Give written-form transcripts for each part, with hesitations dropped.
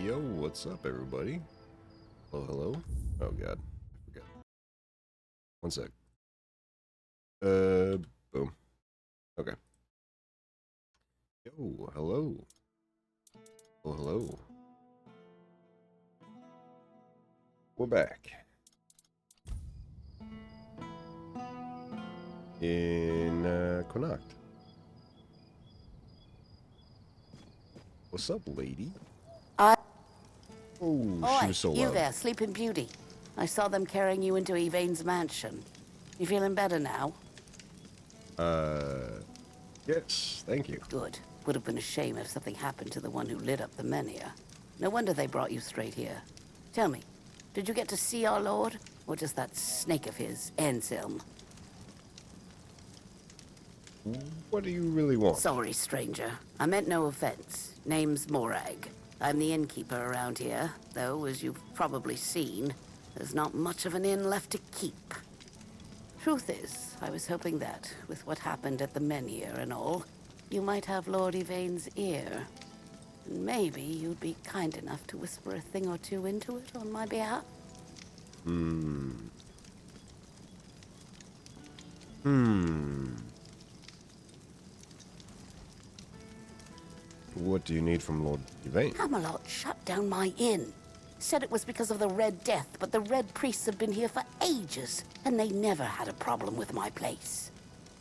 Yo, what's up, everybody? Oh, hello? Oh, God. I forgot. One sec. Boom. Okay. Yo, hello. Oh, hello. We're back. In, Connacht. What's up, lady? Oh, she Oi, was so you loud. there, Sleeping Beauty. I saw them carrying you into Yvain's mansion. You feeling better now? Yes, thank you. Good. Would have been a shame if something happened to the one who lit up the menhir. No wonder they brought you straight here. Tell me, did you get to see our lord? Or just that snake of his, Anselm? What do you really want? Sorry, stranger. I meant no offense. Name's Morag. I'm the innkeeper around here, though, as you've probably seen, there's not much of an inn left to keep. Truth is, I was hoping that, with what happened at the menhir and all, you might have Lord Yvain's ear. And maybe you'd be kind enough to whisper a thing or two into it on my behalf? What do you need from Lord Yvain? Camelot shut down my inn. Said it was because of the Red Death, but the Red Priests have been here for ages, and they never had a problem with my place.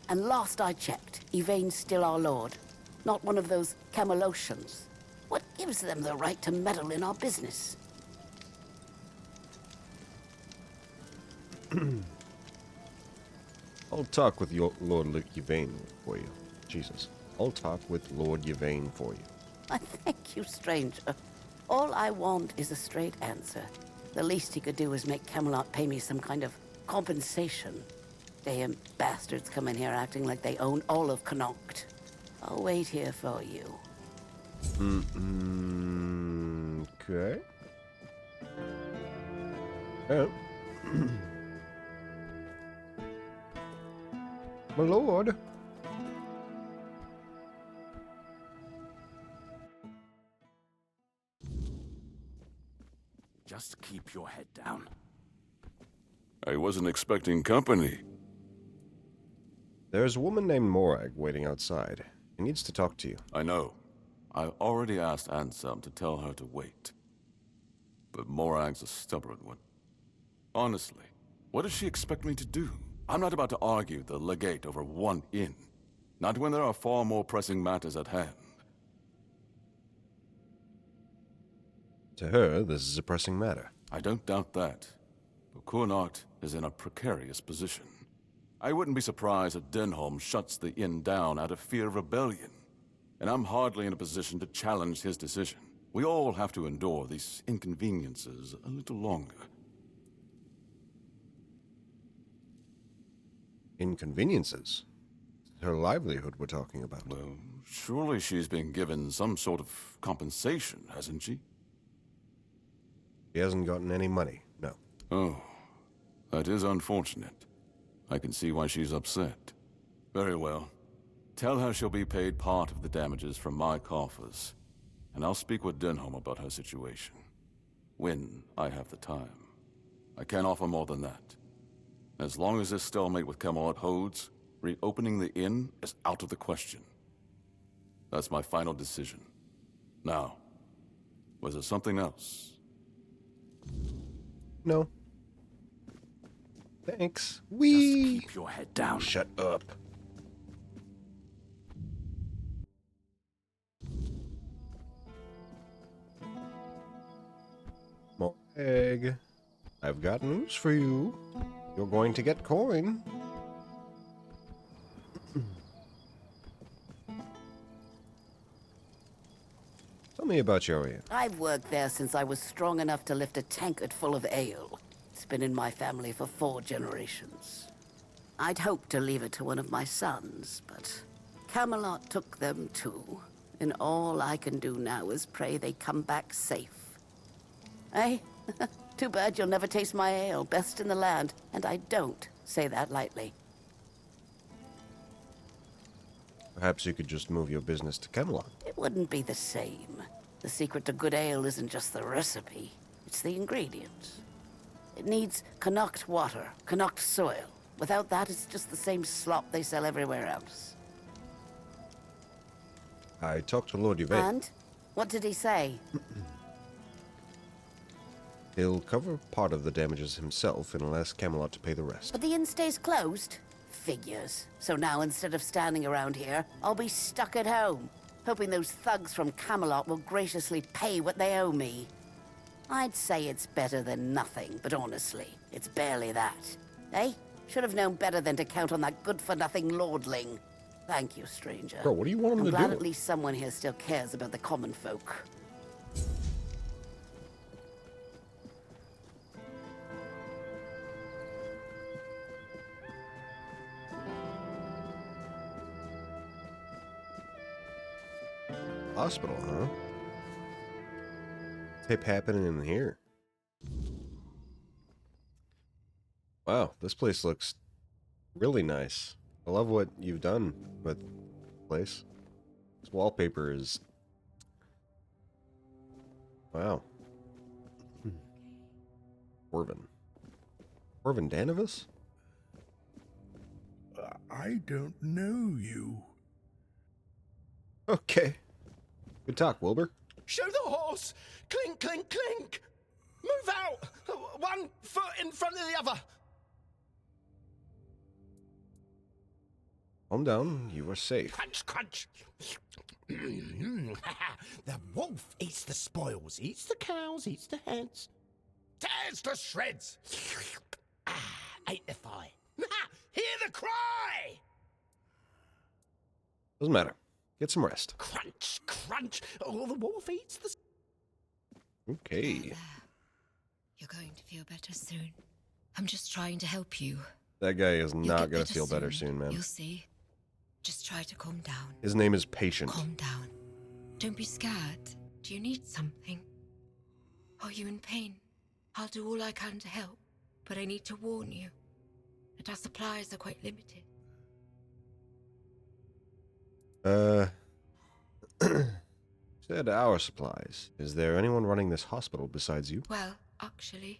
And last I checked, Yvain's still our lord. Not one of those Camelocians. What gives them the right to meddle in our business? I'll talk with your Lord Yvain for you. Jesus. I'll talk with Lord Yvain for you. I thank you, stranger. All I want is a straight answer. The least he could do is make Camelot pay me some kind of compensation. Damn bastards come in here acting like they own all of Connacht. I'll wait here for you. Okay. Oh. My lord. Just keep your head down. I wasn't expecting company. There's a woman named Morag waiting outside. She needs to talk to you. I know. I already asked Anselm to tell her to wait. But Morag's a stubborn one. Honestly, what does she expect me to do? I'm not about to argue the legate over one inn. Not when there are far more pressing matters at hand. To her, this is a pressing matter. I don't doubt that. But Connacht is in a precarious position. I wouldn't be surprised if Denholm shuts the inn down out of fear of rebellion. And I'm hardly in a position to challenge his decision. We all have to endure these inconveniences a little longer. Inconveniences? It's her livelihood we're talking about. Well, surely she's been given some sort of compensation, hasn't she? She hasn't gotten any money, no. Oh, that is unfortunate. I can see why she's upset. Very well. Tell her she'll be paid part of the damages from my coffers. And I'll speak with Denholm about her situation. When I have the time. I can't offer more than that. As long as this stalemate with Camelot holds, reopening the inn is out of the question. That's my final decision. Now, was there something else? No. Thanks. Just Wee! keep your head down. Shut up. Morag, I've got news for you. You're going to get coin. Tell me about your inn. I've worked there since I was strong enough to lift a tankard full of ale. It's been in my family for 4 generations. I'd hoped to leave it to one of my sons, but Camelot took them too. And all I can do now is pray they come back safe. Eh? Too bad you'll never taste my ale, best in the land, and I don't say that lightly. Perhaps you could just move your business to Camelot. It wouldn't be the same. The secret to good ale isn't just the recipe, it's the ingredients. It needs Connacht water, Connacht soil. Without that, it's just the same slop they sell everywhere else. I talked to Lord Yvain. And? What did he say? He'll cover part of the damages himself and will ask Camelot to pay the rest. But the inn stays closed? Figures. So now, instead of standing around here, I'll be stuck at home, hoping those thugs from Camelot will graciously pay what they owe me. I'd say it's better than nothing, but honestly, it's barely that. Eh? Should have known better than to count on that good-for-nothing lordling. Thank you, stranger. Bro, what do you want him to I'm glad do? at least someone here still cares about the common folk. Hospital, huh? Tip happening in here. Wow, this place looks really nice. I love what you've done with the place. This wallpaper is... Wow. Corvin. Corvin Danovis? I don't know you. Okay. Good talk, Wilbur. Show the horse! Clink, clink, clink! Move out! 1 foot in front of the other! Calm down, you are safe. Crunch, crunch! The wolf eats the spoils, eats the cows, eats the heads, tears to shreds! Ate the thigh. Hear the cry! Doesn't matter. Get some rest. Crunch, crunch! Oh, the wolf eats the... Okay. There. You're going to feel better soon. I'm just trying to help you. That guy is You'll not get going to feel better soon, man. You'll see. Just try to calm down. His name is Patient. Calm down. Don't be scared. Do you need something? Are you in pain? I'll do all I can to help, but I need to warn you that our supplies are quite limited. Said our supplies. Is there anyone running this hospital besides you? Well, actually,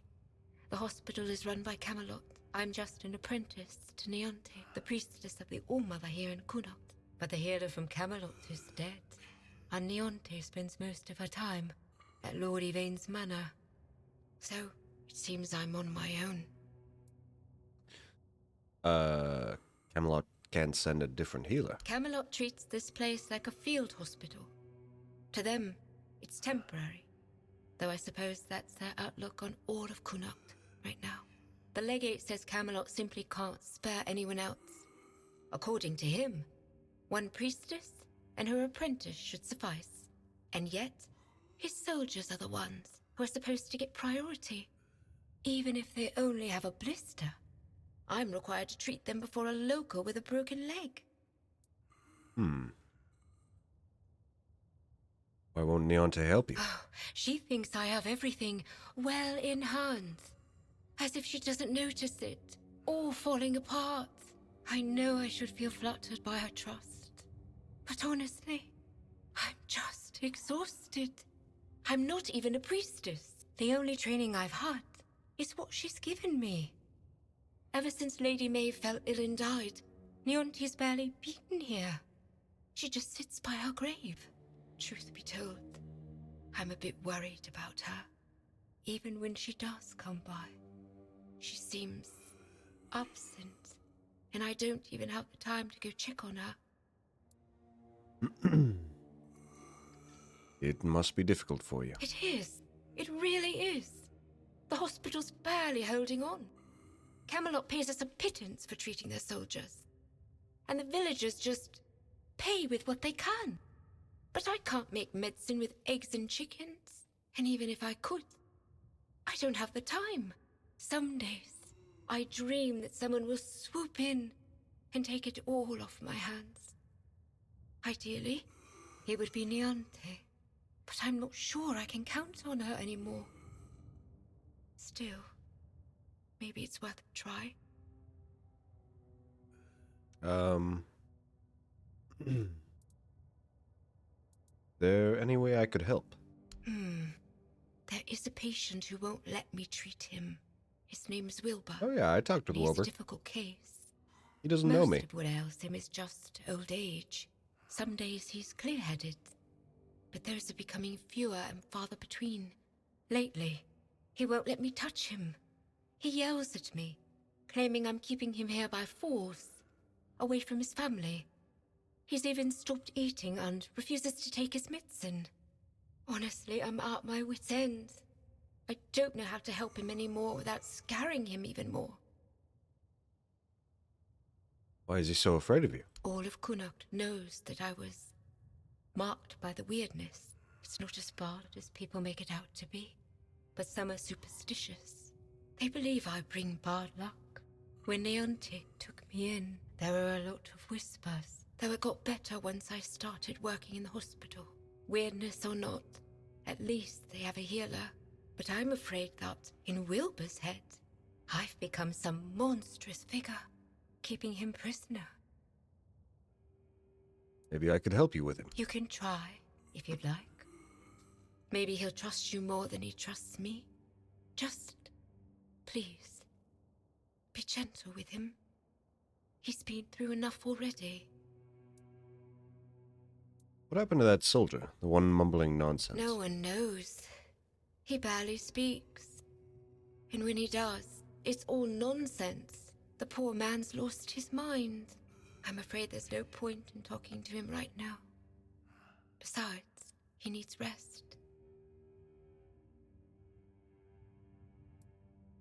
the hospital is run by Camelot. I'm just an apprentice to Neonte, the priestess of the All-Mother here in Connacht. But the healer from Camelot is dead, and Neonte spends most of her time at Lord Yvain's manor. So, it seems I'm on my own. Camelot can't send a different healer. Camelot treats this place like a field hospital. To them, it's temporary. Though I suppose that's their outlook on all of Connacht right now. The legate says Camelot simply can't spare anyone else. According to him, one priestess and her apprentice should suffice. And yet, his soldiers are the ones who are supposed to get priority, even if they only have a blister. I'm required to treat them before a local with a broken leg. Why won't Neonte help you? Oh, she thinks I have everything well in hand. As if she doesn't notice it, all falling apart. I know I should feel flattered by her trust. But honestly, I'm just exhausted. I'm not even a priestess. The only training I've had is what she's given me. Ever since Lady May fell ill and died, Neonte's barely been here. She just sits by her grave. Truth be told, I'm a bit worried about her. Even when she does come by, she seems absent, and I don't even have the time to go check on her. It must be difficult for you. It is. It really is. The hospital's barely holding on. Camelot pays us a pittance for treating their soldiers. And the villagers just pay with what they can. But I can't make medicine with eggs and chickens. And even if I could, I don't have the time. Some days, I dream that someone will swoop in and take it all off my hands. Ideally, it would be Neonte. But I'm not sure I can count on her anymore. Still, maybe it's worth a try. There any way I could help? is a patient who won't let me treat him. His name's Wilbur. Oh yeah, I talked to and he's Wilbur. a difficult case. He doesn't know me. Most of what ails him is just old age. Some days he's clear-headed, but those are becoming fewer and farther between. Lately, he won't let me touch him. He yells at me, claiming I'm keeping him here by force, away from his family. He's even stopped eating and refuses to take his medicine. Honestly, I'm at my wit's end. I don't know how to help him anymore without scaring him even more. Why is he so afraid of you? All of Connacht knows that I was marked by the weirdness. It's not as bad as people make it out to be, but some are superstitious. They believe I bring bad luck. When Tainted took me in, there were a lot of whispers, though it got better once I started working in the hospital. Weirdness or not, at least they have a healer. But I'm afraid that, in Wilbur's head, I've become some monstrous figure, keeping him prisoner. Maybe I could help you with him. You can try, if you'd like. Maybe he'll trust you more than he trusts me. Just, please, be gentle with him. He's been through enough already. What happened to that soldier? The one mumbling nonsense? No one knows. He barely speaks. And when he does, it's all nonsense. The poor man's lost his mind. I'm afraid there's no point in talking to him right now. Besides, he needs rest.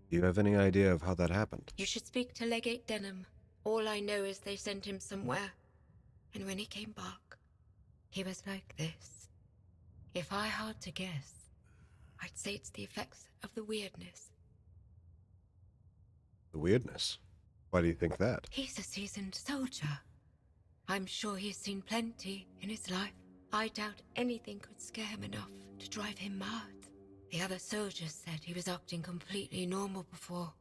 Do you have any idea of how that happened? You should speak to Legate Denham. All I know is they sent him somewhere. And when he came back, he was like this. If I had to guess, I'd say it's the effects of the weirdness. The weirdness? Why do you think that? He's a seasoned soldier. I'm sure he's seen plenty in his life. I doubt anything could scare him enough to drive him mad. The other soldiers said he was acting completely normal before.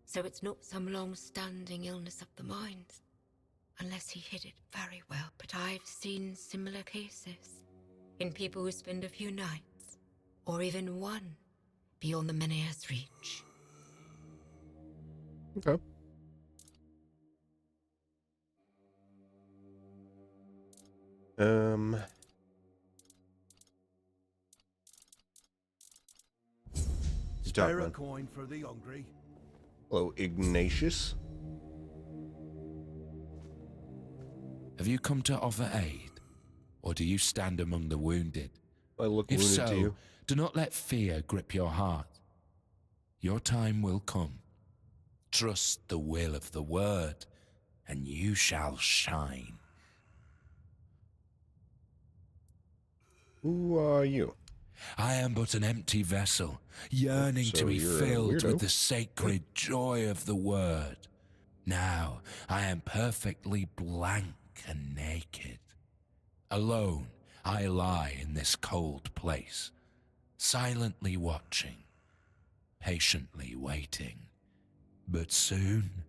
So it's not some long-standing illness of the mind. Unless he hid it very well. But I've seen similar cases. In people who spend a few nights, or even one, beyond the Menea's reach. Okay. You talk, Spare a man. coin for the hungry. Hello, Ignatius. Have you come to offer aid, or do you stand among the wounded? I look If wounded so, to you. do not let fear grip your heart. Your time will come. Trust the will of the word, and you shall shine. Who are you? I am but an empty vessel, yearning So to be you're a filled weirdo? with the sacred joy of the word. Now I am perfectly blank and naked. Alone I lie in this cold place, silently watching, patiently waiting. But soon,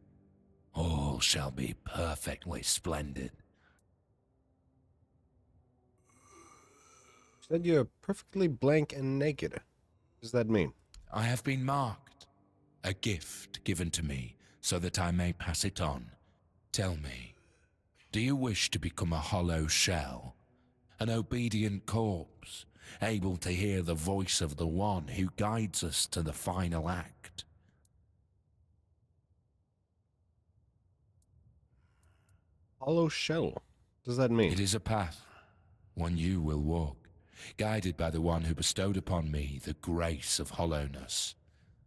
all shall be perfectly splendid. You said you're perfectly blank and naked. What does that mean? I have been marked, a gift given to me so that I may pass it on. Tell me, do you wish to become a hollow shell, an obedient corpse, able to hear the voice of the one who guides us to the final act? Hollow shell. What does that mean? It is a path, one you will walk, guided by the one who bestowed upon me the grace of hollowness.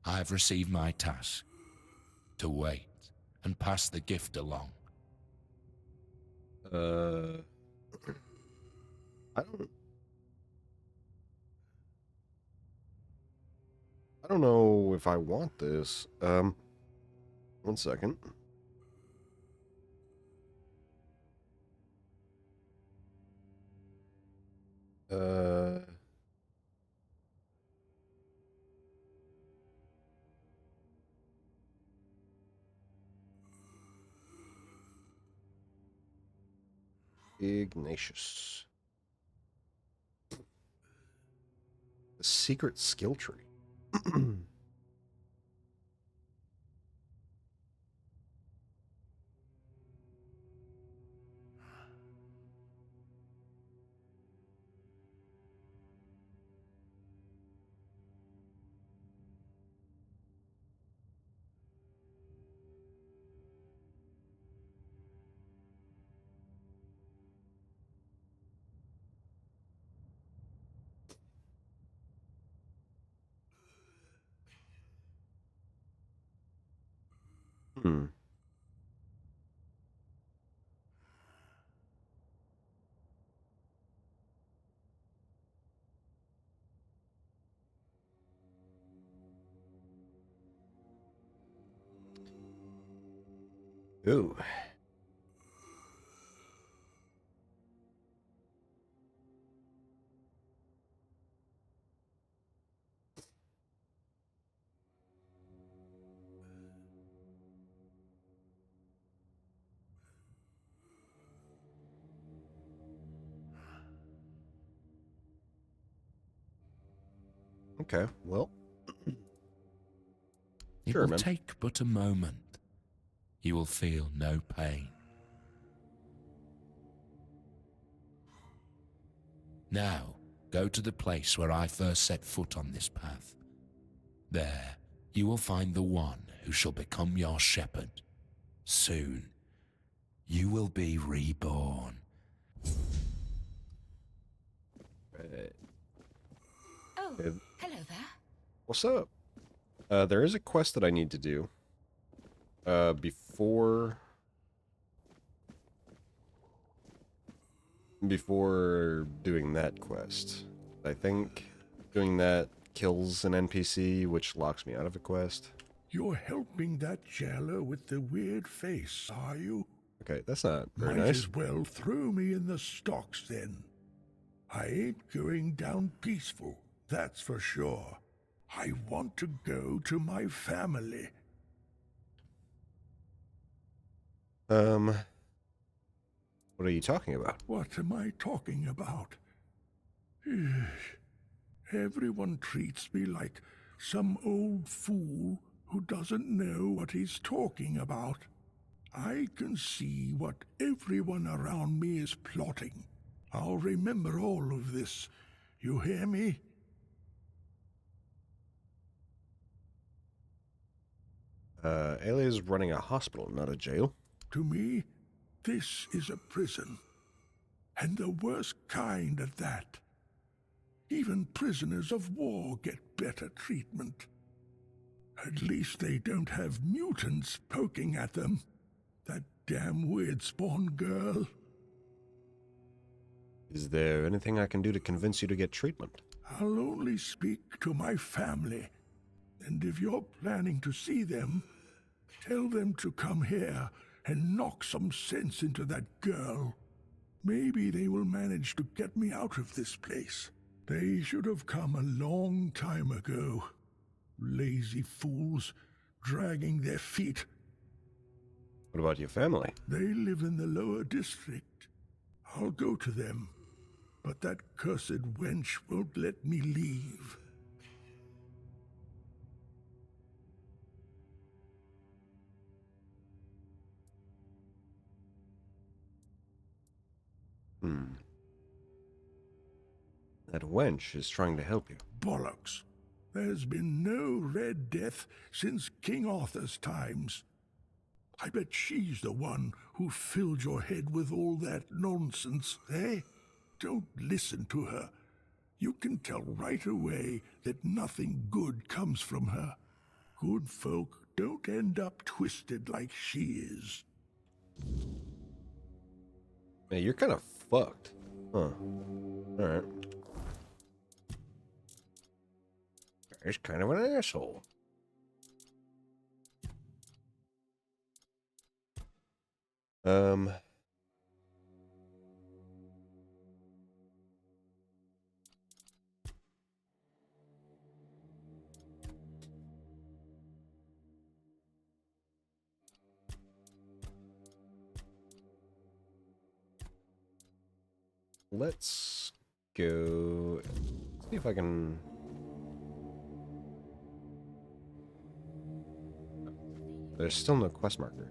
I have received my task, to wait and pass the gift along. I don't know if I want this. One second. Ignatius. Secret skill tree. Hmm. Ooh. Okay, well. It Sure, will man. take but a moment. You will feel no pain. Now, go to the place where I first set foot on this path. There, you will find the one who shall become your shepherd. Soon, you will be reborn. Right. Oh, Uh, hello there. What's up? There is a quest that I need to do. Before doing that quest. I think doing that kills an NPC, which locks me out of a quest. You're helping that jailer with the weird face, are you? Okay, that's not very Might nice. as well throw me in the stocks then. I ain't going down peaceful, that's for sure. I want to go to my family. What are you talking about? What am I talking about? Everyone treats me like some old fool who doesn't know what he's talking about. I can see what everyone around me is plotting. I'll remember all of this. You hear me? Ayla is running a hospital, not a jail. To me, this is a prison. And the worst kind at that. Even prisoners of war get better treatment. At least they don't have mutants poking at them. That damn weird spawn girl. Is there anything I can do to convince you to get treatment? I'll only speak to my family. And if you're planning to see them, tell them to come here and knock some sense into that girl. Maybe they will manage to get me out of this place. They should have come a long time ago. Lazy fools, dragging their feet. What about your family? They live in the lower district. I'll go to them. But that cursed wench won't let me leave. That wench is trying to help you. Bollocks. There's been no Red Death since King Arthur's times. I bet she's the one who filled your head with all that nonsense, eh? Don't listen to her. You can tell right away that nothing good comes from her. Good folk don't end up twisted like she is. Hey, you're kind of fucked. Huh. Alright. He's kind of an asshole. Let's go see if I can There's still no quest marker.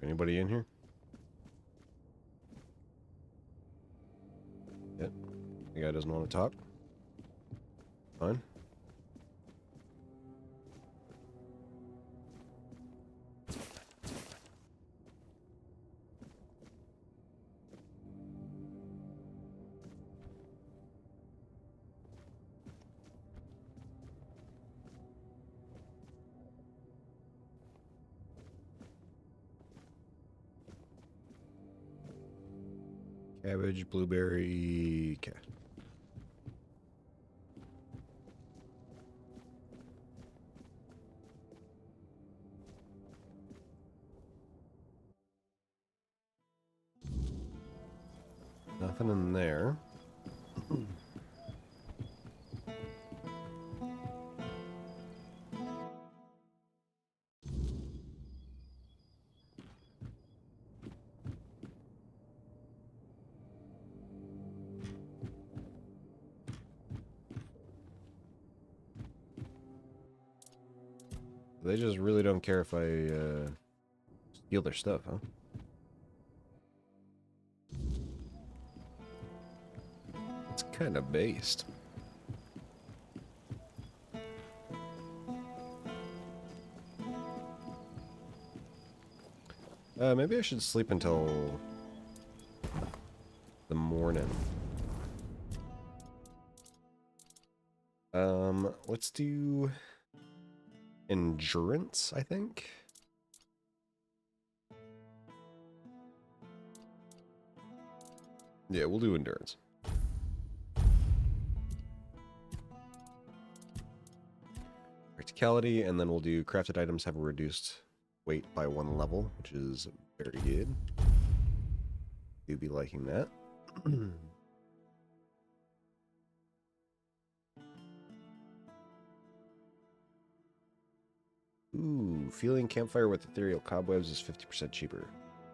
Anybody in here? Yep. The guy doesn't want to talk. Fine. Cabbage, blueberry, okay. Nothing in there. They just really don't care if I steal their stuff, huh? It's kind of based. Maybe I should sleep until the morning. Let's do endurance, I think. Yeah, we'll do endurance. Practicality, and then we'll do crafted items have a reduced weight by 1 level, which is very good. You'll be liking that. Ooh, fueling campfire with ethereal cobwebs is 50% cheaper.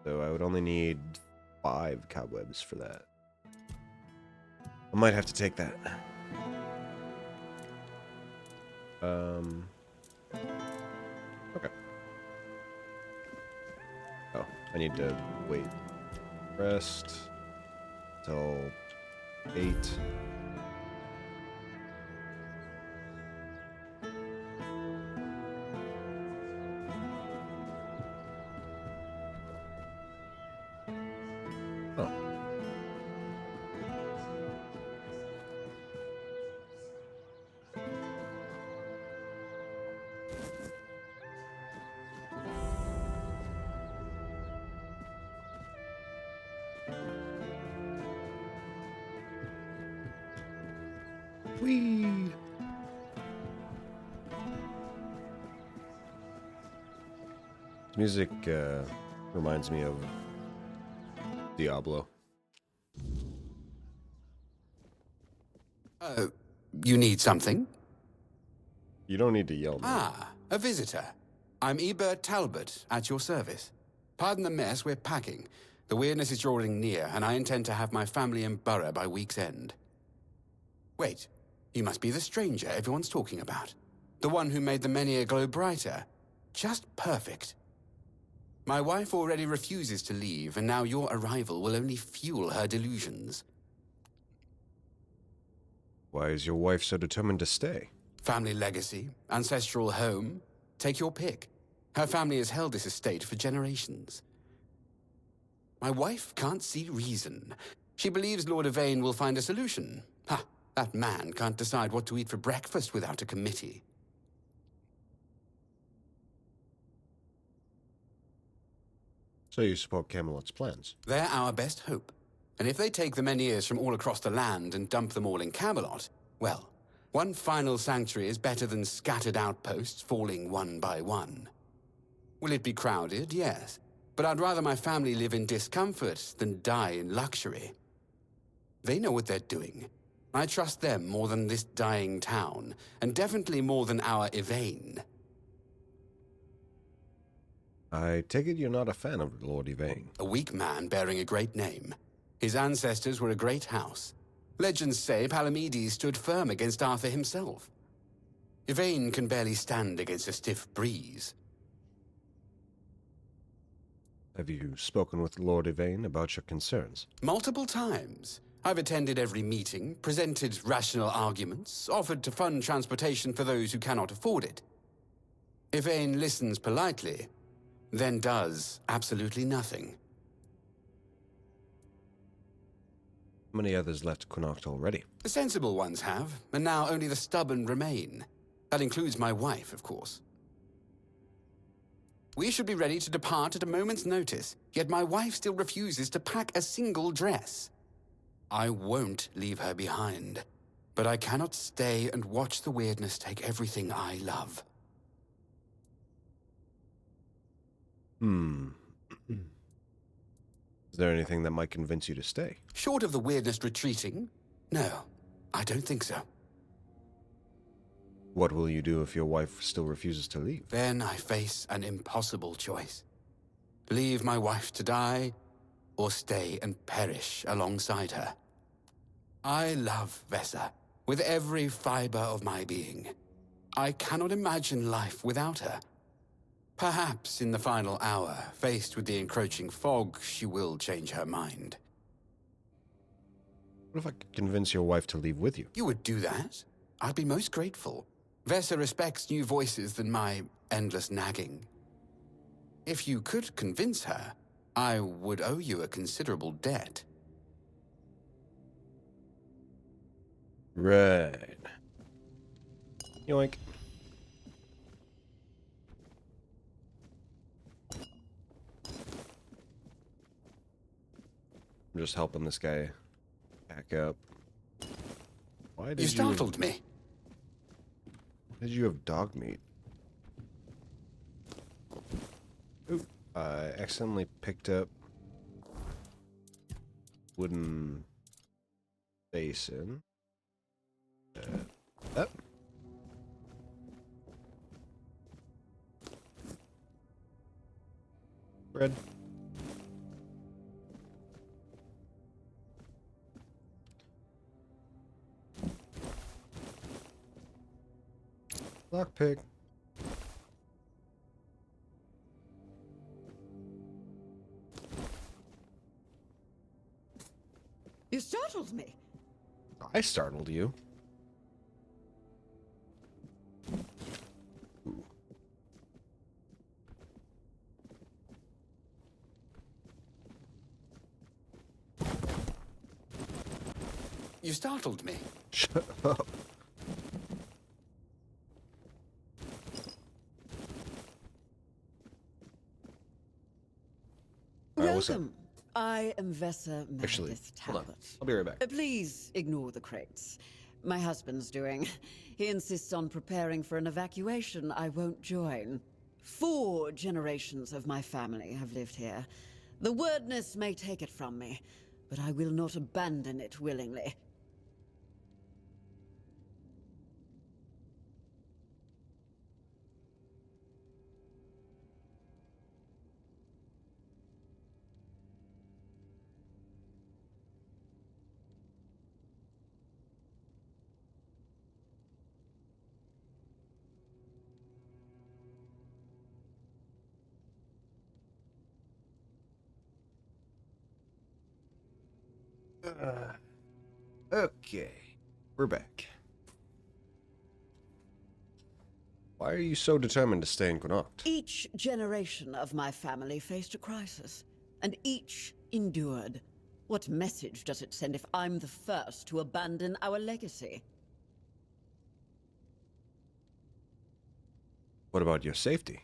So I would only need 5 cobwebs for that. I might have to take that. Okay. Oh, I need to wait. Rest till 8. Oh. Whee! Music reminds me of Diablo. You need something? You don't need to yell. Ah, a visitor. I'm Ebert Talbot, at your service. Pardon the mess, we're packing. The weirdness is drawing near, and I intend to have my family in Borough by week's end. Wait, you must be the stranger everyone's talking about. The one who made the Menhir glow brighter. Just perfect. My wife already refuses to leave, and now your arrival will only fuel her delusions. Why is your wife so determined to stay? Family legacy, ancestral home, take your pick. Her family has held this estate for generations. My wife can't see reason. She believes Lord Yvain will find a solution. Ha! That man can't decide what to eat for breakfast without a committee. So you support Camelot's plans? They're our best hope. And if they take the Menhirs from all across the land and dump them all in Camelot, well, one final sanctuary is better than scattered outposts falling one by one. Will it be crowded? Yes. But I'd rather my family live in discomfort than die in luxury. They know what they're doing. I trust them more than this dying town, and definitely more than our Yvain. I take it you're not a fan of Lord Yvain. A weak man bearing a great name. His ancestors were a great house. Legends say Palamedes stood firm against Arthur himself. Yvain can barely stand against a stiff breeze. Have you spoken with Lord Yvain about your concerns? Multiple times. I've attended every meeting, presented rational arguments, offered to fund transportation for those who cannot afford it. Yvain listens politely, then does absolutely nothing. How many others left Connacht already? The sensible ones have, and now only the stubborn remain. That includes my wife, of course. We should be ready to depart at a moment's notice, yet my wife still refuses to pack a single dress. I won't leave her behind, but I cannot stay and watch the weirdness take everything I love. Is there anything that might convince you to stay? Short of the weirdness retreating, no, I don't think so. What will you do if your wife still refuses to leave? Then I face an impossible choice. Leave my wife to die, or stay and perish alongside her. I love Vesa with every fiber of my being. I cannot imagine life without her. Perhaps in the final hour, faced with the encroaching fog, she will change her mind. What if I could convince your wife to leave with you? You would do that? I'd be most grateful. Vesa respects new voices than my endless nagging. If you could convince her, I would owe you a considerable debt. Right. Yoink. I'm just helping this guy back up. Why did You startled me. Why did you have dog meat? Ooh, I accidentally picked up wooden basin. Up. Bread. Lockpick. You startled me. I startled you. You startled me. Shut up. Alright, what's up? Welcome. I am Vesa Actually, Meredith hold on. Talbot. I'll be right back. Please ignore the crates. My husband's doing. He insists on preparing for an evacuation I won't join. 4 generations of my family have lived here. The wordness may take it from me, but I will not abandon it willingly. Okay, we're back. Why are you so determined to stay in Connacht? Each generation of my family faced a crisis, and each endured. What message does it send if I'm the first to abandon our legacy? What about your safety?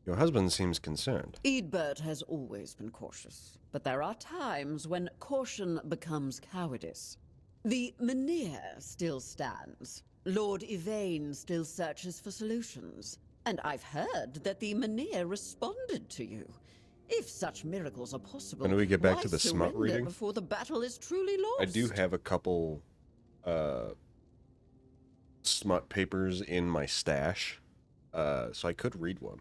Your husband seems concerned. Eadbert has always been cautious, but there are times when caution becomes cowardice. The Menhir still stands. Lord Yvain still searches for solutions. And I've heard that the Menhir responded to you. If such miracles are possible, When do we get back why to the smut surrender reading? before the battle is truly lost? I do have a couple smut papers in my stash, so I could read one.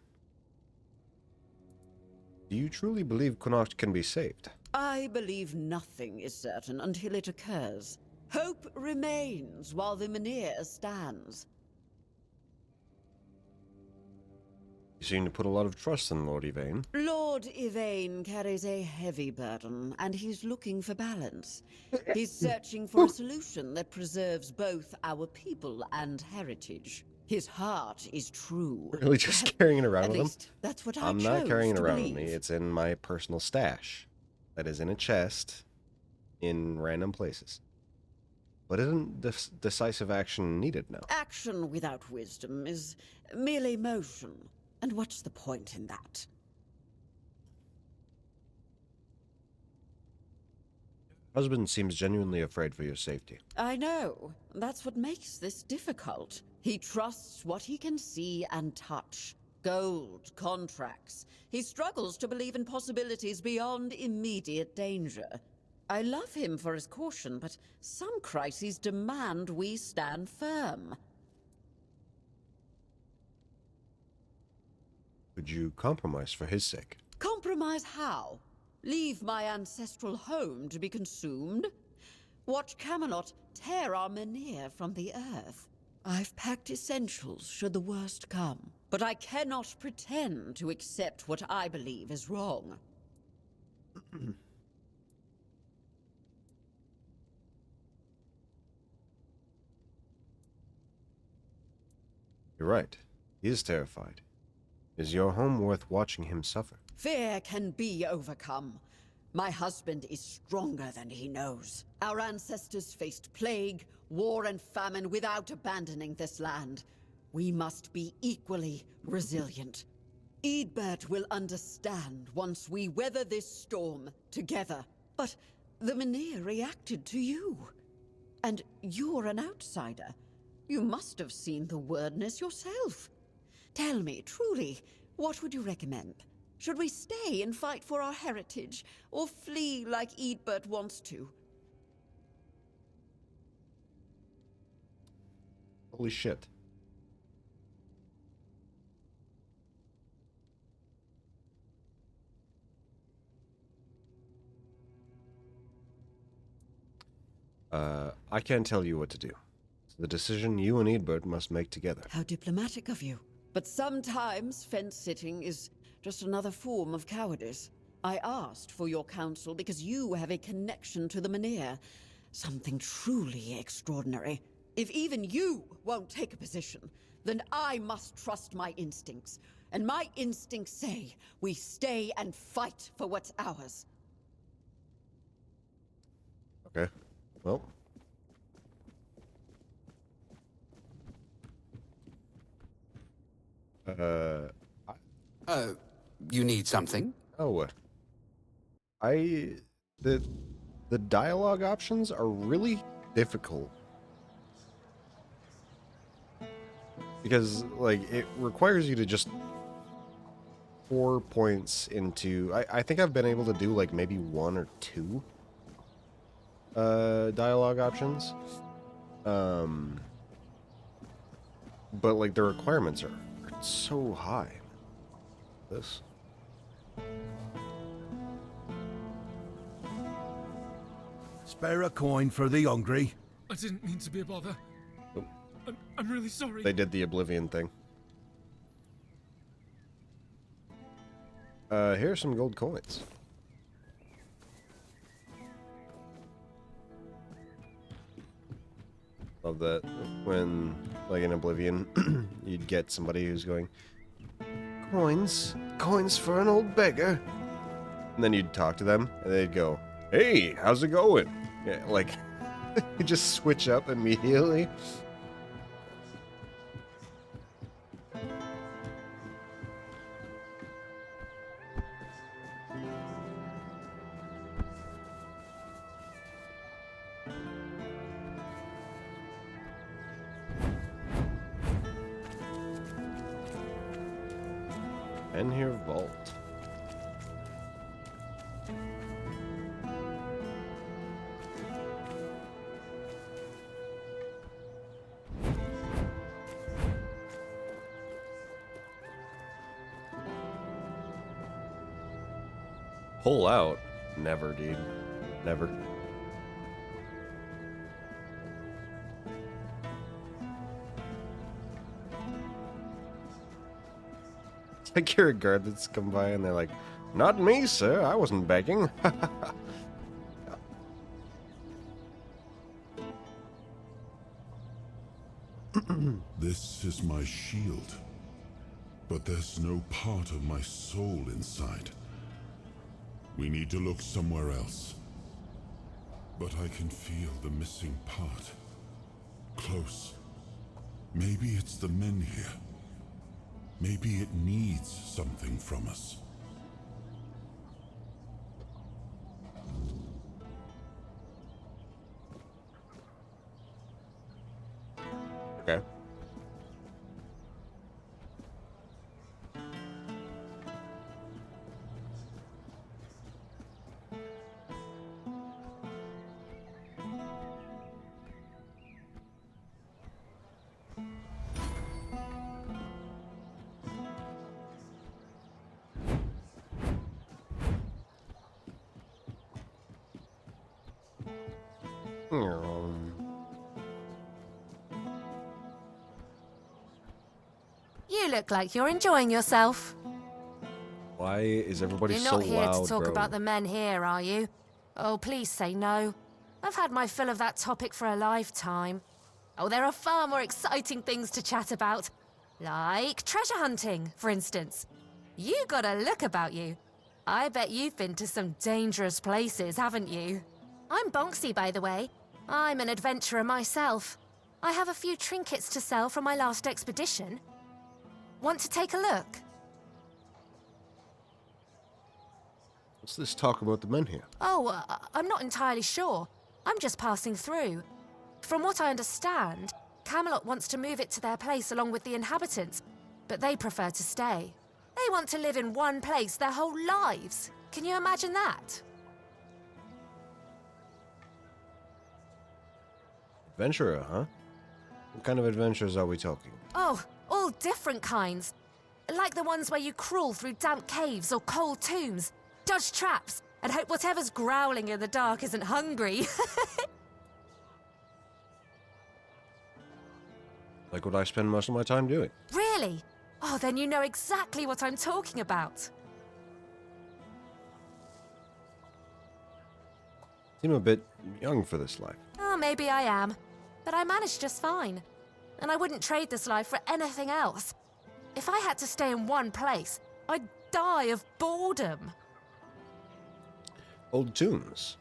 Do you truly believe Connacht can be saved? I believe nothing is certain until it occurs. Hope remains while the Mynheer stands. You seem to put a lot of trust in Lord Yvain. Lord Yvain carries a heavy burden, and he's looking for balance. He's searching for a solution that preserves both our people and heritage. His heart is true. Really just carrying it around At with him? least that's what I'm I not chose carrying it to around believe. with me. It's in my personal stash. That is in a chest in random places. But isn't decisive action needed now? Action without wisdom is merely motion. And what's the point in that? Husband seems genuinely afraid for your safety. I know. That's what makes this difficult. He trusts what he can see and touch. Gold, contracts. He struggles to believe in possibilities beyond immediate danger. I love him for his caution, but some crises demand we stand firm. Could you compromise for his sake? Compromise how? Leave my ancestral home to be consumed? Watch Camelot tear our Mynheer from the earth? I've packed essentials should the worst come, but I cannot pretend to accept what I believe is wrong. You're right. He is terrified. Is your home worth watching him suffer? Fear can be overcome. My husband is stronger than he knows. Our ancestors faced plague, war, and famine without abandoning this land. We must be equally resilient. Eadbert will understand once we weather this storm together. But the Mynheer reacted to you. And you're an outsider. You must have seen the wordness yourself. Tell me, truly, what would you recommend? Should we stay and fight for our heritage, or flee like Eadbert wants to? Holy shit. I can't tell you what to do. It's the decision you and Eadbert must make together. How diplomatic of you. But sometimes fence-sitting is just another form of cowardice. I asked for your counsel because you have a connection to the Mynheer. Something truly extraordinary. If even you won't take a position, then I must trust my instincts. And my instincts say we stay and fight for what's ours. Okay. Well. You need something? Oh. The dialogue options are really difficult. Because, like, it requires you to just pour points into... I think I've been able to do, like, maybe 1 or 2 dialogue options. But, like, the requirements are so high. This. Spare a coin for the hungry. I didn't mean to be a bother. Oh. I'm really sorry. They did the Oblivion thing. Here's some gold coins. Love that when, like in Oblivion, you'd get somebody who's going, coins for an old beggar. And then you'd talk to them, and they'd go, hey, how's it going? Yeah, like, you just switch up immediately. Menhir Vault. Pull out? Never, dude. Never. It's like you're a guard that's come by and they're like, "Not me, sir. I wasn't begging." This is my shield, but there's no part of my soul inside. We need to look somewhere else. But I can feel the missing part. Close. Maybe it's the men here. Maybe it needs something from us. Okay. You look like you're enjoying yourself. Why is everybody You're so not here loud, to talk bro? about the men here, are you? Oh, please say no. I've had my fill of that topic for a lifetime. Oh, there are far more exciting things to chat about. Like treasure hunting, for instance. You got a look about you. I bet you've been to some dangerous places, haven't you? I'm Bonksy, by the way. I'm an adventurer myself. I have a few trinkets to sell from my last expedition. Want to take a look? What's this talk about the men here? Oh, I'm not entirely sure. I'm just passing through. From what I understand, Camelot wants to move it to their place along with the inhabitants, but they prefer to stay. They want to live in one place their whole lives. Can you imagine that? Adventurer, huh? What kind of adventures are we talking? Oh, all different kinds. Like the ones where you crawl through damp caves or cold tombs, dodge traps, and hope whatever's growling in the dark isn't hungry. Like what I spend most of my time doing. Really? Oh, then you know exactly what I'm talking about. Seem a bit young for this life. Oh, maybe I am. But I managed just fine. And I wouldn't trade this life for anything else. If I had to stay in one place, I'd die of boredom. Old tombs.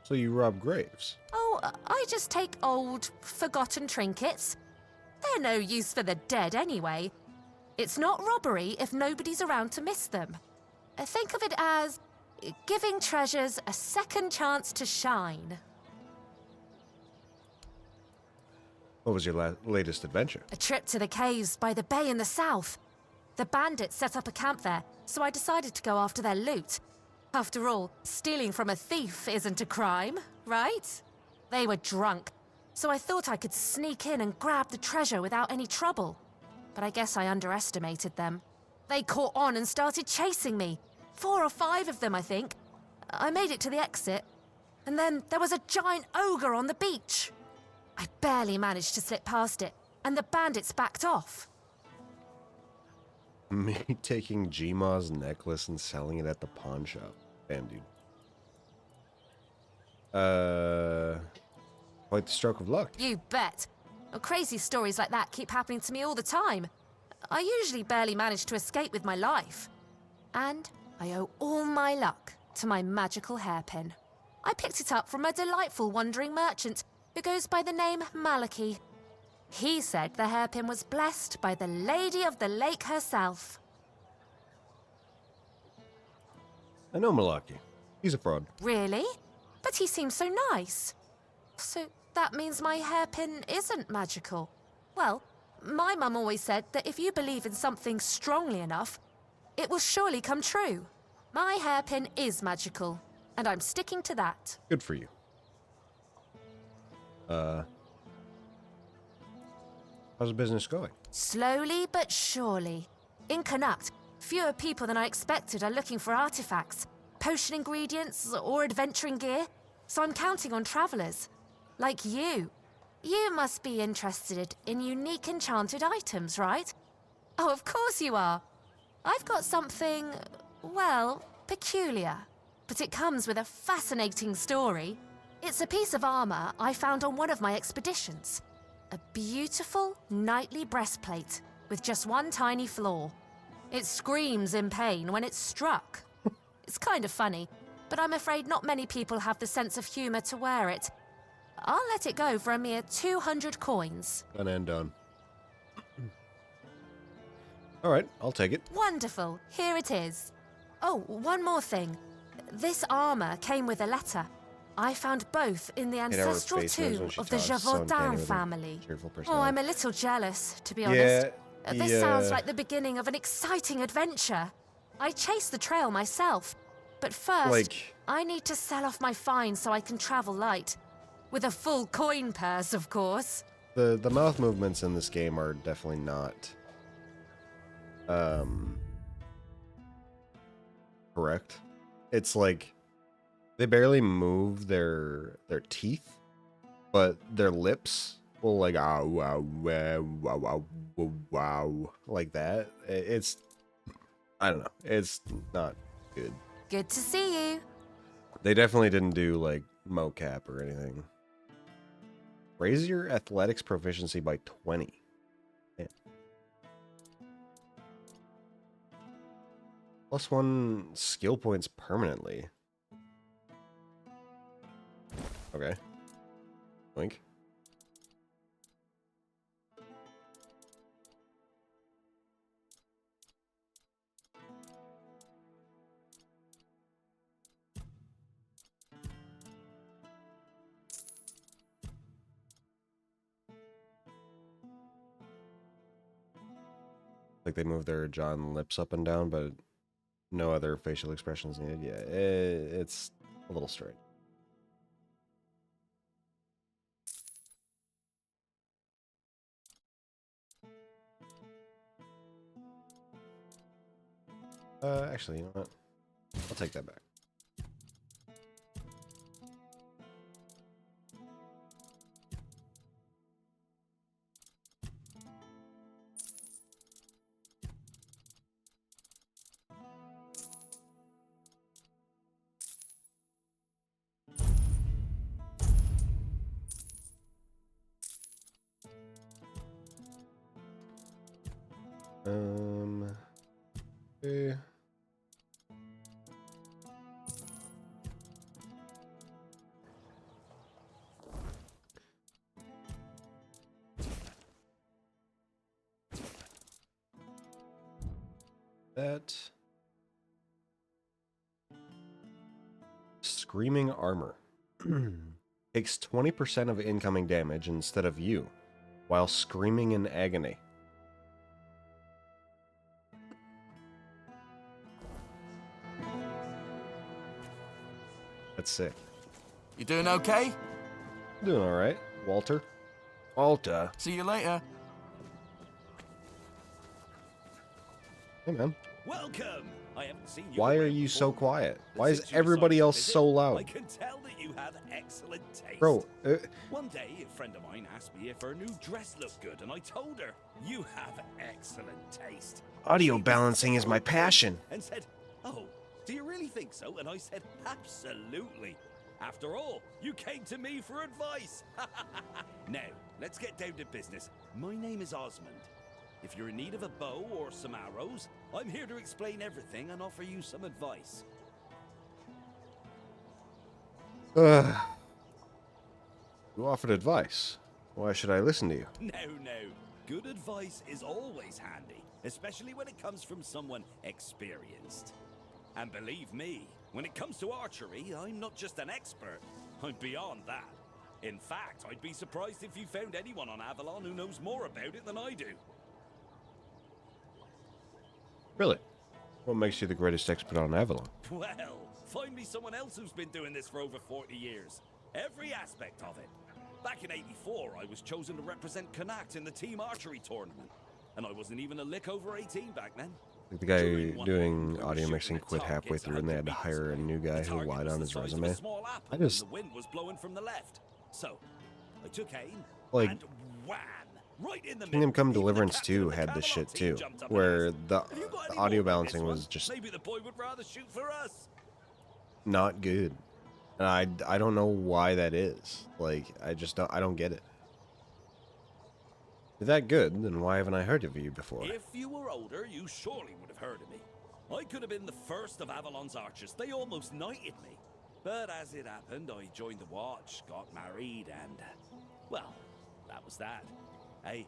So you rob graves. Oh, I just take old, forgotten trinkets. They're no use for the dead anyway. It's not robbery if nobody's around to miss them. Think of it as giving treasures a second chance to shine. What was your latest adventure? A trip to the caves by the bay in the south. The bandits set up a camp there, so I decided to go after their loot. After all, stealing from a thief isn't a crime, right? They were drunk, so I thought I could sneak in and grab the treasure without any trouble. But I guess I underestimated them. They caught on and started chasing me. 4 or 5 of them, I think. I made it to the exit, and then there was a giant ogre on the beach. I barely managed to slip past it, and the bandits backed off. Me taking Gma's necklace and selling it at the pawn shop. Damn, dude. Quite the stroke of luck. You bet. Well, crazy stories like that keep happening to me all the time. I usually barely manage to escape with my life. And I owe all my luck to my magical hairpin. I picked it up from a delightful wandering merchant who goes by the name Malachi. He said the hairpin was blessed by the Lady of the Lake herself. I know Malaki. He's a fraud. Really? But he seems so nice. So that means my hairpin isn't magical. Well, my mum always said that if you believe in something strongly enough, it will surely come true. My hairpin is magical, and I'm sticking to that. Good for you. How's the business going? Slowly but surely. In Connacht, fewer people than I expected are looking for artifacts, potion ingredients or adventuring gear, so I'm counting on travelers. Like you. You must be interested in unique enchanted items, right? Oh, of course you are. I've got something, well, peculiar. But it comes with a fascinating story. It's a piece of armor I found on one of my expeditions. A beautiful knightly breastplate with just one tiny flaw. It screams in pain when it's struck. It's kind of funny, but I'm afraid not many people have the sense of humor to wear it. I'll let it go for a mere 200 coins. Done and done. All right, I'll take it. Wonderful. Here it is. Oh, one more thing. This armor came with a letter. I found both in the ancestral tomb of the Gévaudan family. Oh, I'm a little jealous, to be honest. This sounds like the beginning of an exciting adventure. I chased the trail myself, but first, I need to sell off my find so I can travel light. With a full coin purse, of course. The mouth movements in this game are definitely not correct. It's like they barely move their teeth, but their lips will like wow like that. It's, I don't know. It's not good. Good to see you. They definitely didn't do like mocap or anything. Raise your athletics proficiency by 20. Yeah. +1 skill points permanently. Okay. Wink. Like they move their jaw and lips up and down, but no other facial expressions needed. Yeah, it's a little strange. Actually, you know what? I'll take that back. Okay. That screaming armor takes 20% of incoming damage instead of you, while screaming in agony. That's sick. You doing okay? Doing all right, Walter. Walter. See you later. Hey, man. Welcome. I haven't seen you. Why are you so quiet? Why is everybody else so loud? I can tell that you have excellent taste. Bro, one day a friend of mine asked me if her new dress looked good, and I told her, "You have excellent taste." Audio balancing is my passion. And said, "Oh, do you really think so?" And I said, "Absolutely. After all, you came to me for advice." Now, let's get down to business. My name is Osmond. If you're in need of a bow or some arrows, I'm here to explain everything and offer you some advice. You offered advice. Why should I listen to you? No. Good advice is always handy, especially when it comes from someone experienced. And believe me, when it comes to archery, I'm not just an expert. I'm beyond that. In fact, I'd be surprised if you found anyone on Avalon who knows more about it than I do. Really? What makes you the greatest expert on Avalon? Well, find me someone else who's been doing this for over 40 years. Every aspect of it. Back in '84, I was chosen to represent Connacht in the team archery tournament. And I wasn't even a lick over 18 back then. Like the guy doing audio mixing quit halfway through and they had to hire a new guy who lied on his resume. I just... The wind was blowing from the left. So, I took aim like, and wham! Right in the Kingdom Come Deliverance 2 had this shit too, where the audio balancing was just maybe the boy would rather shoot for us. not good. And I don't know why that is. Like, I don't get it. If that good, then why haven't I heard of you before? If you were older, you surely would have heard of me. I could have been the first of Avalon's archers. They almost knighted me. But as it happened, I joined the Watch, got married, and... well, that was that. Hey,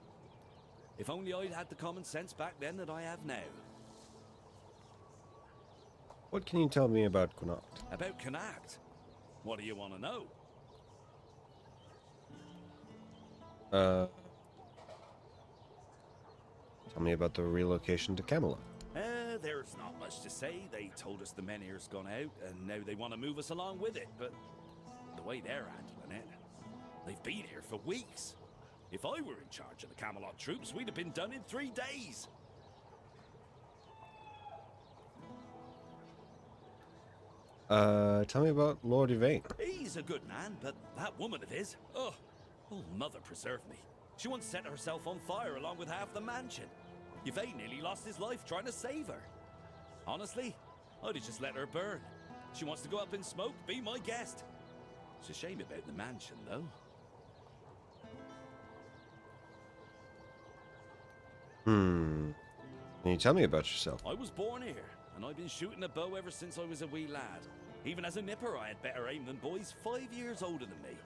if only I'd had the common sense back then that I have now. What can you tell me about Connacht? About Connacht? What do you want to know? Tell me about the relocation to Camelot. There's not much to say. They told us the Menhir's gone out, and now they want to move us along with it, but the way they're handling it, they've been here for weeks. If I were in charge of the Camelot troops, we'd have been done in 3 days. Tell me about Lord Yvain. He's a good man, but that woman of his, oh, mother preserve me. She once set herself on fire along with half the mansion. Yvain nearly lost his life trying to save her. Honestly, I'd have just let her burn. She wants to go up in smoke, be my guest. It's a shame about the mansion, though. Can you tell me about yourself? I was born here, and I've been shooting a bow ever since I was a wee lad. Even as a nipper, I had better aim than boys 5 years older than me.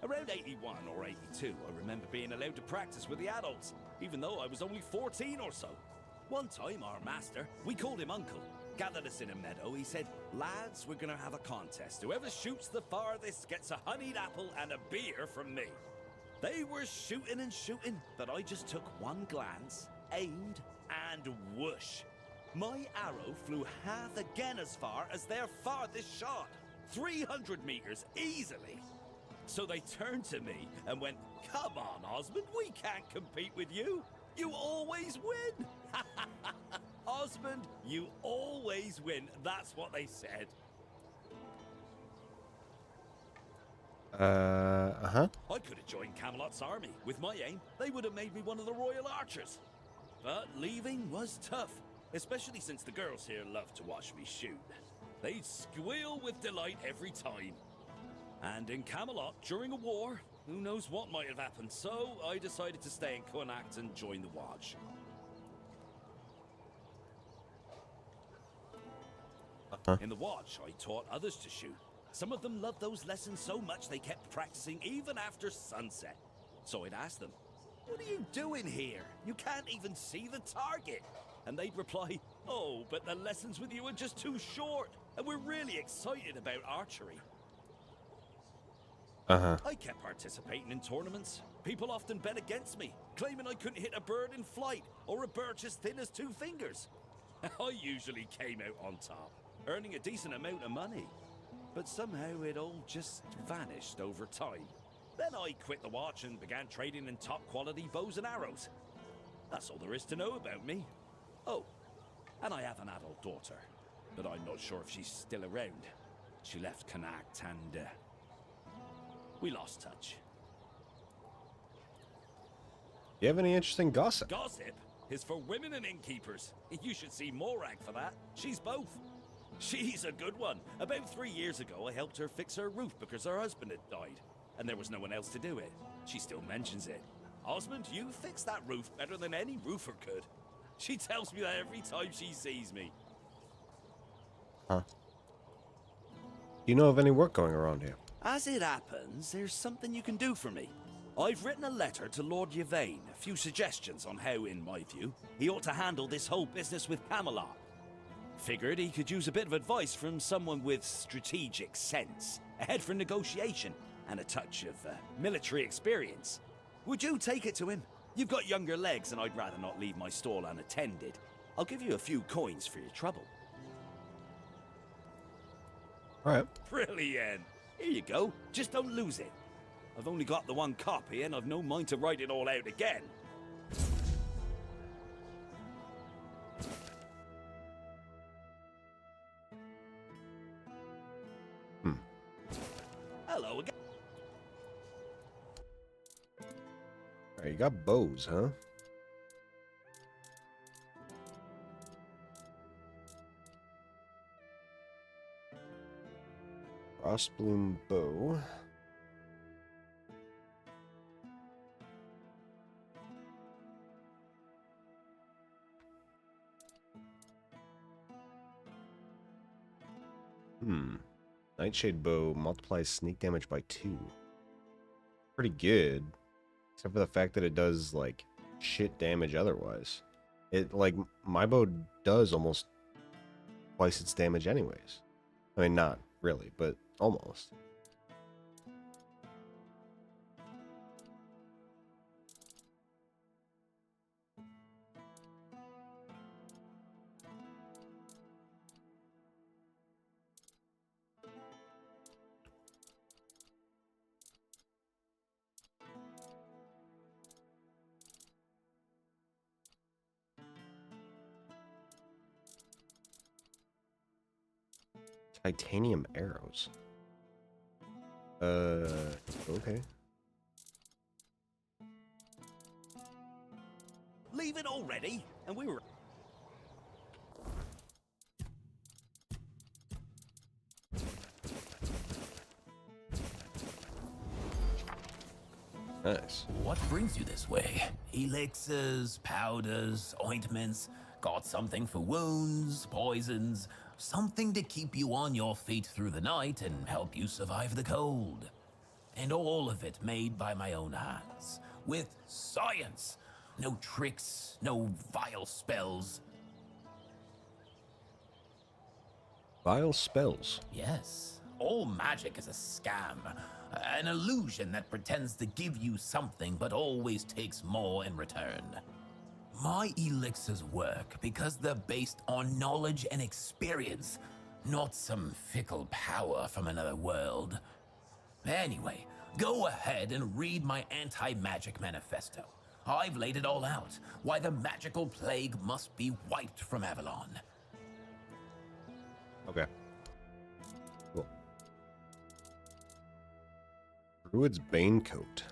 Around 81 or 82, I remember being allowed to practice with the adults, even though I was only 14 or so. One time, our master, we called him Uncle, gathered us in a meadow. He said, lads, we're gonna have a contest. Whoever shoots the farthest gets a honeyed apple and a beer from me. They were shooting and shooting, but I just took one glance, aimed, and whoosh. My arrow flew half again as far as their farthest shot. 300 meters easily. So they turned to me and went, come on, Osmond, we can't compete with you. You always win. Osmond, you always win. That's what they said. Uh-huh. I could have joined Camelot's army. With my aim, they would have made me one of the royal archers. But leaving was tough, especially since the girls here love to watch me shoot. They'd squeal with delight every time. And in Camelot, during a war, who knows what might have happened, so I decided to stay in Connacht and join the Watch. In the Watch, I taught others to shoot. Some of them loved those lessons so much they kept practicing even after sunset. So I'd ask them, what are you doing here? You can't even see the target. And they'd reply, oh, but the lessons with you are just too short, and we're really excited about archery. I kept participating in tournaments. People often bet against me, claiming I couldn't hit a bird in flight or a birch as thin as 2 fingers. I usually came out on top, earning a decent amount of money. But somehow it all just vanished over time. Then I quit the Watch and began trading in top quality bows and arrows. That's all there is to know about me. Oh, and I have an adult daughter, but I'm not sure if she's still around. She left Connacht and we lost touch. You have any interesting gossip? Gossip is for women and innkeepers. You should see Morag for that. She's both. She's a good one. About 3 years ago, I helped her fix her roof because her husband had died, and there was no one else to do it. She still mentions it. Osmond, you fixed that roof better than any roofer could. She tells me that every time she sees me. Huh. Do you know of any work going around here? As it happens, there's something you can do for me. I've written a letter to Lord Yvain, a few suggestions on how, in my view, he ought to handle this whole business with Camelot. Figured he could use a bit of advice from someone with strategic sense, a head for negotiation, and a touch of military experience. Would you take it to him? You've got younger legs, and I'd rather not leave my stall unattended. I'll give you a few coins for your trouble. All right. Brilliant. Here you go. Just don't lose it. I've only got the one copy, and I've no mind to write it all out again. hello again. Alright, you got bows, huh? Frostbloom bow. Nightshade bow multiplies sneak damage by 2. Pretty good. Except for the fact that it does, like, shit damage otherwise. It, like, my bow does almost twice its damage anyways. I mean, not really, but almost. Titanium arrows. Okay. Leave it already, and we were... Nice. What brings you this way? Elixirs, powders, ointments, got something for wounds, poisons, something to keep you on your feet through the night and help you survive the cold. And all of it made by my own hands, with science. No tricks, no vile spells. Vile spells? Yes, all magic is a scam. An illusion that pretends to give you something but always takes more in return. My elixirs work because they're based on knowledge and experience, not some fickle power from another world. Anyway, go ahead and read my anti-magic manifesto. I've laid it all out, why the magical plague must be wiped from Avalon. Okay. Cool. Druid's Bane Coat.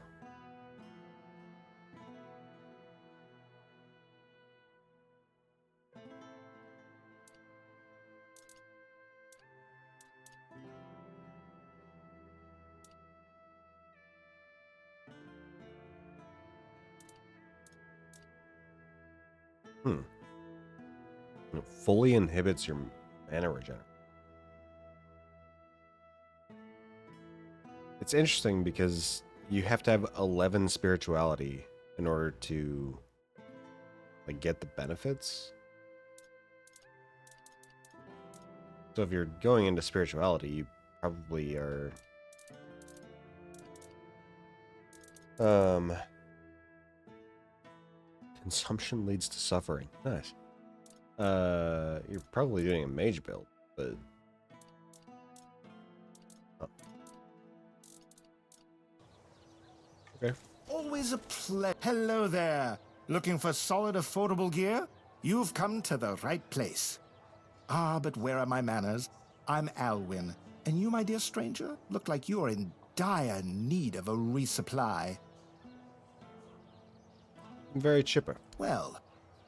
It fully inhibits your mana regeneration. It's interesting because you have to have 11 spirituality in order to like get the benefits. So if you're going into spirituality, you probably are consumption leads to suffering. Nice. You're probably doing a mage build, but oh. Okay. Always a pleasure. Hello there. Looking for solid, affordable gear? You've come to the right place. Ah, but where are my manners? I'm Alwyn, and you, my dear stranger, look like you're in dire need of a resupply. I'm very chipper. Well,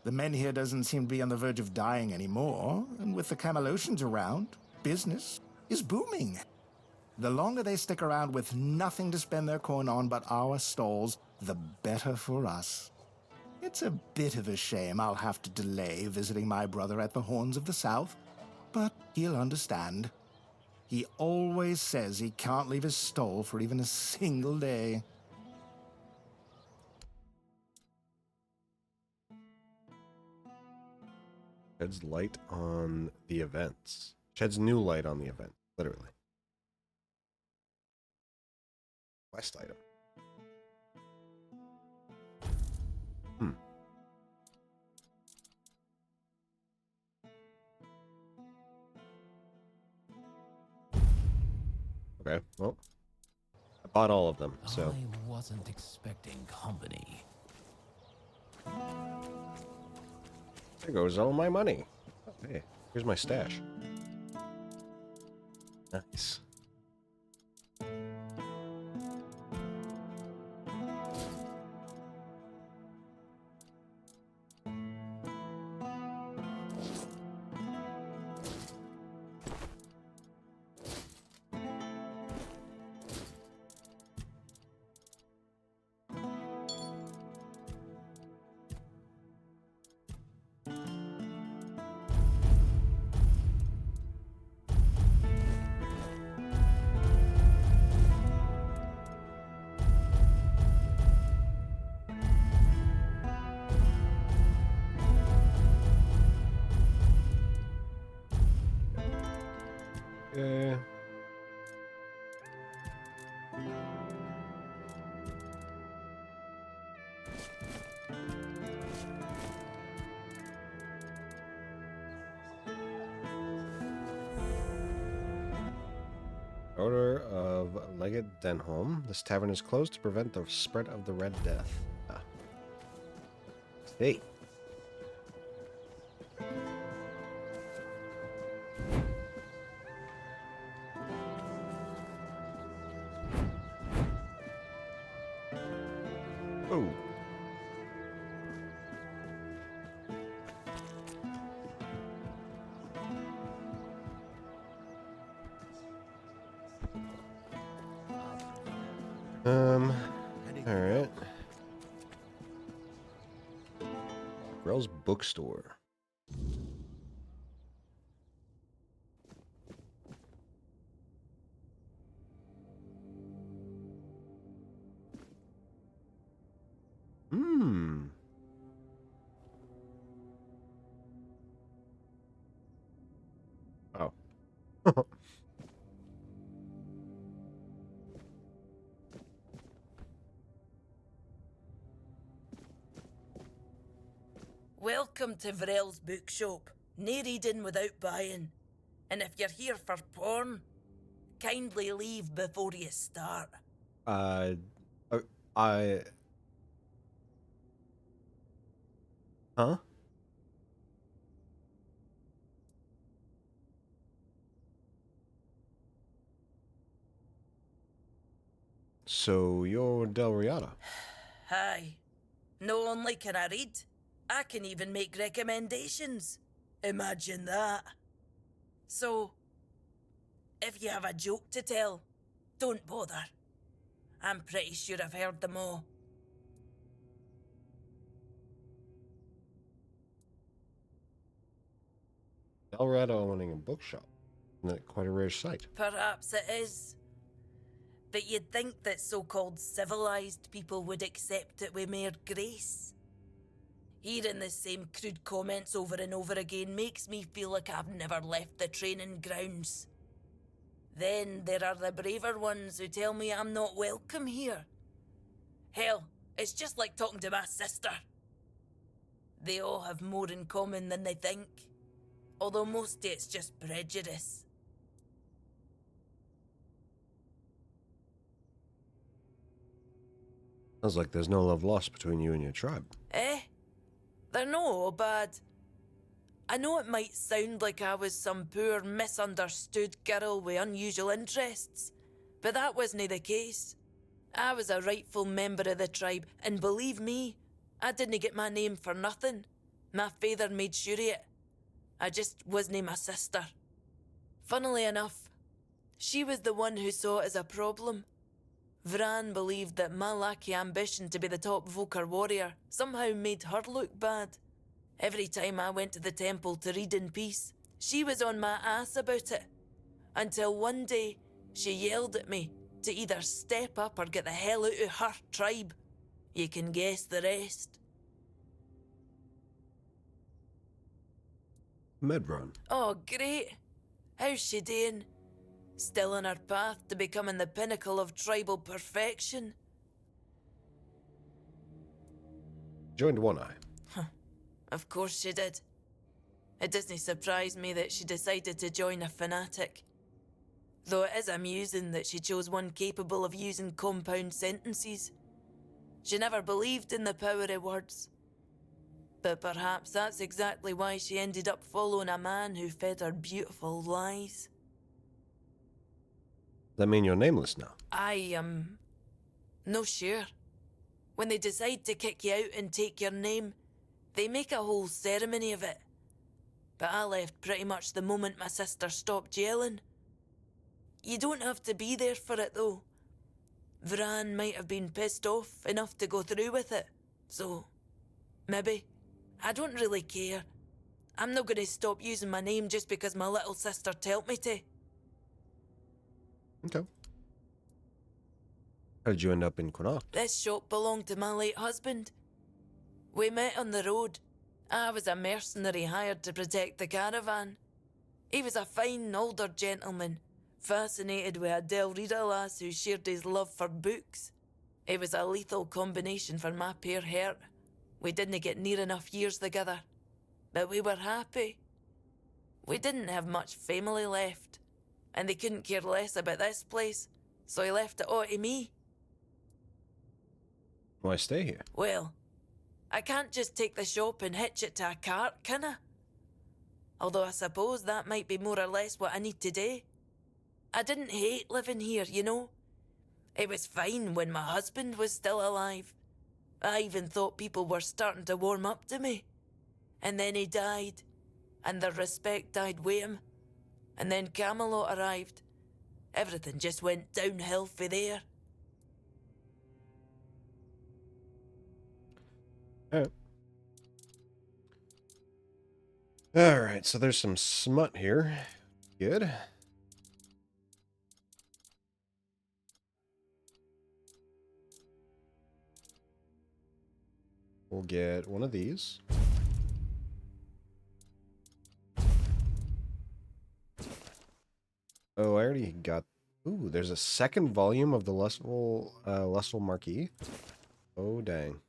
the men here doesn't seem to be on the verge of dying anymore, and with the Camelosians around, business is booming. The longer they stick around with nothing to spend their coin on but our stalls, the better for us. It's a bit of a shame I'll have to delay visiting my brother at the Horns of the South, but he'll understand. He always says he can't leave his stall for even a single day. Sheds light on the events. Sheds new light on the event, literally. Quest item. Okay, well, I bought all of them, so. I wasn't expecting company. There goes all my money. Oh, hey, here's my stash. Nice. Order of Legate Denholm. This tavern is closed to prevent the spread of the Red Death. Ah. Hey. Oh. Alright. Grail's bookstore. Oh. Welcome to Vrel's bookshop. No reading without buying. And if you're here for porn, kindly leave before you start. Huh? So you're Del Riata. Aye. No only can I read, I can even make recommendations. Imagine that. So, if you have a joke to tell, don't bother. I'm pretty sure I've heard them all. Del Riata owning a bookshop. Isn't that quite a rare sight? Perhaps it is. But you'd think that so-called civilized people would accept it with more grace. Hearing the same crude comments over and over again makes me feel like I've never left the training grounds. Then there are the braver ones who tell me I'm not welcome here. Hell, it's just like talking to my sister. They all have more in common than they think, although mostly it's just prejudice. Sounds like there's no love lost between you and your tribe. Eh? They're no all bad. I know it might sound like I was some poor, misunderstood girl with unusual interests, but that wasn't the case. I was a rightful member of the tribe, and believe me, I didn't get my name for nothing. My father made sure of it. I just wasn't my sister. Funnily enough, she was the one who saw it as a problem. Vran believed that my lack of ambition to be the top Volker warrior somehow made her look bad. Every time I went to the temple to read in peace, she was on my ass about it. Until one day, she yelled at me to either step up or get the hell out of her tribe. You can guess the rest. Medron. Oh, great. How's she doing? Still on her path to becoming the pinnacle of tribal perfection? Joined One Eye. Of course she did. It doesn't surprise me that she decided to join a fanatic. Though it is amusing that she chose one capable of using compound sentences. She never believed in the power of words. But perhaps that's exactly why she ended up following a man who fed her beautiful lies. That mean you're nameless now? I am no sure. When they decide to kick you out and take your name, they make a whole ceremony of it. But I left pretty much the moment my sister stopped yelling. You don't have to be there for it though. Vran might have been pissed off enough to go through with it. So, maybe. I don't really care. I'm not going to stop using my name just because my little sister told me to. Okay. How did you end up in Connacht? This shop belonged to my late husband. We met on the road. I was a mercenary hired to protect the caravan. He was a fine older gentleman, fascinated with a Del Rita lass who shared his love for books. It was a lethal combination for my poor hurt. We didn't get near enough years together, but we were happy. We didn't have much family left, and they couldn't care less about this place, so he left it all to me. Why stay here? Well, I can't just take the shop and hitch it to a cart, can I? Although I suppose that might be more or less what I need to do. I didn't hate living here, you know. It was fine when my husband was still alive. I even thought people were starting to warm up to me. And then he died, and the respect died with him. And then Camelot arrived. Everything just went downhill for there. Alright, so there's some smut here. Good. We'll get one of these. Oh, I already got... Ooh, there's a second volume of the Lustful Marquis. Oh, dang.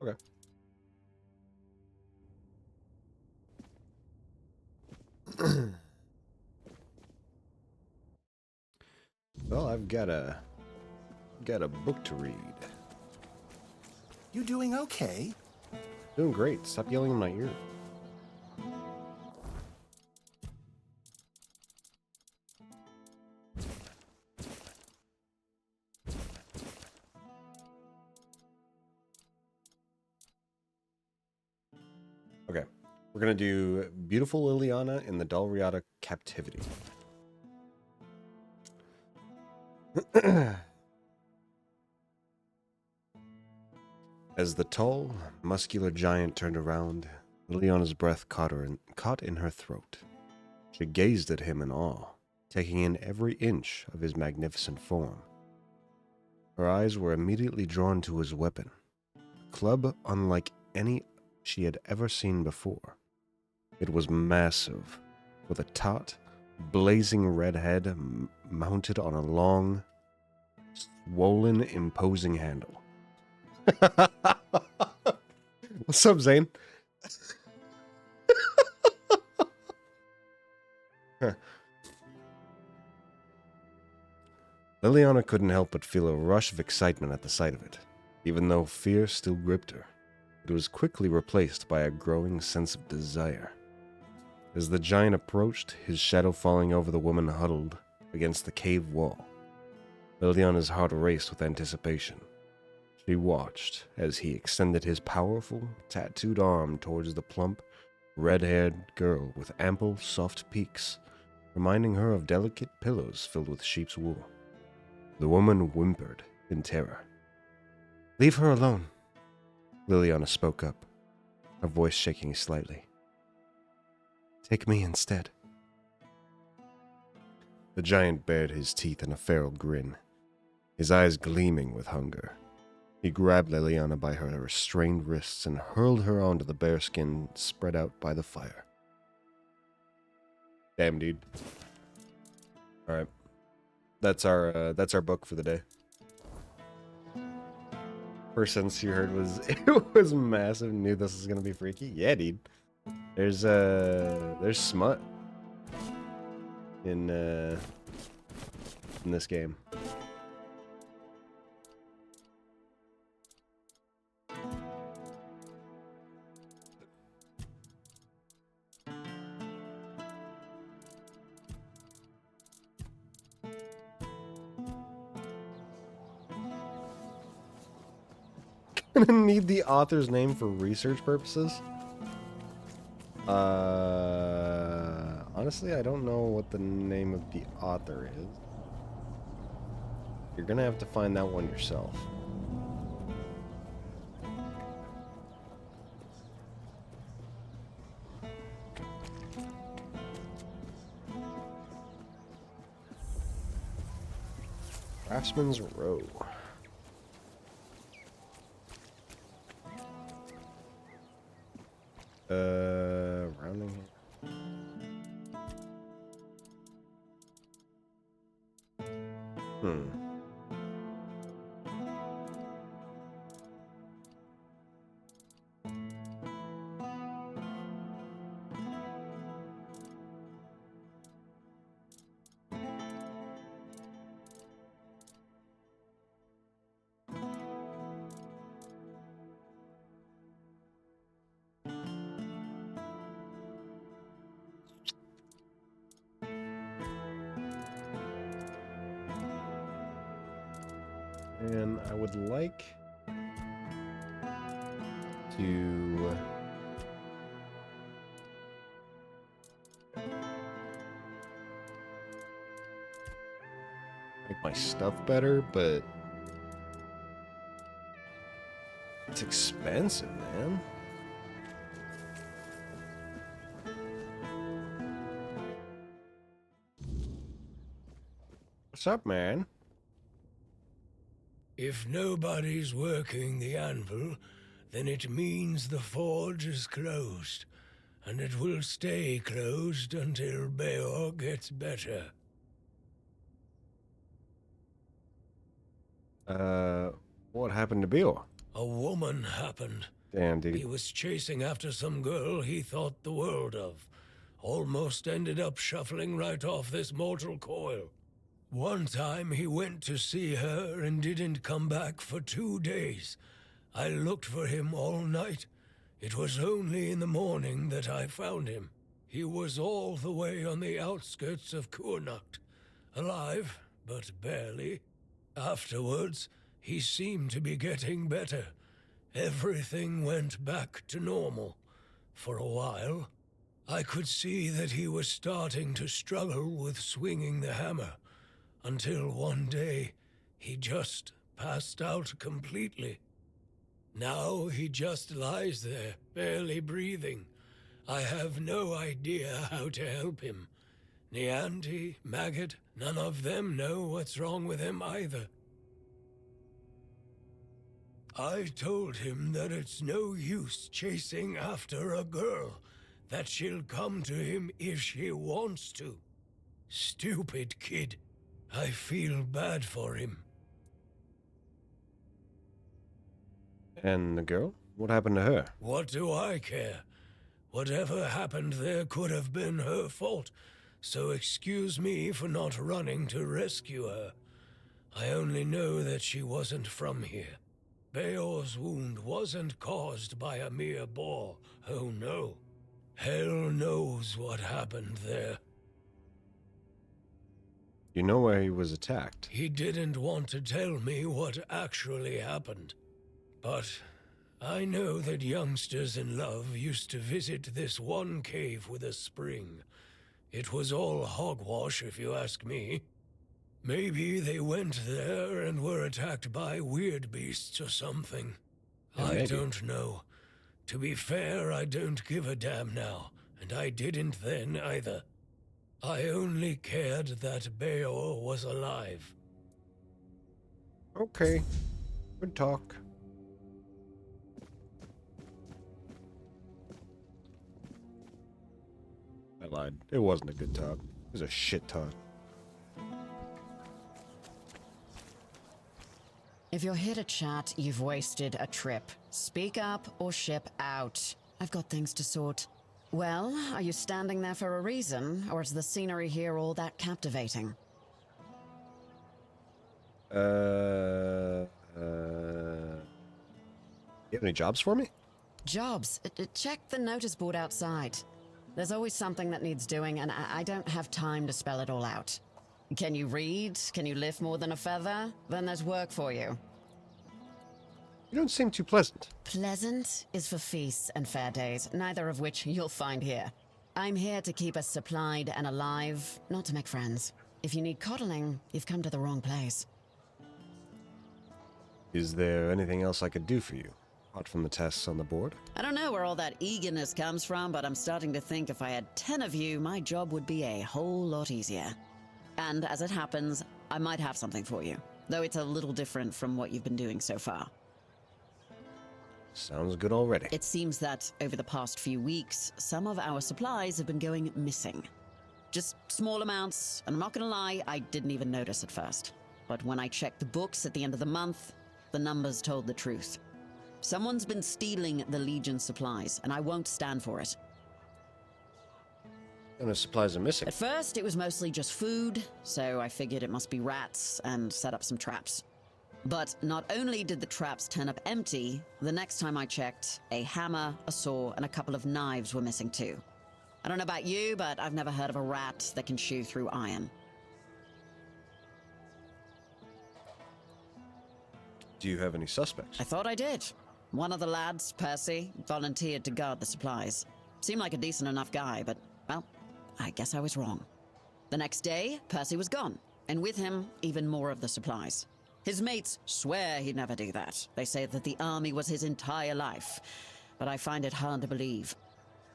Okay. Well, I've got a book to read. You doing okay? Doing great. Stop yelling in my ear. Okay. We're going to do Beautiful Liliana in the Dalriada Captivity. As the tall, muscular giant turned around, Liliana's breath caught in her throat. She gazed at him in awe, taking in every inch of his magnificent form. Her eyes were immediately drawn to his weapon, a club unlike any she had ever seen before. It was massive, with a taut, blazing red head mounted on a long, swollen, imposing handle. What's up, Zane? Liliana couldn't help but feel a rush of excitement at the sight of it, even though fear still gripped her. It was quickly replaced by a growing sense of desire. As the giant approached, his shadow falling over the woman huddled against the cave wall, Liliana's heart raced with anticipation. She watched as he extended his powerful, tattooed arm towards the plump, red-haired girl with ample, soft peaks, reminding her of delicate pillows filled with sheep's wool. The woman whimpered in terror. "Leave her alone," Liliana spoke up, her voice shaking slightly. "Take me instead." The giant bared his teeth in a feral grin, his eyes gleaming with hunger. He grabbed Liliana by her restrained wrists and hurled her onto the bearskin spread out by the fire. Damn, dude. Alright. That's our book for the day. First sentence you heard was, it was massive. Knew this was gonna be freaky. Yeah, dude. There's smut in this game. Gonna need the author's name for research purposes. Honestly, I don't know what the name of the author is. You're gonna have to find that one yourself. Craftsman's Row. Rounding. Hmm. And I would like to make my stuff better, but it's expensive, man. What's up, man? If nobody's working the anvil, then it means the forge is closed, and it will stay closed until Beor gets better. What happened to Beor? A woman happened. Damn, dude. He was chasing after some girl he thought the world of. Almost ended up shuffling right off this mortal coil. One time he went to see her and didn't come back for 2 days. I looked for him all night. It was only in the morning that I found him. He was all the way on the outskirts of Kurnacht. Alive, but barely. Afterwards, he seemed to be getting better. Everything went back to normal. For a while, I could see that he was starting to struggle with swinging the hammer. Until one day, he just passed out completely. Now he just lies there, barely breathing. I have no idea how to help him. Nianti, Maggot, none of them know what's wrong with him either. I told him that it's no use chasing after a girl, that she'll come to him if she wants to. Stupid kid. I feel bad for him. And the girl? What happened to her? What do I care? Whatever happened there could have been her fault, so excuse me for not running to rescue her. I only know that she wasn't from here. Beor's wound wasn't caused by a mere boar, oh no. Hell knows what happened there. You know where he was attacked? He didn't want to tell me what actually happened. But I know that youngsters in love used to visit this one cave with a spring. It was all hogwash, if you ask me. Maybe they went there and were attacked by weird beasts or something. Yeah, I maybe. don't know. To be fair, I don't give a damn now, and I didn't then either. I only cared that Beor was alive. Okay. Good talk. I lied. It wasn't a good talk. It was a shit talk. If you're here to chat, you've wasted a trip. Speak up or ship out. I've got things to sort. Well, are you standing there for a reason, or is the scenery here all that captivating? You have any jobs for me? Jobs. Check the notice board outside. There's always something that needs doing, and I don't have time to spell it all out. Can you read? Can you lift more than a feather? Then there's work for you. You don't seem too pleasant. Pleasant is for feasts and fair days, neither of which you'll find here. I'm here to keep us supplied and alive, not to make friends. If you need coddling, you've come to the wrong place. Is there anything else I could do for you, apart from the tasks on the board? I don't know where all that eagerness comes from, but I'm starting to think if I had 10 of you, my job would be a whole lot easier. And as it happens, I might have something for you. though it's a little different from what you've been doing so far. Sounds good already. It seems that over the past few weeks, some of our supplies have been going missing. Just small amounts, and I'm not gonna lie, I didn't even notice at first. But when I checked the books at the end of the month, the numbers told the truth. Someone's been stealing the Legion supplies, and I won't stand for it. What kind of supplies are missing? At first, it was mostly just food, so I figured it must be rats and set up some traps. But not only did the traps turn up empty, the next time I checked, a hammer, a saw, and a couple of knives were missing too. I don't know about you, but I've never heard of a rat that can chew through iron. Do you have any suspects? I thought I did. One of the lads, Percy, volunteered to guard the supplies. Seemed like a decent enough guy, but, well, I guess I was wrong. The next day, Percy was gone, and with him, even more of the supplies. His mates swear he'd never do that. They say that the army was his entire life, but I find it hard to believe.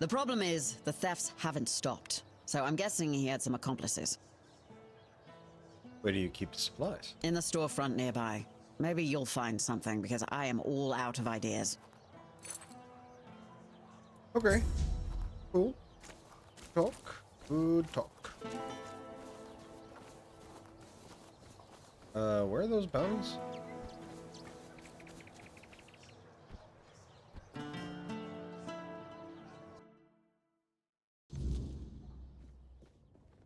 The problem is, the thefts haven't stopped, so I'm guessing he had some accomplices. Where do you keep the supplies? In the storefront nearby. Maybe you'll find something, because I am all out of ideas. Okay. Cool. Talk. Good talk. Where are those bounties?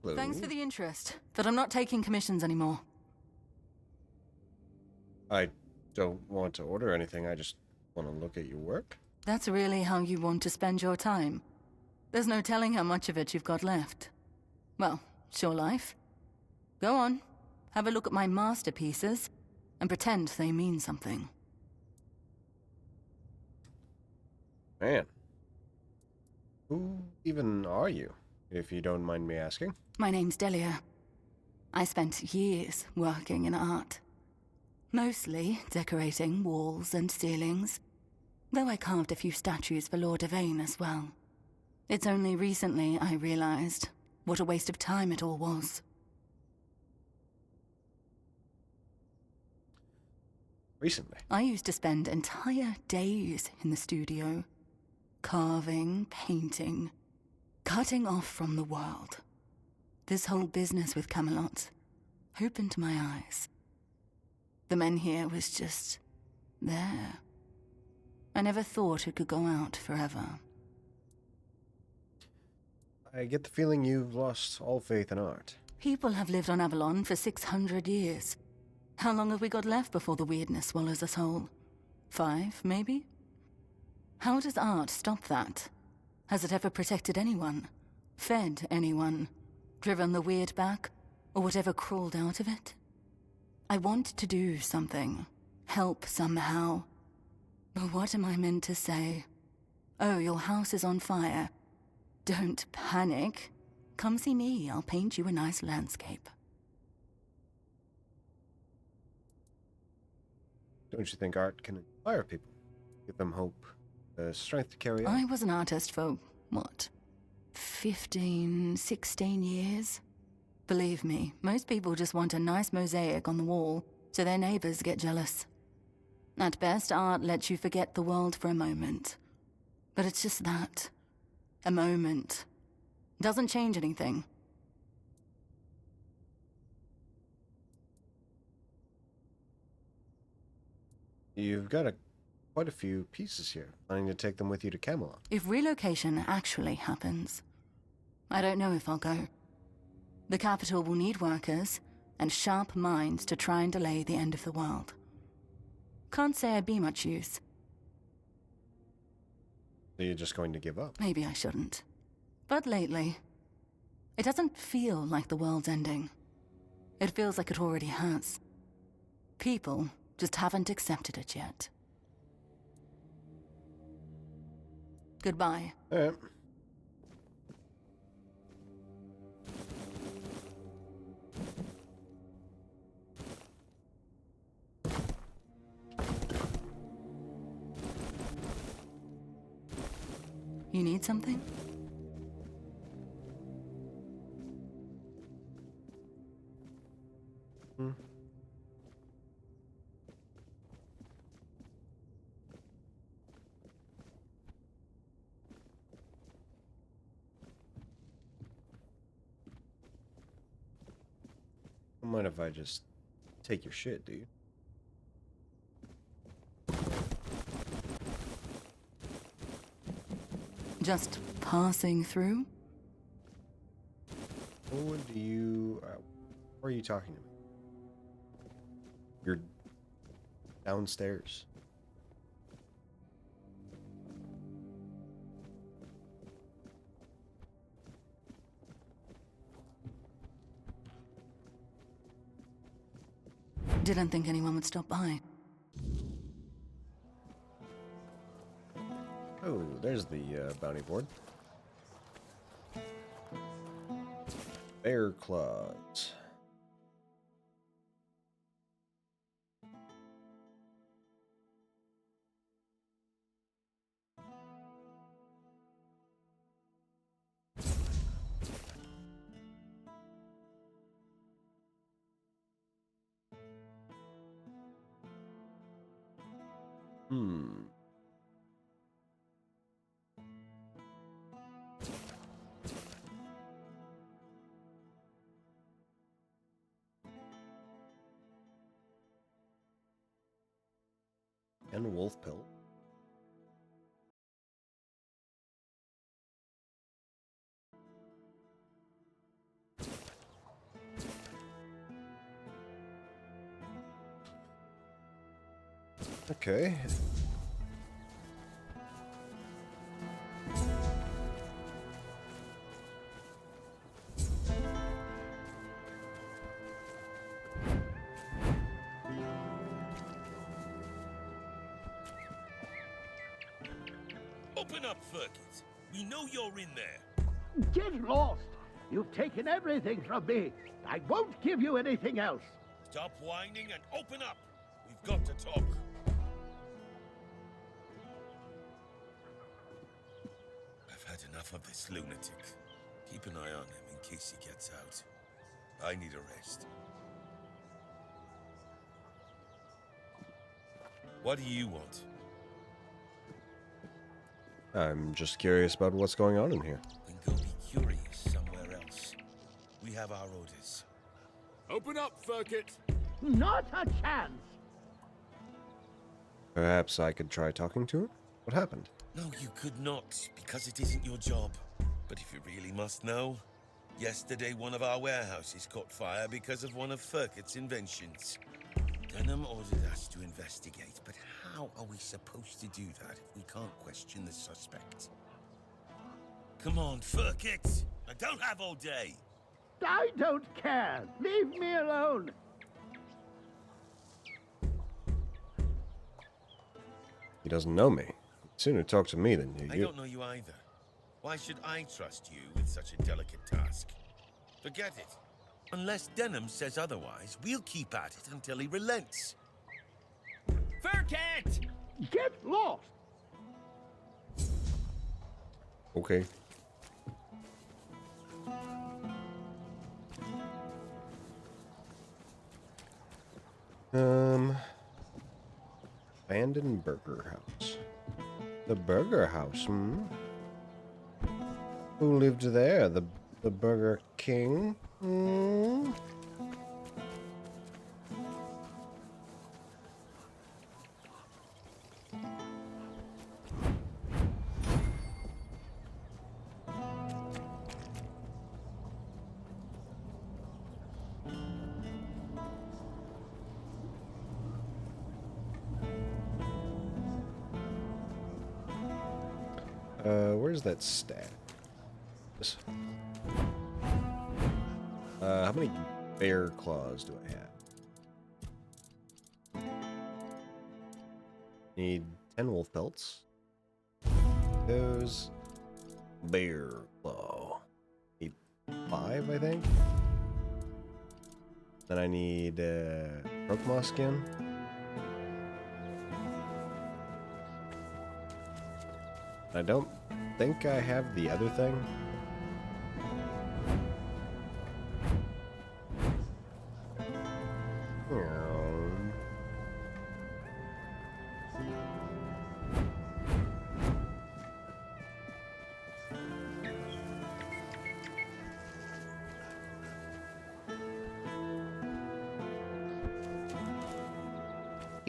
Hello. Thanks for the interest, but I'm not taking commissions anymore. I don't want to order anything, I just want to look at your work. That's really how you want to spend your time. There's no telling how much of it you've got left. Well, it's your life. Go on, have a look at my masterpieces, and pretend they mean something. Man. Who even are you, if you don't mind me asking? My name's Delia. I spent years working in art. Mostly decorating walls and ceilings, though I carved a few statues for Lord Yvain as well. It's only recently I realized what a waste of time it all was. Recently? I used to spend entire days in the studio, carving, painting, cutting off from the world. This whole business with Camelot opened my eyes. The men here was just there. I never thought it could go out forever. I get the feeling you've lost all faith in art. People have lived on Avalon for 600 years. How long have we got left before the weirdness swallows us whole? 5, maybe? How does art stop that? Has it ever protected anyone? Fed anyone? Driven the weird back? Or whatever crawled out of it? I want to do something. Help somehow. But what am I meant to say? Oh, your house is on fire. Don't panic. Come see me, I'll paint you a nice landscape. Don't you think art can inspire people? Give them hope, the strength to carry on? I was an artist for, what, 15, 16 years? Believe me, most people just want a nice mosaic on the wall so their neighbors get jealous. At best, art lets you forget the world for a moment. But it's just that. A moment. Doesn't change anything. You've got quite a few pieces here. Planning to take them with you to Camelot? If relocation actually happens, I don't know if I'll go. The capital will need workers and sharp minds to try and delay the end of the world. Can't say I'd be much use. So you're just going to give up? Maybe I shouldn't. But lately, it doesn't feel like the world's ending. It feels like it already has. People just haven't accepted it yet. Goodbye. All right. You need something? Don't mind if I just take your shit, dude. Just passing through? Who do you... why are you talking to me? You're downstairs. Didn't think anyone would stop by. Oh, there's the bounty board. Bear claws. And wolf pill. Okay. Open up, Fergus. We know you're in there. Get lost! You've taken everything from me. I won't give you anything else. Stop whining and open up. We've got to talk. I've had enough of this lunatic. Keep an eye on him in case he gets out. I need a rest. What do you want? I'm just curious about what's going on in here. Then go be curious somewhere else. We have our orders. Open up, Fergus. Not a chance! Perhaps I could try talking to her? What happened? No, you could not, because it isn't your job. But if you really must know, yesterday one of our warehouses caught fire because of one of Ferket's inventions. Denham ordered us to investigate, but how are we supposed to do that if we can't question the suspect? Come on, Ferket! I don't have all day! I don't care! Leave me alone! He doesn't know me. He'd sooner talk to me than I you. don't know you either. Why should I trust you with such a delicate task? Forget it. Unless Denham says otherwise, we'll keep at it until he relents. Ferket! Get lost! Okay. Abandoned burger house. The burger house, hmm? Who lived there? The Burger King? Hmm? Where's that stat? How many bear claws do I have? Need 10 wolf pelts. Those bear claw. Need 5, I think. Then I need Prokma skin. I don't think I have the other thing.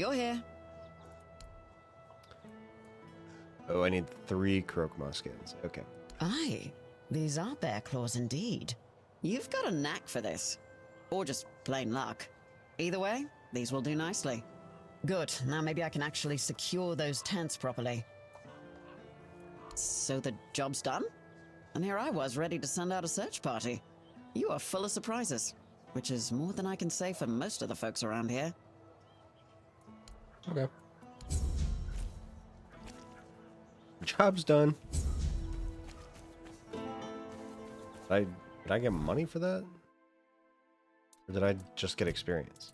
You're here. Oh, I need 3 Croakmaw skins. Okay. Aye, these are bear claws indeed. You've got a knack for this. Or just plain luck. Either way, these will do nicely. Good, now maybe I can actually secure those tents properly. So the job's done? And here I was, ready to send out a search party. You are full of surprises, which is more than I can say for most of the folks around here. Okay. Job's done. Did I get money for that? Or did I just get experience?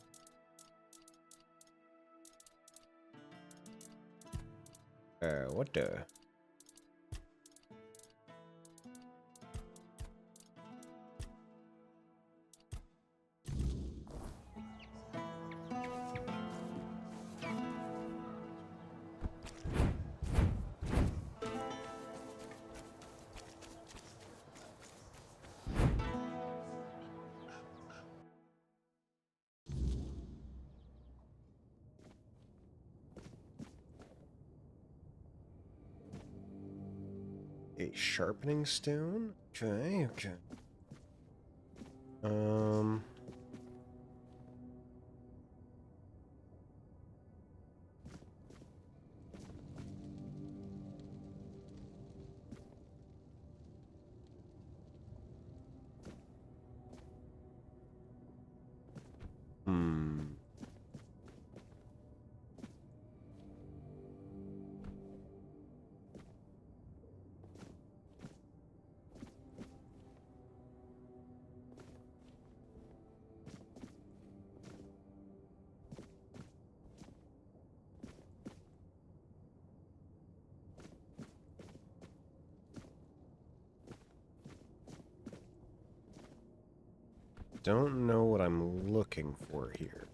What the? A sharpening stone? Okay, okay. Don't know what I'm looking for here.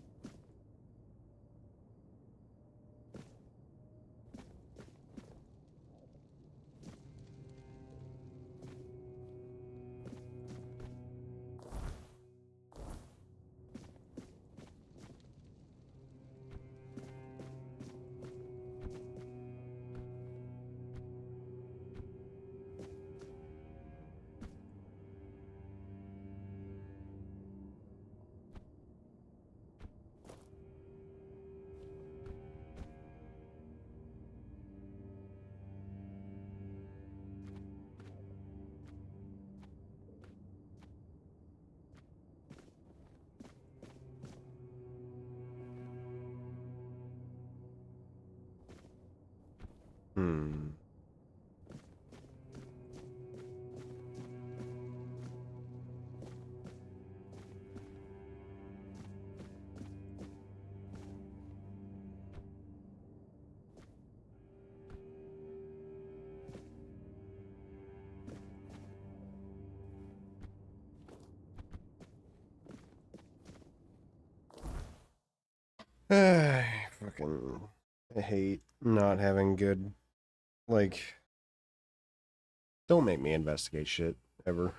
I hate not having good, like, don't make me investigate shit, ever.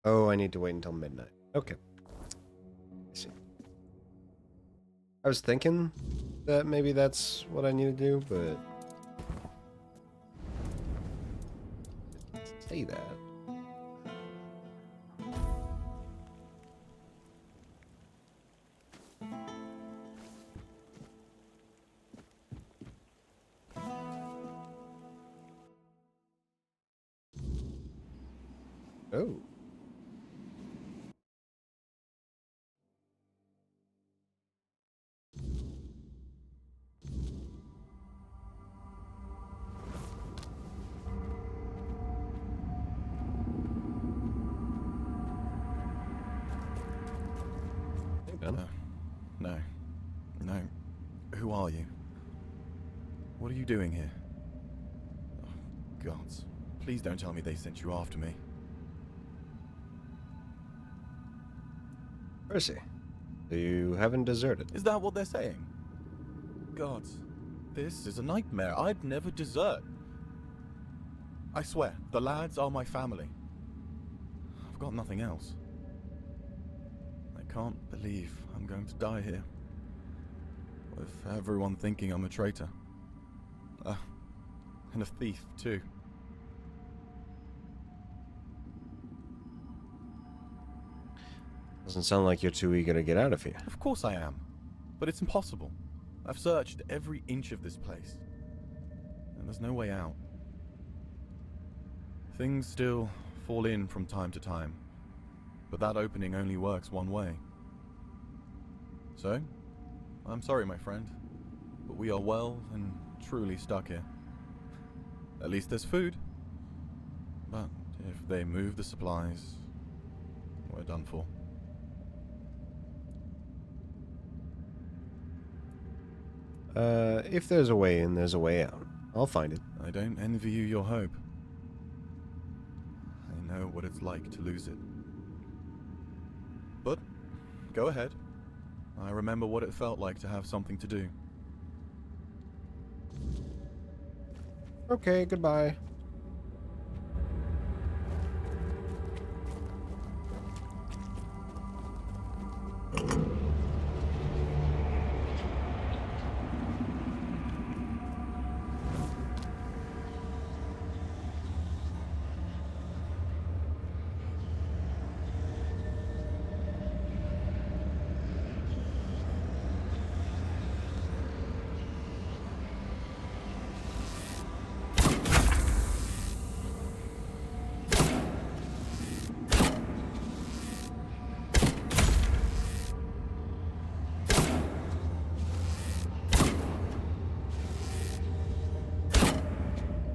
Oh, I need to wait until midnight. Okay. I see. I was thinking that maybe that's what I need to do, but... say that. Oh. No. No. Who are you? What are you doing here? Oh, gods. Please don't tell me they sent you after me. Percy, you haven't deserted. Is that what they're saying? God, this is a nightmare. I'd never desert. I swear, the lads are my family. I've got nothing else. I can't believe I'm going to die here. With everyone thinking I'm a traitor. And a thief, too. Doesn't sound like you're too eager to get out of here. Of course I am. But it's impossible. I've searched every inch of this place. And there's no way out. Things still fall in from time to time. But that opening only works one way. So, I'm sorry, my friend. But we are well and truly stuck here. At least there's food. But if they move the supplies, we're done for. If there's a way in, there's a way out. I'll find it. I don't envy you your hope. I know what it's like to lose it. But, go ahead. I remember what it felt like to have something to do. Okay, goodbye.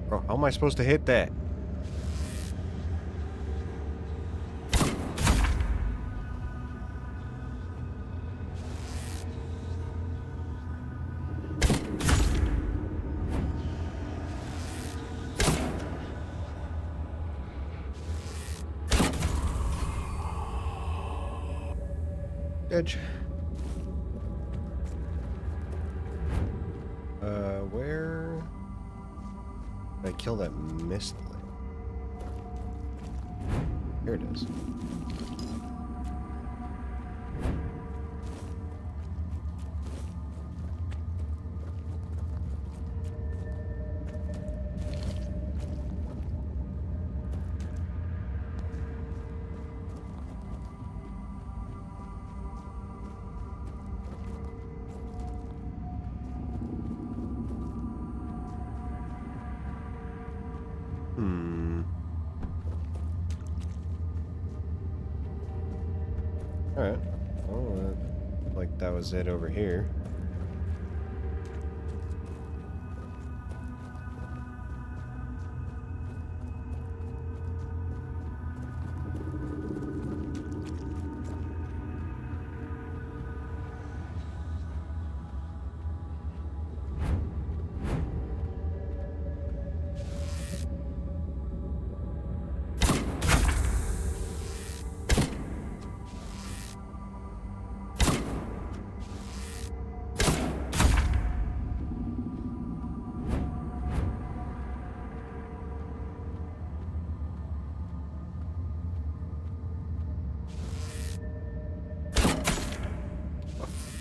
Bro, how am I supposed to hit that? Edge. Where? Did I kill that mist thing? Here it is. Alright. Well, like that was it over here.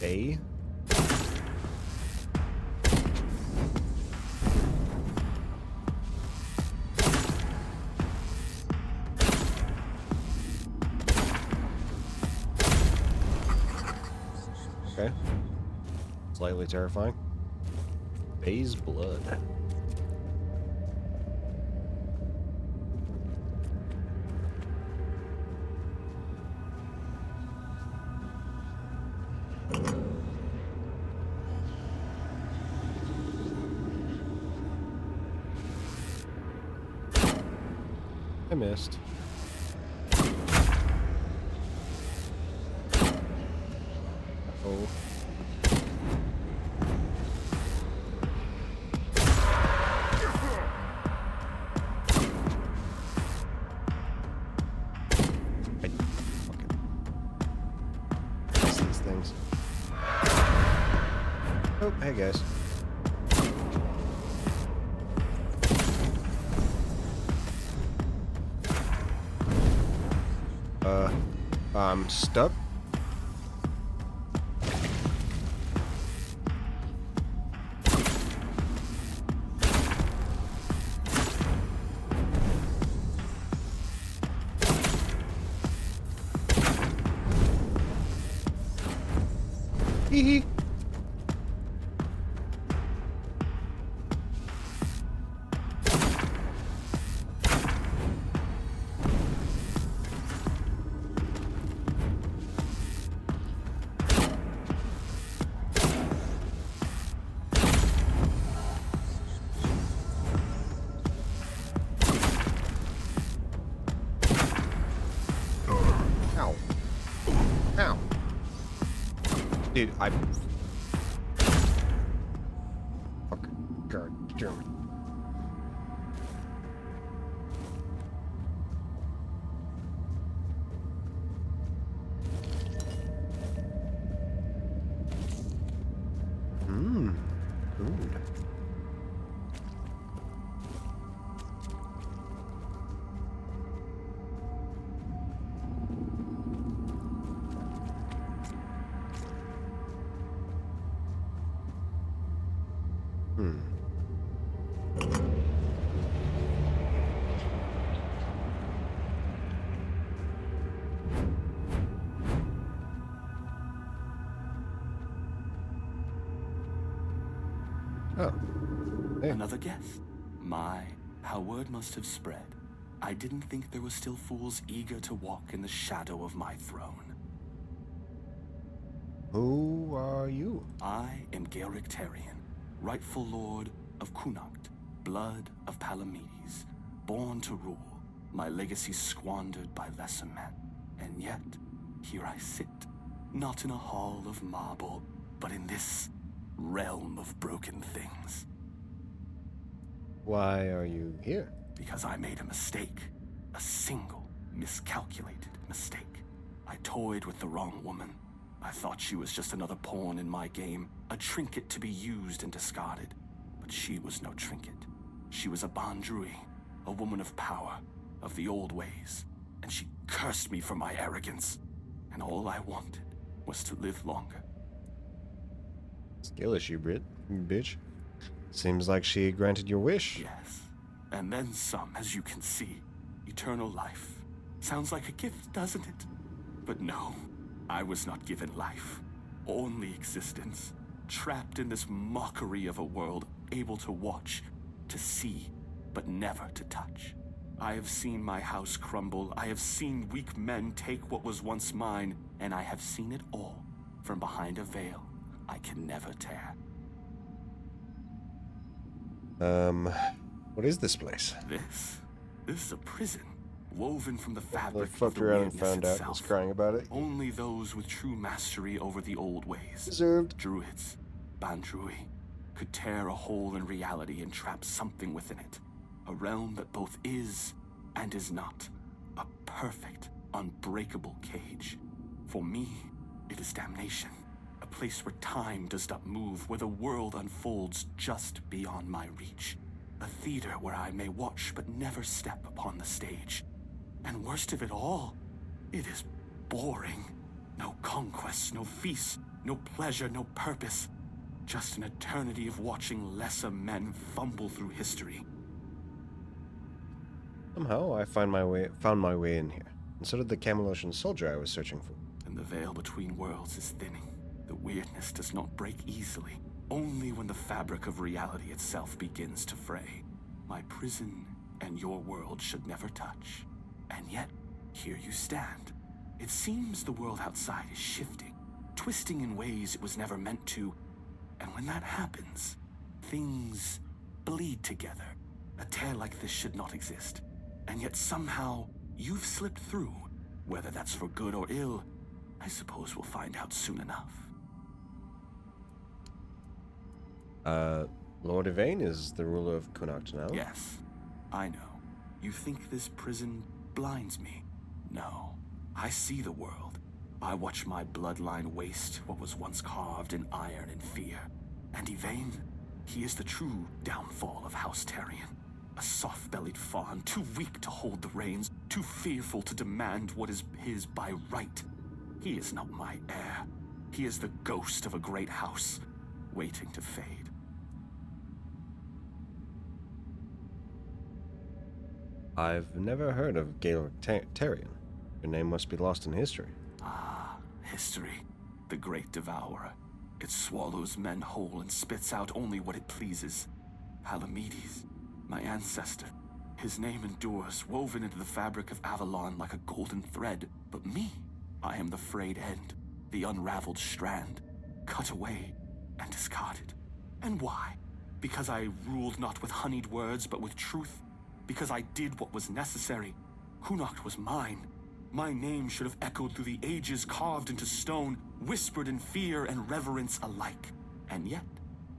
A? Okay. Slightly terrifying. Bay's blood. I missed. Uh-oh. Oh, hey guys. I'm stuck. Hee hee. Ow. Ow. Dude, I... Fuck. God damn it. Food. Oh. Hey. Another guest. My, how word must have spread. I didn't think there were still fools eager to walk in the shadow of my throne. Who are you? I am Gaelic Tarian, rightful lord of Connacht, blood of Palamedes, born to rule, my legacy squandered by lesser men. And yet, here I sit, not in a hall of marble, but in this realm of broken things. Why are you here? Because I made a mistake. A single, miscalculated mistake. I toyed with the wrong woman. I thought she was just another pawn in my game, a trinket to be used and discarded. But she was no trinket. She was a Bandrui, a woman of power, of the old ways. And she cursed me for my arrogance. And all I wanted was to live longer. Skill issue, bitch. Seems like she granted your wish. Yes. And then some, as you can see. Eternal life. Sounds like a gift, doesn't it? But no, I was not given life. Only existence. Trapped in this mockery of a world, able to watch, to see, but never to touch. I have seen my house crumble. I have seen weak men take what was once mine, and I have seen it all from behind a veil I can never tear. What is this place? This is a prison, woven from the fabric fucked of the around and weirdness found out and itself. was crying about it. Only those with true mastery over the old ways, Deserved. druids, Bandrui, could tear a hole in reality and trap something within it. A realm that both is and is not. A perfect, unbreakable cage. For me, it is damnation. A place where time does not move, where the world unfolds just beyond my reach. A theater where I may watch but never step upon the stage. And worst of it all, it is boring. No conquests, no feasts, no pleasure, no purpose. Just an eternity of watching lesser men fumble through history. Somehow I found my way in here, and so did the Camelosian soldier I was searching for. And the veil between worlds is thinning. The weirdness does not break easily, only when the fabric of reality itself begins to fray. My prison and your world should never touch. And yet, here you stand. It seems the world outside is shifting, twisting in ways it was never meant to. And when that happens, things bleed together. A tear like this should not exist. And yet somehow, you've slipped through. Whether that's for good or ill, I suppose we'll find out soon enough. Lord Yvain is the ruler of Connacht now? Yes, I know. You think this prison blinds me? No, I see the world. I watch my bloodline waste what was once carved in iron and fear. And Yvain, he is the true downfall of House Taryon. A soft-bellied fawn, too weak to hold the reins, too fearful to demand what is his by right. He is not my heir. He is the ghost of a great house, waiting to fade. I've never heard of Gaelic Taryon. Your name must be lost in history. Ah, history. The great devourer. It swallows men whole and spits out only what it pleases. Palamedes, my ancestor. His name endures, woven into the fabric of Avalon like a golden thread. But me, I am the frayed end, the unraveled strand, cut away and discarded. And why? Because I ruled not with honeyed words, but with truth. Because I did what was necessary. Hunocht was mine. My name should have echoed through the ages, carved into stone, whispered in fear and reverence alike. And yet,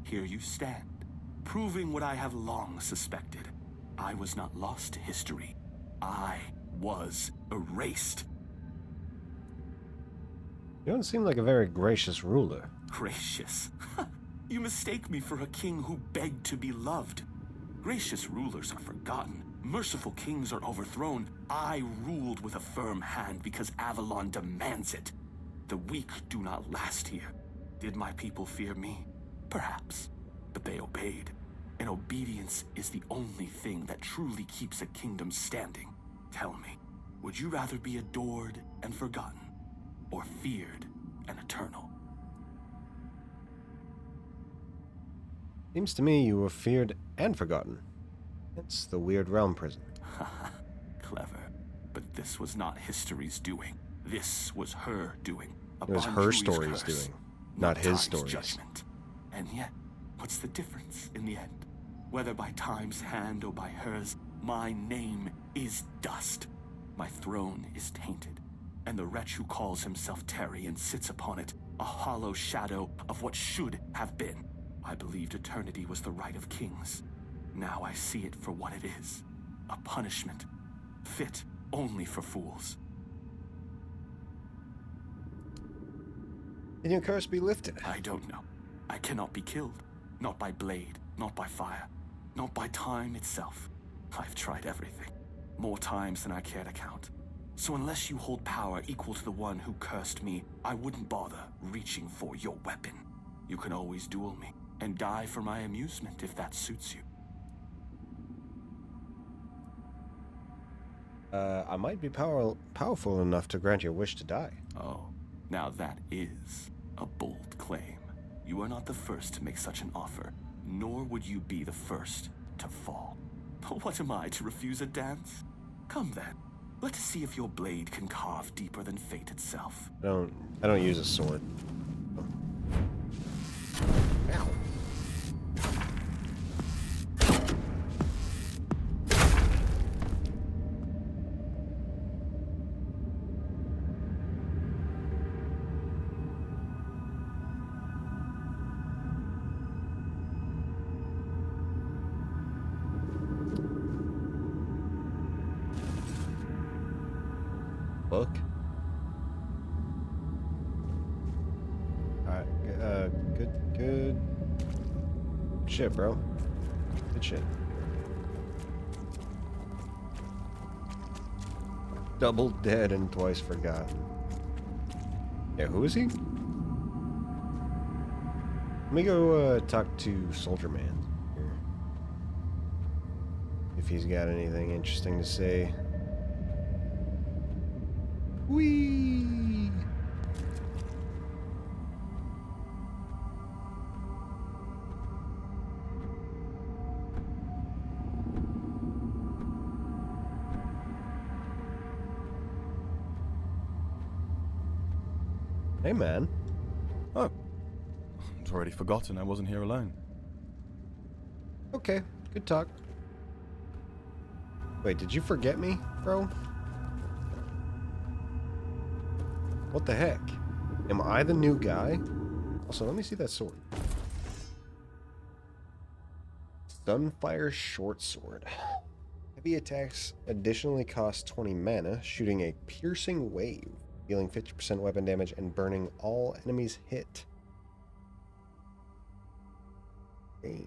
here you stand, proving what I have long suspected. I was not lost to history. I was erased. You don't seem like a very gracious ruler. Gracious? You mistake me for a king who begged to be loved. Gracious rulers are forgotten. Merciful kings are overthrown. I ruled with a firm hand because Avalon demands it. The weak do not last here. Did my people fear me? Perhaps. But they obeyed. And obedience is the only thing that truly keeps a kingdom standing. Tell me, would you rather be adored and forgotten, or feared and eternal? Seems to me you were feared and forgotten. It's the weird realm prison. Clever. But this was not history's doing. This was her doing. It was her story's doing, not his stories. Judgment. And yet, what's the difference in the end? Whether by time's hand or by hers, my name is dust. My throne is tainted. And the wretch who calls himself Taryon sits upon it, a hollow shadow of what should have been. I believed eternity was the right of kings. Now I see it for what it is. A punishment, fit only for fools. Can your curse be lifted? I don't know. I cannot be killed. Not by blade, not by fire, not by time itself. I've tried everything. More times than I care to count. So unless you hold power equal to the one who cursed me, I wouldn't bother reaching for your weapon. You can always duel me, and die for my amusement if that suits you. I might be powerful enough to grant your wish to die. Oh, now that is a bold claim. You are not the first to make such an offer, nor would you be the first to fall. But what am I to refuse a dance? Come then, let us see if your blade can carve deeper than fate itself. I don't use a sword. Ow. Book. Alright, good shit, bro. Good shit. Double dead and twice forgotten. Yeah, who is he? Let me go talk to Soldier Man here. If he's got anything interesting to say. Whee! Hey, man. Oh. I'd already forgotten I wasn't here alone. Okay, good talk. Wait, did you forget me, bro? What the heck? Am I the new guy? Also, let me see that sword. Sunfire Short Sword. Heavy attacks additionally cost 20 mana, shooting a piercing wave, dealing 50% weapon damage and burning all enemies hit. Hey.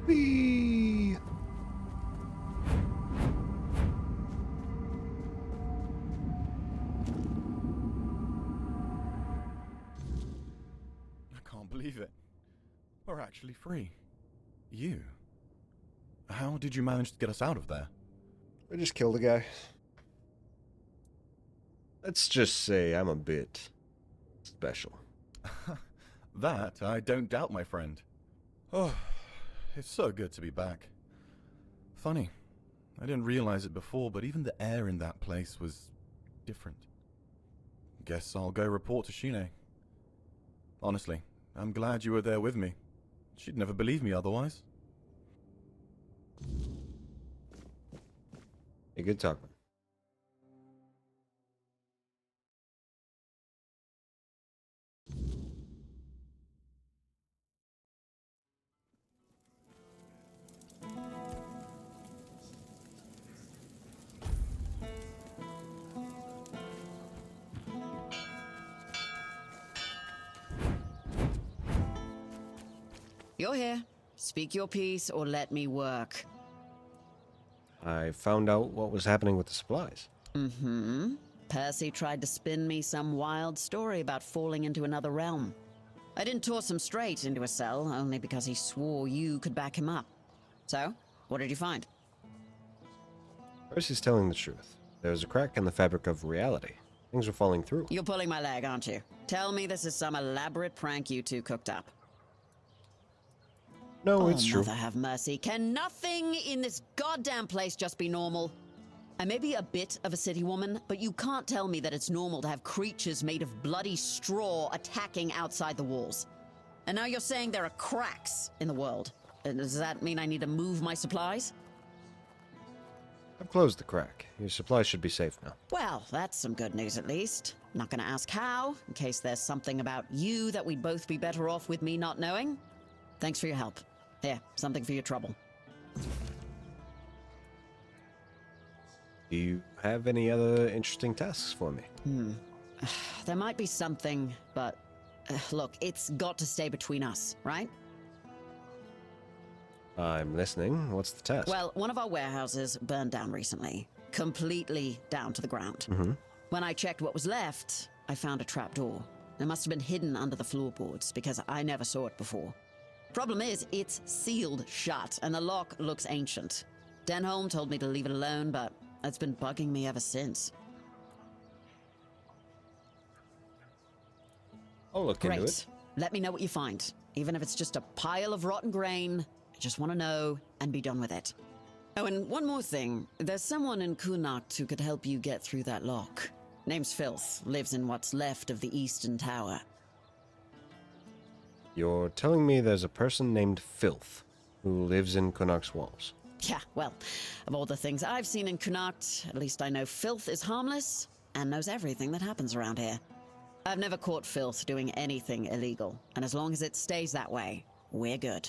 Whee! I can't believe it. We're actually free. You? How did you manage to get us out of there? I just killed a guy. Let's just say I'm a bit special. That I don't doubt, my friend. Oh, it's so good to be back. Funny, I didn't realize it before, but even the air in that place was different. Guess I'll go report to Shine. Honestly, I'm glad you were there with me. She'd never believe me otherwise. A good talk. You're here. Speak your piece or let me work. I found out what was happening with the supplies. Mm-hmm. Percy tried to spin me some wild story about falling into another realm. I didn't toss him straight into a cell, only because he swore you could back him up. So, what did you find? Percy's telling the truth. There's a crack in the fabric of reality. Things are falling through. You're pulling my leg, aren't you? Tell me this is some elaborate prank you two cooked up. No, it's true. Mother have mercy. Can nothing in this goddamn place just be normal? I may be a bit of a city woman, but you can't tell me that it's normal to have creatures made of bloody straw attacking outside the walls. And now you're saying there are cracks in the world. Does that mean I need to move my supplies? I've closed the crack. Your supplies should be safe now. Well, that's some good news at least. Not gonna ask how, in case there's something about you that we'd both be better off with me not knowing. Thanks for your help. Here, something for your trouble. Do you have any other interesting tasks for me? There might be something, but look, it's got to stay between us, right? I'm listening. What's the task? Well, one of our warehouses burned down recently. Completely down to the ground. Mm-hmm. When I checked what was left, I found a trapdoor. It must have been hidden under the floorboards, because I never saw it before. Problem is, it's sealed shut, and the lock looks ancient. Denholm told me to leave it alone, but it's been bugging me ever since. I'll look into it. Let me know what you find. Even if it's just a pile of rotten grain, I just want to know and be done with it. Oh, and one more thing. There's someone in Connacht who could help you get through that lock. Name's Filth, lives in what's left of the Eastern Tower. You're telling me there's a person named Filth who lives in Connacht's walls? Yeah, well, of all the things I've seen in Connacht, at least I know Filth is harmless and knows everything that happens around here. I've never caught Filth doing anything illegal, and as long as it stays that way, we're good.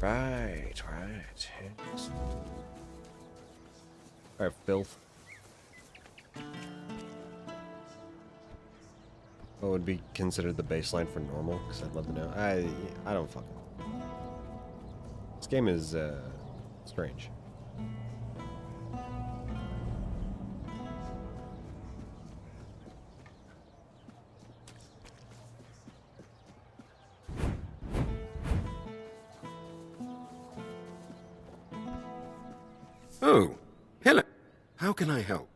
Right. Alright, Filth. What would be considered the baseline for normal? Because I'd love to know. I don't fucking know. This game is, strange. Oh, hello. How can I help?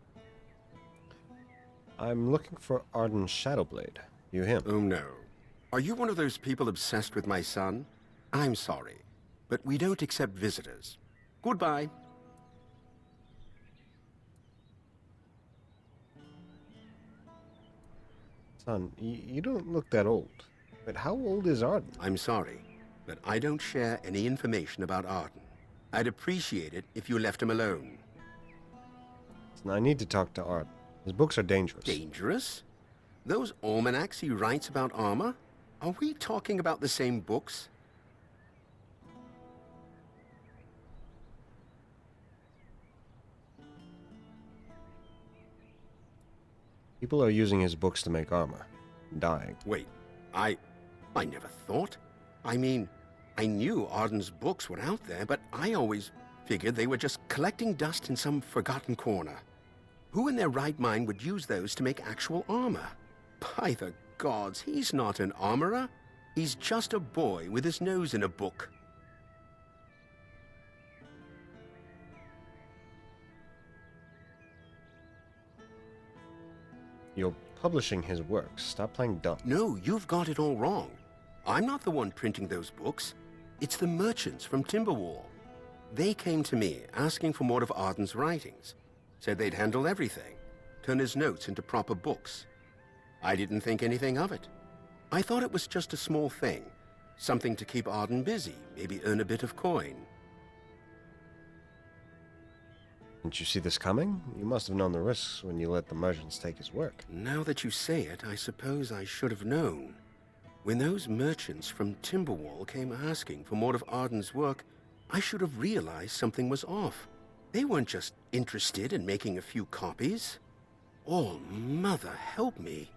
I'm looking for Arden Shadowblade. You him? Oh, no. Are you one of those people obsessed with my son? I'm sorry, but we don't accept visitors. Goodbye. Son, you don't look that old. But how old is Arden? I'm sorry, but I don't share any information about Arden. I'd appreciate it if you left him alone. Listen, I need to talk to Arden. His books are dangerous. Dangerous? Those almanacs he writes about armor? Are we talking about the same books? People are using his books to make armor. Dying. Wait, I never thought. I mean, I knew Arden's books were out there, but I always figured they were just collecting dust in some forgotten corner. Who in their right mind would use those to make actual armor? By the gods, he's not an armorer. He's just a boy with his nose in a book. You're publishing his works. Stop playing dumb. No, you've got it all wrong. I'm not the one printing those books. It's the merchants from Timberwall. They came to me asking for more of Arden's writings. Said they'd handle everything. Turn his notes into proper books. I didn't think anything of it. I thought it was just a small thing. Something to keep Arden busy, maybe earn a bit of coin. Didn't you see this coming? You must have known the risks when you let the merchants take his work. Now that you say it, I suppose I should have known. When those merchants from Timberwall came asking for more of Arden's work, I should have realized something was off. They weren't just interested in making a few copies. Oh, Mother, help me.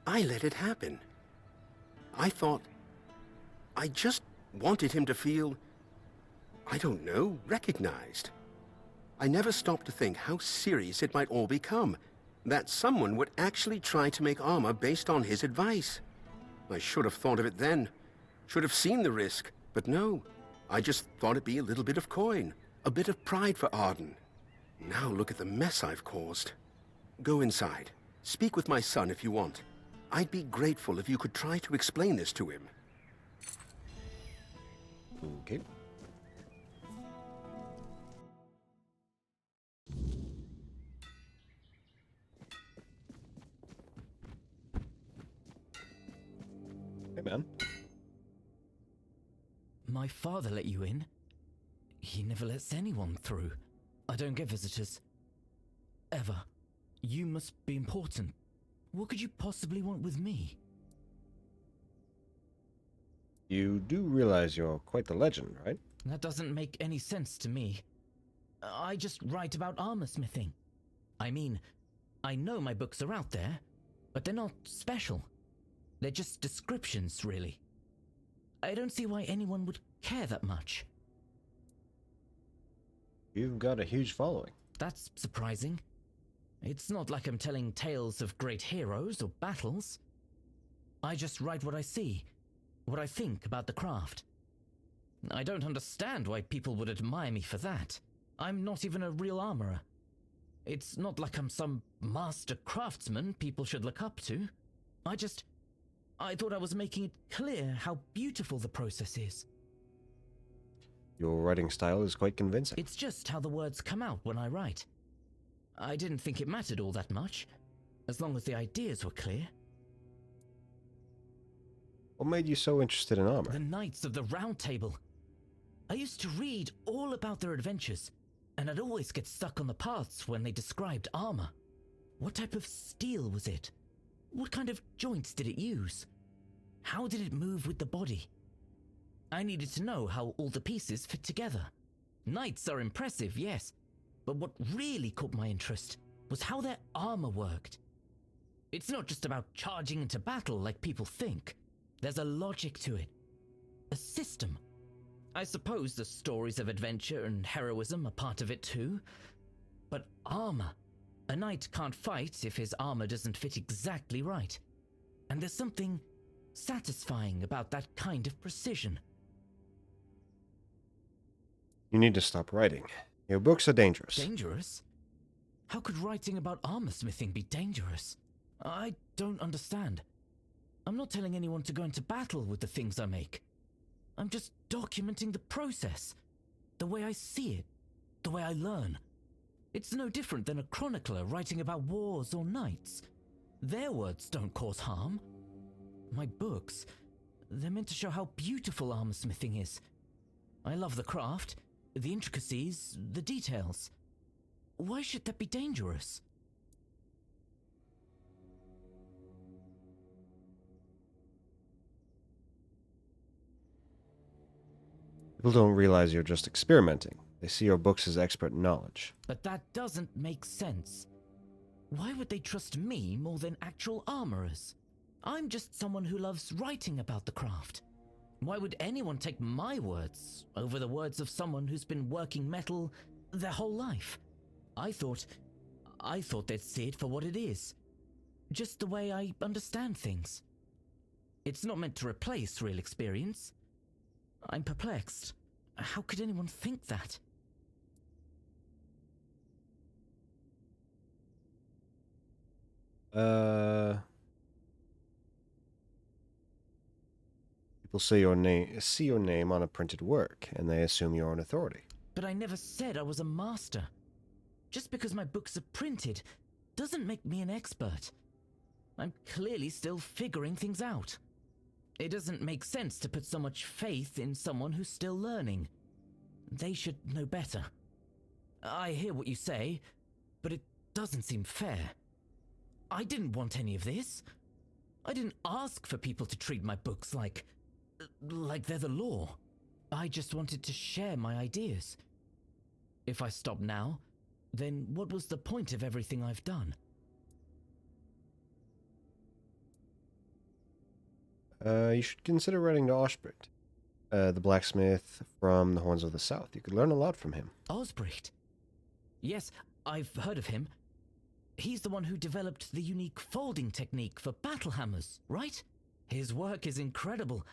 I let it happen. I thought... I just wanted him to feel... I don't know, recognized. I never stopped to think how serious it might all become. That someone would actually try to make armor based on his advice. I should have thought of it then. Should have seen the risk. But no, I just thought it'd be a little bit of coin. A bit of pride for Arden. Now look at the mess I've caused. Go inside. Speak with my son if you want. I'd be grateful if you could try to explain this to him. Okay. Hey, man. My father let you in? He never lets anyone through. I don't get visitors. Ever. You must be important. What could you possibly want with me? You do realize you're quite the legend, right? That doesn't make any sense to me. I just write about armor smithing. I mean, I know my books are out there, but they're not special. They're just descriptions, really. I don't see why anyone would care that much. You've got a huge following. That's surprising. It's not like I'm telling tales of great heroes or battles. I just write what I see, what I think about the craft. I don't understand why people would admire me for that. I'm not even a real armorer. It's not like I'm some master craftsman people should look up to. I thought I was making it clear how beautiful the process is. Your writing style is quite convincing. It's just how the words come out when I write. I didn't think it mattered all that much, as long as the ideas were clear. What made you so interested in armor? The Knights of the Round Table. I used to read all about their adventures, and I'd always get stuck on the paths when they described armor. What type of steel was it? What kind of joints did it use? How did it move with the body? I needed to know how all the pieces fit together. Knights are impressive, yes, but what really caught my interest was how their armor worked. It's not just about charging into battle like people think. There's a logic to it. A system. I suppose the stories of adventure and heroism are part of it too. But armor. A knight can't fight if his armor doesn't fit exactly right. And there's something satisfying about that kind of precision. You need to stop writing. Your books are dangerous. Dangerous? How could writing about armor smithing be dangerous? I don't understand. I'm not telling anyone to go into battle with the things I make. I'm just documenting the process. The way I see it. The way I learn. It's no different than a chronicler writing about wars or knights. Their words don't cause harm. My books, they're meant to show how beautiful armor smithing is. I love the craft, the intricacies, the details. Why should that be dangerous? People don't realize you're just experimenting. They see your books as expert knowledge. But that doesn't make sense. Why would they trust me more than actual armorers? I'm just someone who loves writing about the craft. Why would anyone take my words over the words of someone who's been working metal their whole life? I thought they'd see it for what it is. Just the way I understand things. It's not meant to replace real experience. I'm perplexed. How could anyone think that? People see your name on a printed work, and they assume you're an authority. But I never said I was a master. Just because my books are printed doesn't make me an expert. I'm clearly still figuring things out. It doesn't make sense to put so much faith in someone who's still learning. They should know better. I hear what you say, but it doesn't seem fair. I didn't want any of this. I didn't ask for people to treat my books like they're the law. I just wanted to share my ideas. If I stop now, then what was the point of everything I've done? You should consider writing to Osbricht, the blacksmith from the Horns of the South. You could learn a lot from him. Osbricht? Yes, I've heard of him. He's the one who developed the unique folding technique for battle hammers, right? His work is incredible.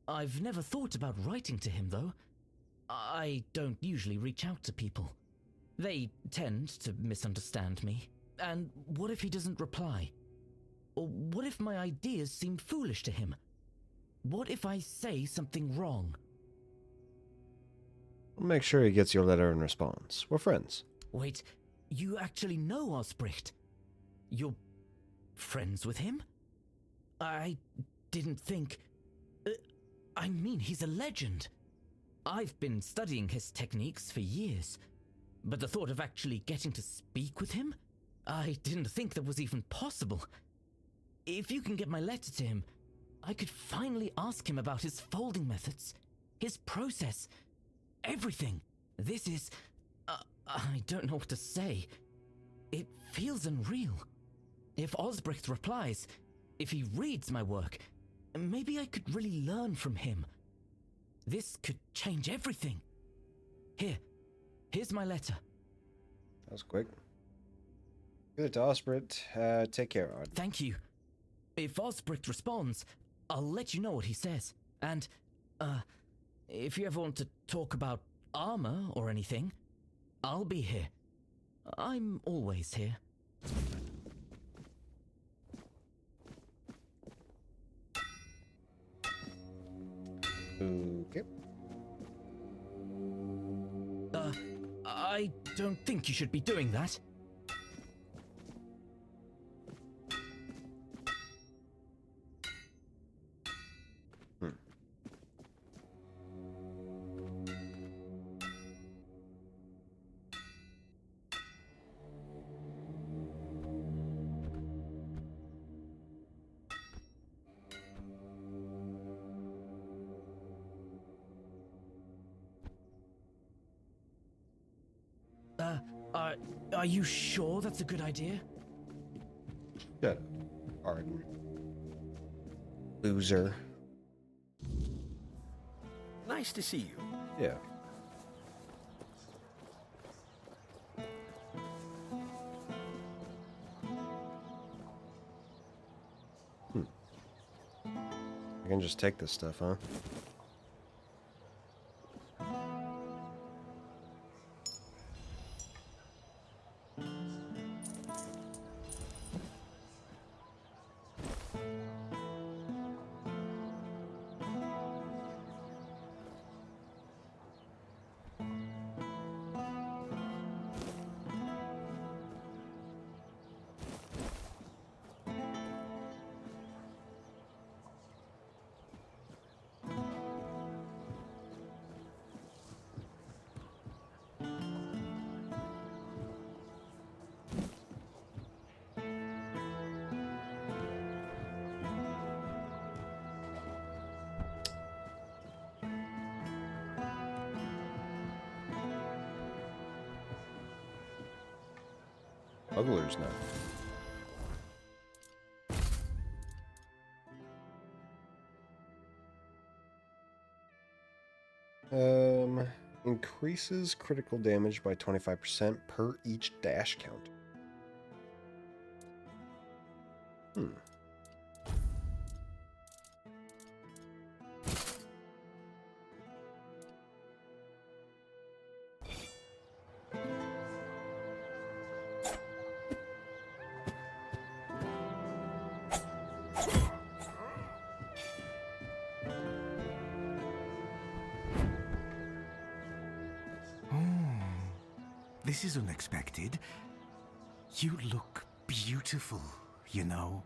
I've never thought about writing to him, though. I don't usually reach out to people. They tend to misunderstand me. And what if he doesn't reply? Or what if my ideas seem foolish to him? What if I say something wrong? Make sure he gets your letter and responds. We're friends. Wait, you actually know Osbricht? You're friends with him? I didn't think... I mean, he's a legend. I've been studying his techniques for years, but the thought of actually getting to speak with him? I didn't think that was even possible. If you can get my letter to him, I could finally ask him about his folding methods, his process, everything. This is... I don't know what to say. It feels unreal. If Osbricht replies, if he reads my work, maybe I could really learn from him. This could change everything. Here's my letter. That was quick. Good to Osbricht. Take care, Ard. Thank you. If Osbricht responds, I'll let you know what he says. And, if you ever want to talk about armor or anything, I'll be here. I'm always here. Okay. I don't think you should be doing that. Are you sure that's a good idea? Shut up, Arden. Loser. Nice to see you. Yeah. I can just take this stuff, huh? Smugglers now. Increases critical damage by 25% per each dash count. This is unexpected. You look beautiful, you know,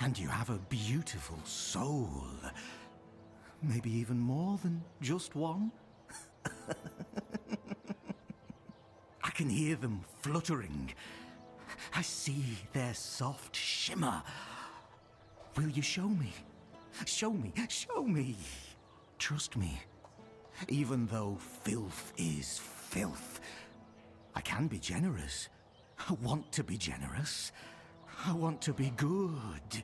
and you have a beautiful soul. Maybe even more than just one. I can hear them fluttering. I see their soft shimmer. Will you show me? Show me, show me. Trust me, even though filth is filth, I can be generous. I want to be generous. I want to be good.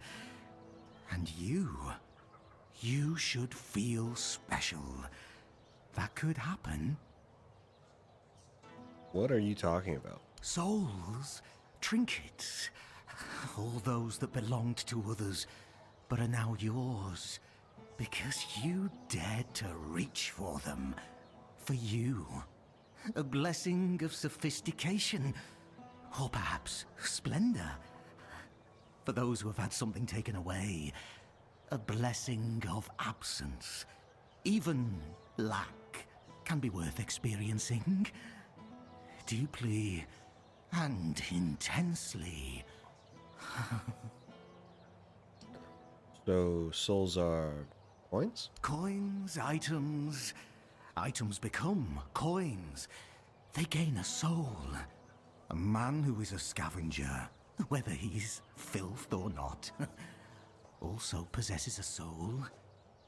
And you should feel special. That could happen. What are you talking about? Souls, trinkets, all those that belonged to others, but are now yours, because you dared to reach for them. For you. A blessing of sophistication, or perhaps splendor. For those who have had something taken away, a blessing of absence. Even lack can be worth experiencing. Deeply and intensely. So, souls are coins? Coins, items. Items become coins. They gain a soul. A man who is a scavenger, whether he's filth or not, also possesses a soul.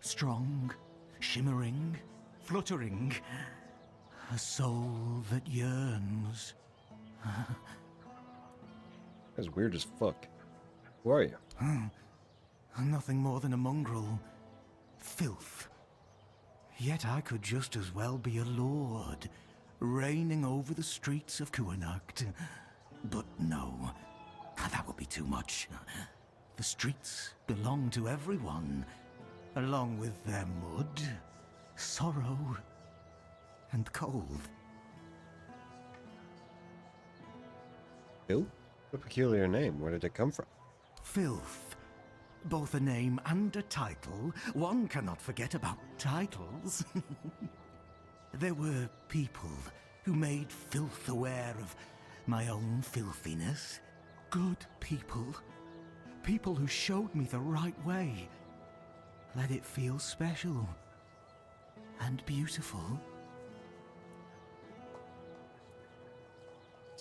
Strong, shimmering, fluttering. A soul that yearns. That's weird as fuck. Who are you? Nothing more than a mongrel. Filth. Yet I could just as well be a lord, reigning over the streets of Kuanacht. But no, that would be too much. The streets belong to everyone, along with their mud, sorrow, and cold. Phil? A peculiar name. Where did it come from? Filth. Both a name and a title. One cannot forget about titles. There were people who made filth aware of my own filthiness. Good people. People who showed me the right way. Let it feel special. And beautiful.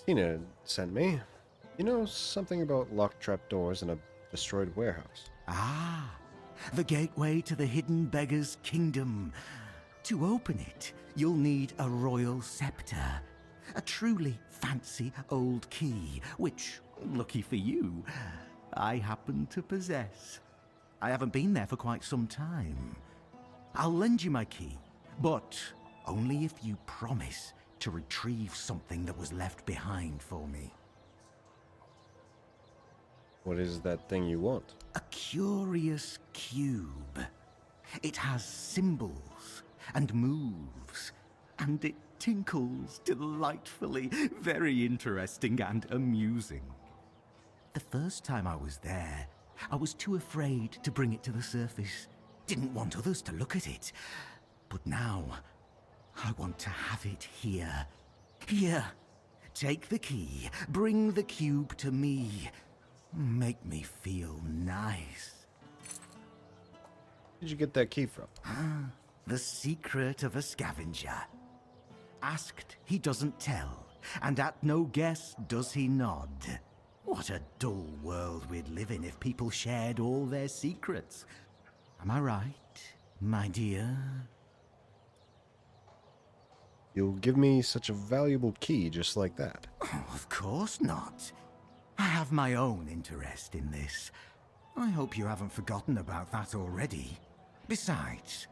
Tina sent me. You know something about locked trapdoors in a destroyed warehouse? Ah, the gateway to the hidden beggar's kingdom. To open it, you'll need a royal scepter. A truly fancy old key, which, lucky for you, I happen to possess. I haven't been there for quite some time. I'll lend you my key, but only if you promise to retrieve something that was left behind for me. What is that thing you want? A curious cube. It has symbols and moves, and it tinkles delightfully. Very interesting and amusing. The first time I was there, I was too afraid to bring it to the surface. Didn't want others to look at it. But now, I want to have it here. Here. Take the key. Bring the cube to me. Make me feel nice. Where did you get that key from? The secret of a scavenger. Asked, he doesn't tell, and at no guess does he nod. What a dull world we'd live in if people shared all their secrets. Am I right, my dear? You'll give me such a valuable key just like that? Oh, of course not. I have my own interest in this. I hope you haven't forgotten about that already. Besides,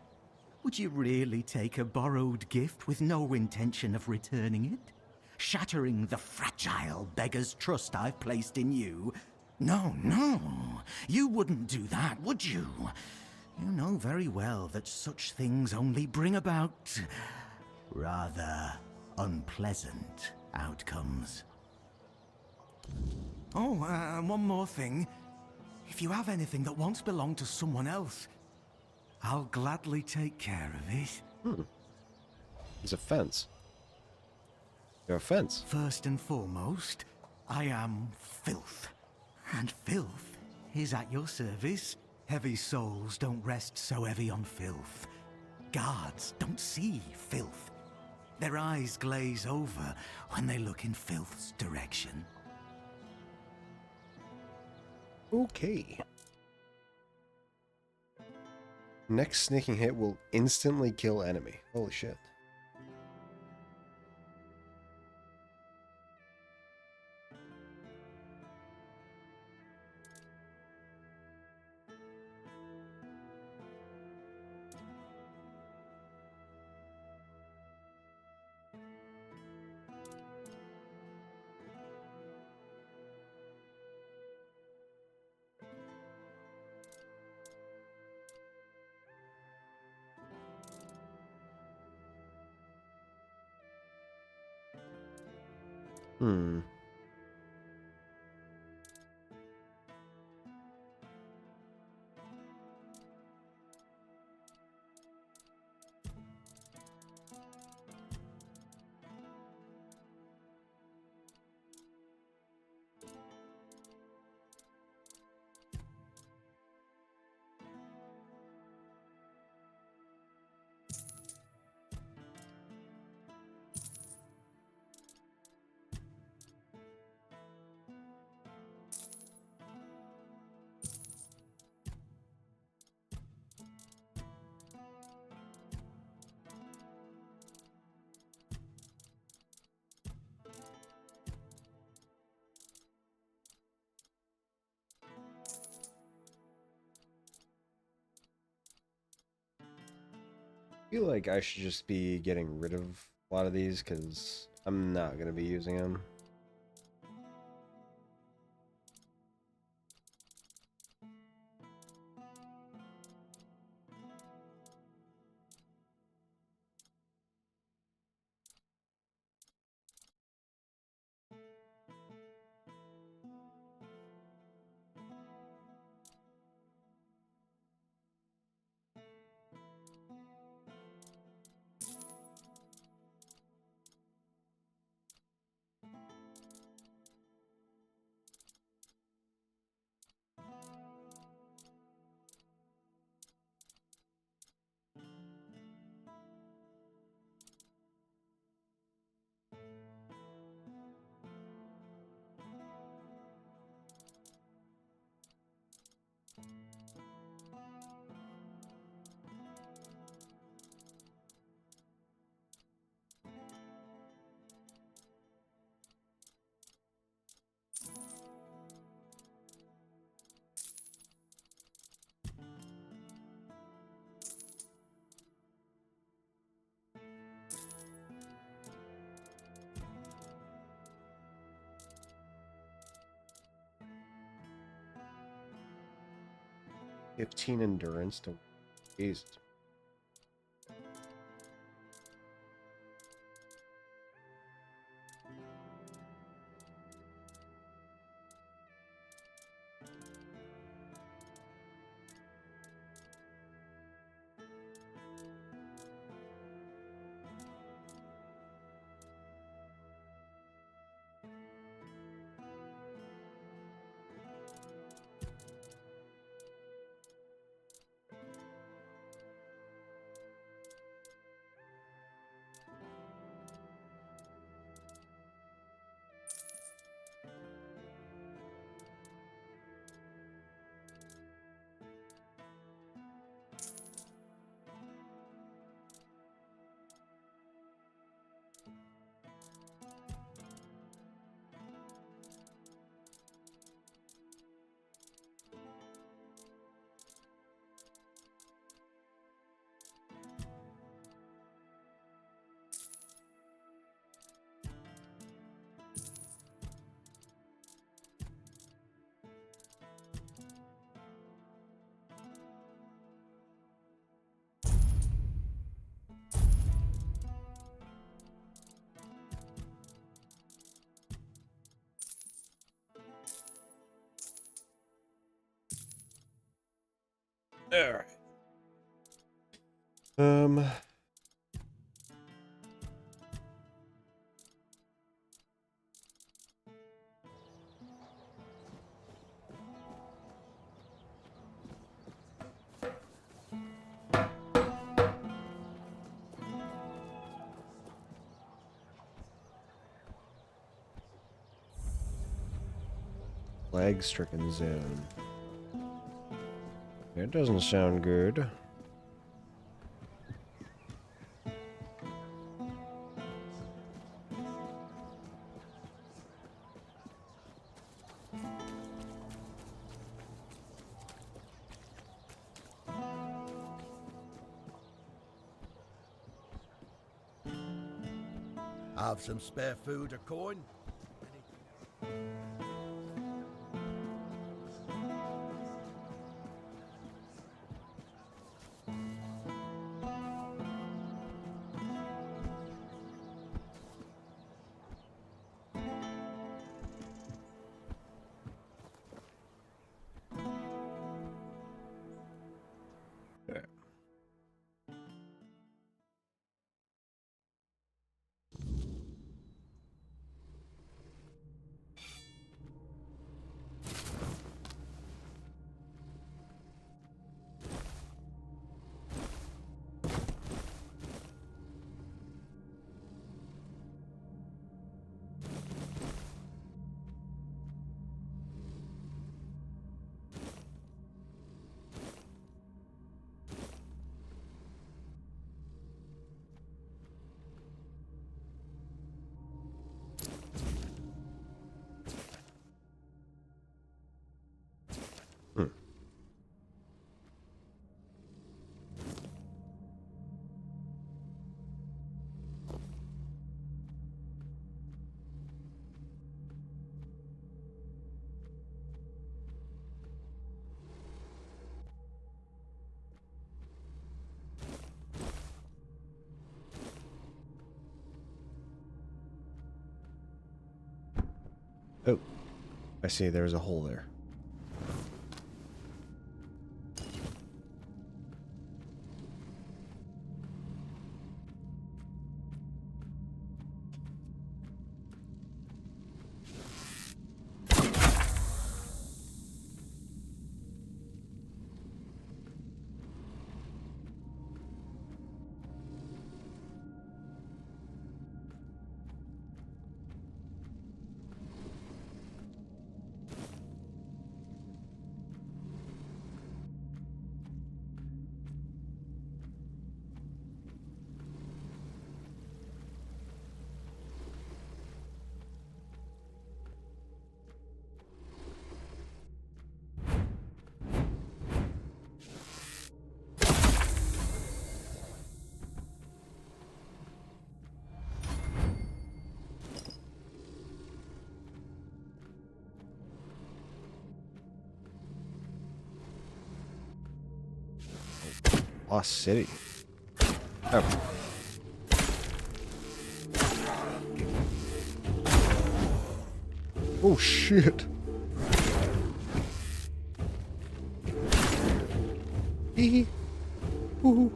would you really take a borrowed gift with no intention of returning it? Shattering the fragile beggar's trust I've placed in you? No, no, you wouldn't do that, would you? You know very well that such things only bring about rather unpleasant outcomes. Oh, and one more thing. If you have anything that once belonged to someone else, I'll gladly take care of it. There's a fence. You're a fence. First and foremost, I am filth. And filth is at your service. Heavy souls don't rest so heavy on filth. Guards don't see filth. Their eyes glaze over when they look in filth's direction. Okay. Next sneaking hit will instantly kill enemy. Holy shit. Hmm. I feel like I should just be getting rid of a lot of these because I'm not going to be using them. $15 endurance to... Jesus. Alright. Plague-stricken zone. It doesn't sound good. Have some spare food or coin? Oh, I see. There's a hole there. Lost City. Oh. Oh shit. Hee hee. Woohoo.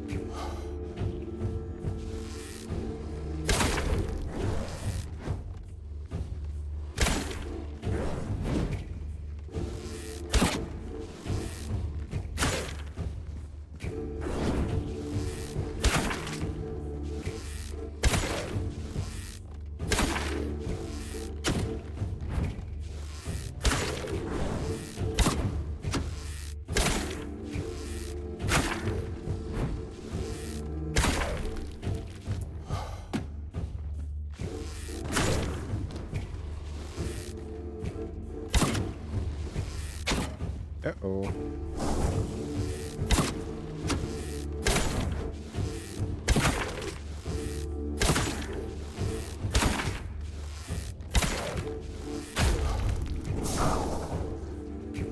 Uh-oh.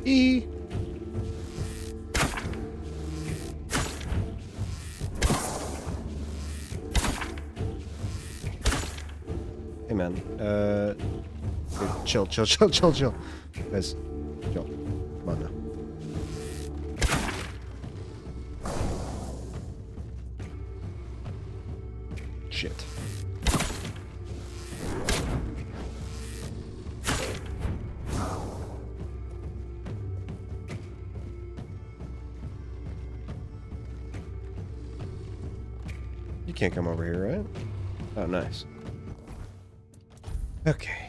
E. Hey man, chill. Guys, chill. Come on now. shit. You can't come over here, right? Oh, nice. Okay.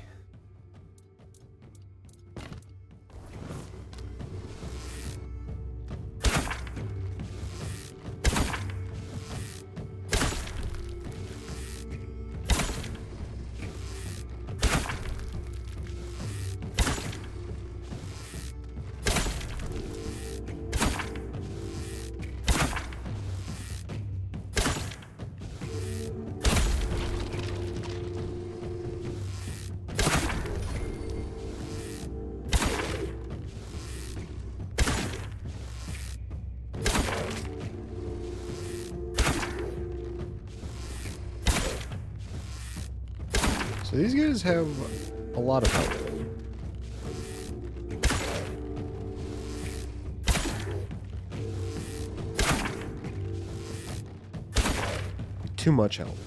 So these guys have a lot of health. Too much health.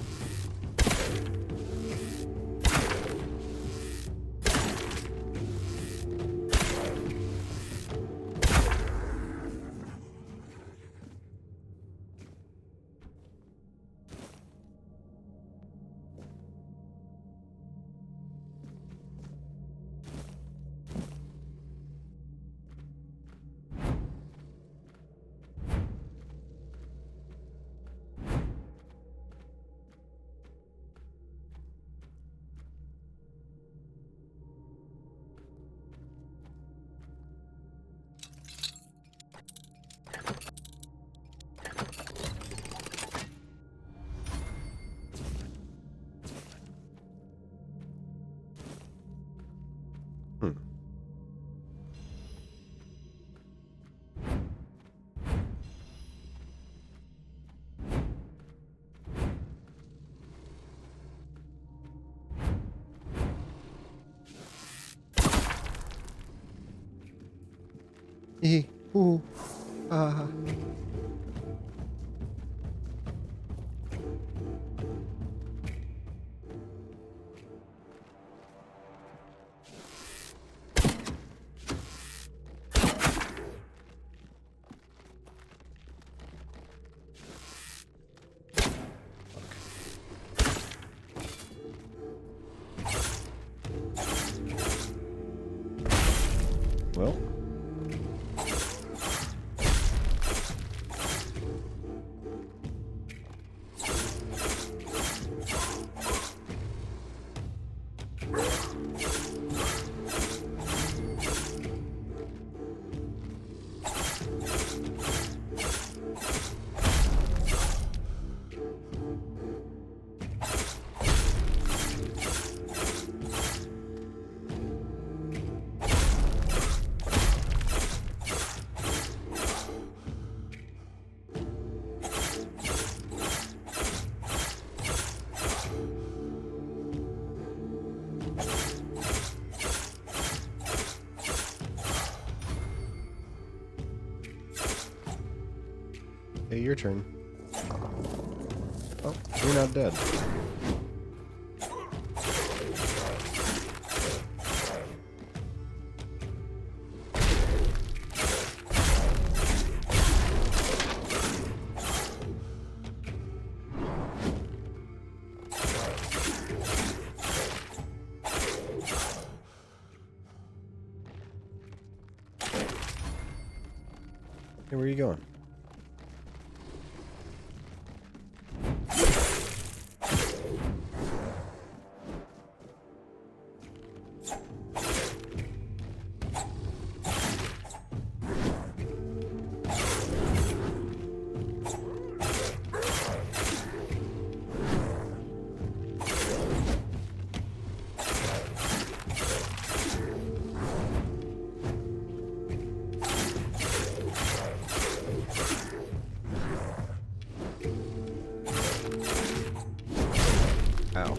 Ooh. Well. Hey, your turn. Oh, you're not dead. Hey, where are you going? Ow.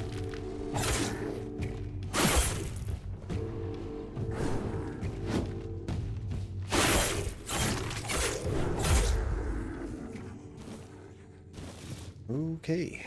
Okay.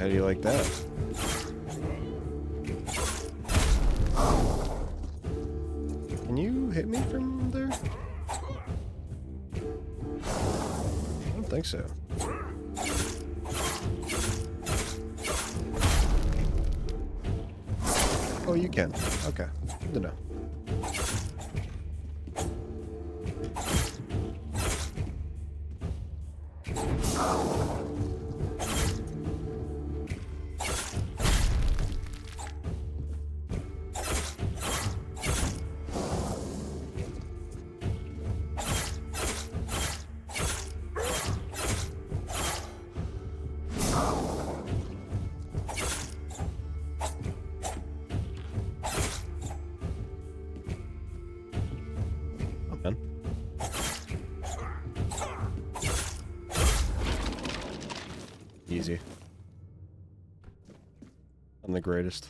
How do you like that? Can you hit me from there? I don't think so. Oh, you can. Okay. Good to know. Easy. I'm the greatest.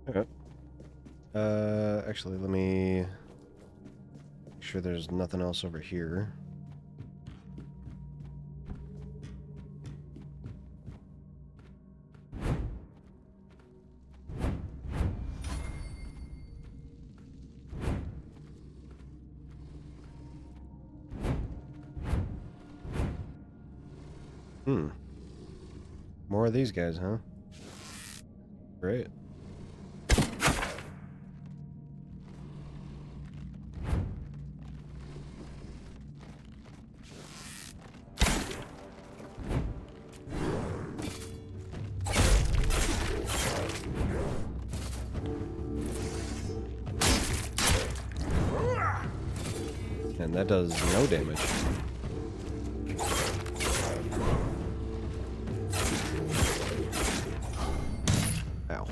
Okay. Actually, let me make sure there's nothing else over here. More of these guys, huh? Great. And that does no damage. Ow.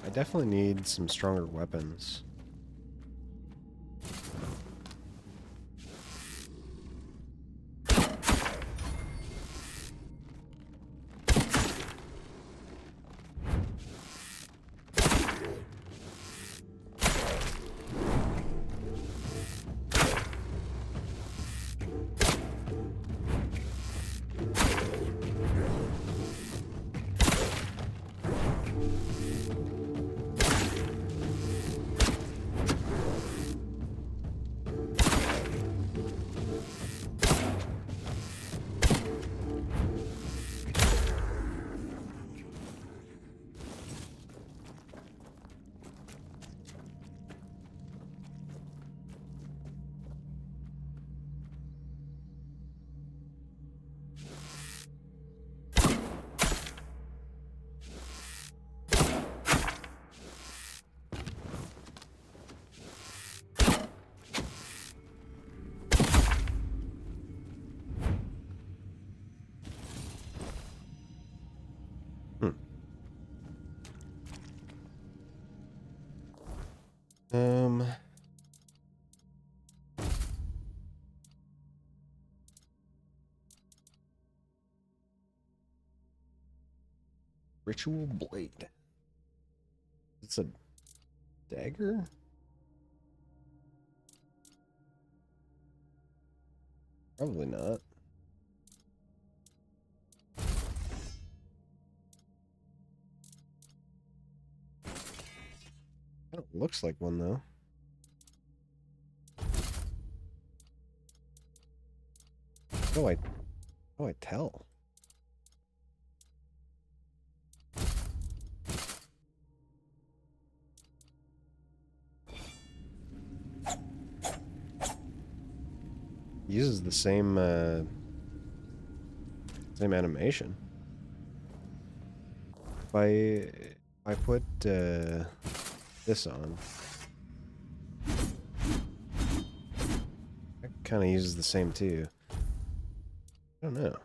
I definitely need some stronger weapons. Ritual blade. It's a dagger? Probably not. Kind of looks like one though. I tell? Uses the same animation. If I put this on, it kind of uses the same too. I don't know.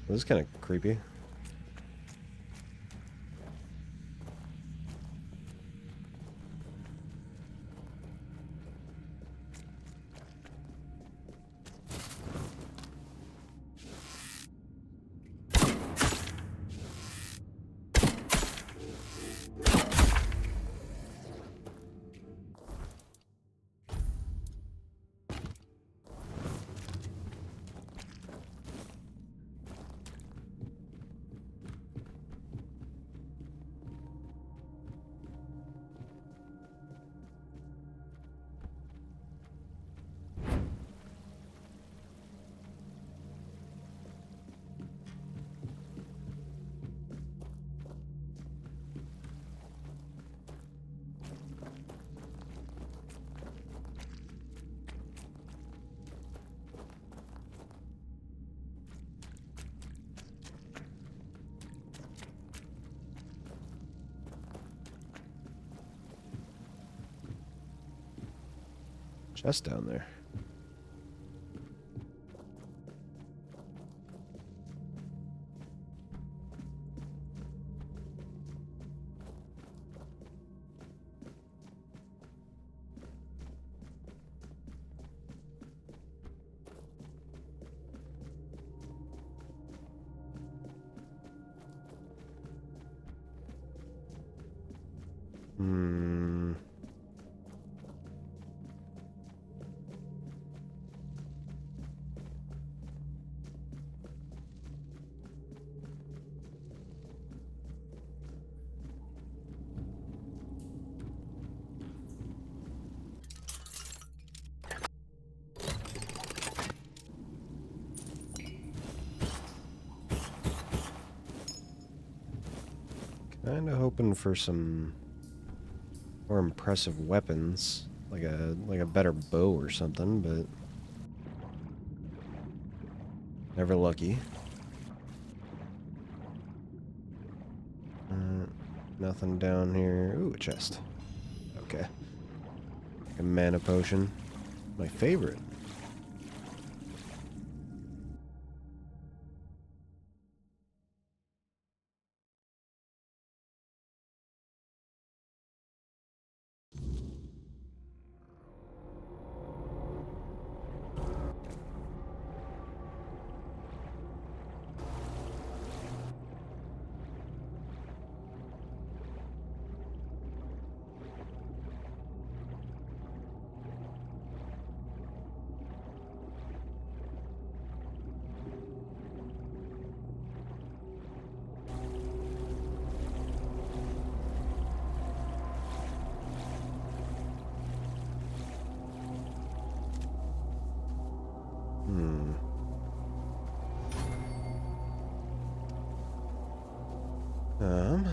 This is kind of creepy. Chest down there. Kinda hoping for some more impressive weapons, like a better bow or something, but never lucky. Nothing down here. Ooh, a chest. Okay. A mana potion. My favorite. Um.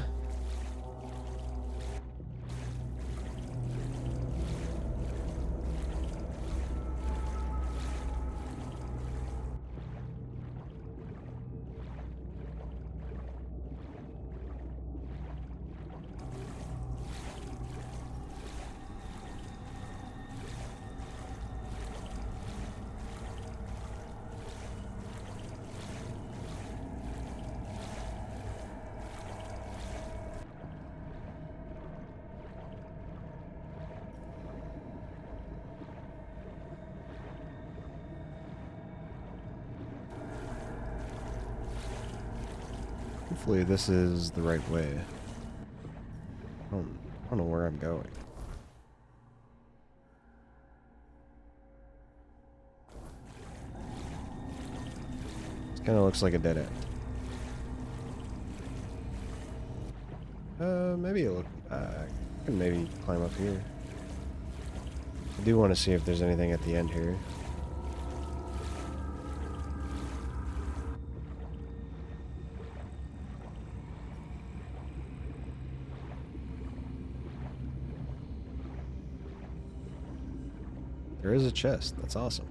Hopefully this is the right way. I don't don't know where I'm going. This kind of looks like a dead end. Maybe it'll look. I can maybe climb up here. I do want to see if there's anything at the end here. There is a chest. That's awesome.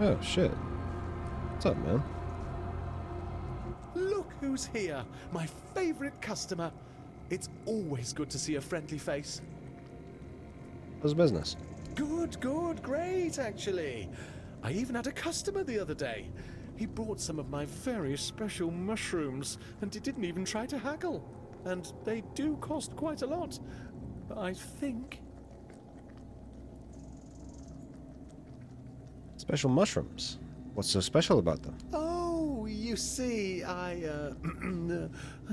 Oh, shit. What's up, man? Look who's here! My favorite customer! It's always good to see a friendly face. How's business? Good, great, actually. I even had a customer the other day. He brought some of my very special mushrooms, and he didn't even try to haggle. And they do cost quite a lot. But I think... Special mushrooms. What's so special about them? Oh, you see, I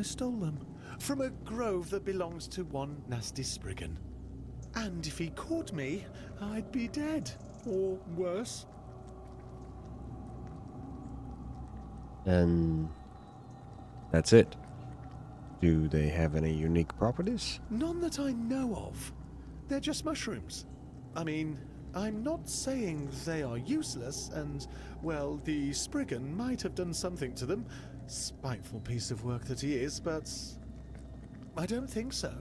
stole them from a grove that belongs to one nasty Spriggan. And if he caught me, I'd be dead. Or worse. And that's it. Do they have any unique properties? None that I know of. They're just mushrooms. I mean, I'm not saying they are useless, and, well, the Spriggan might have done something to them. Spiteful piece of work that he is, but I don't think so.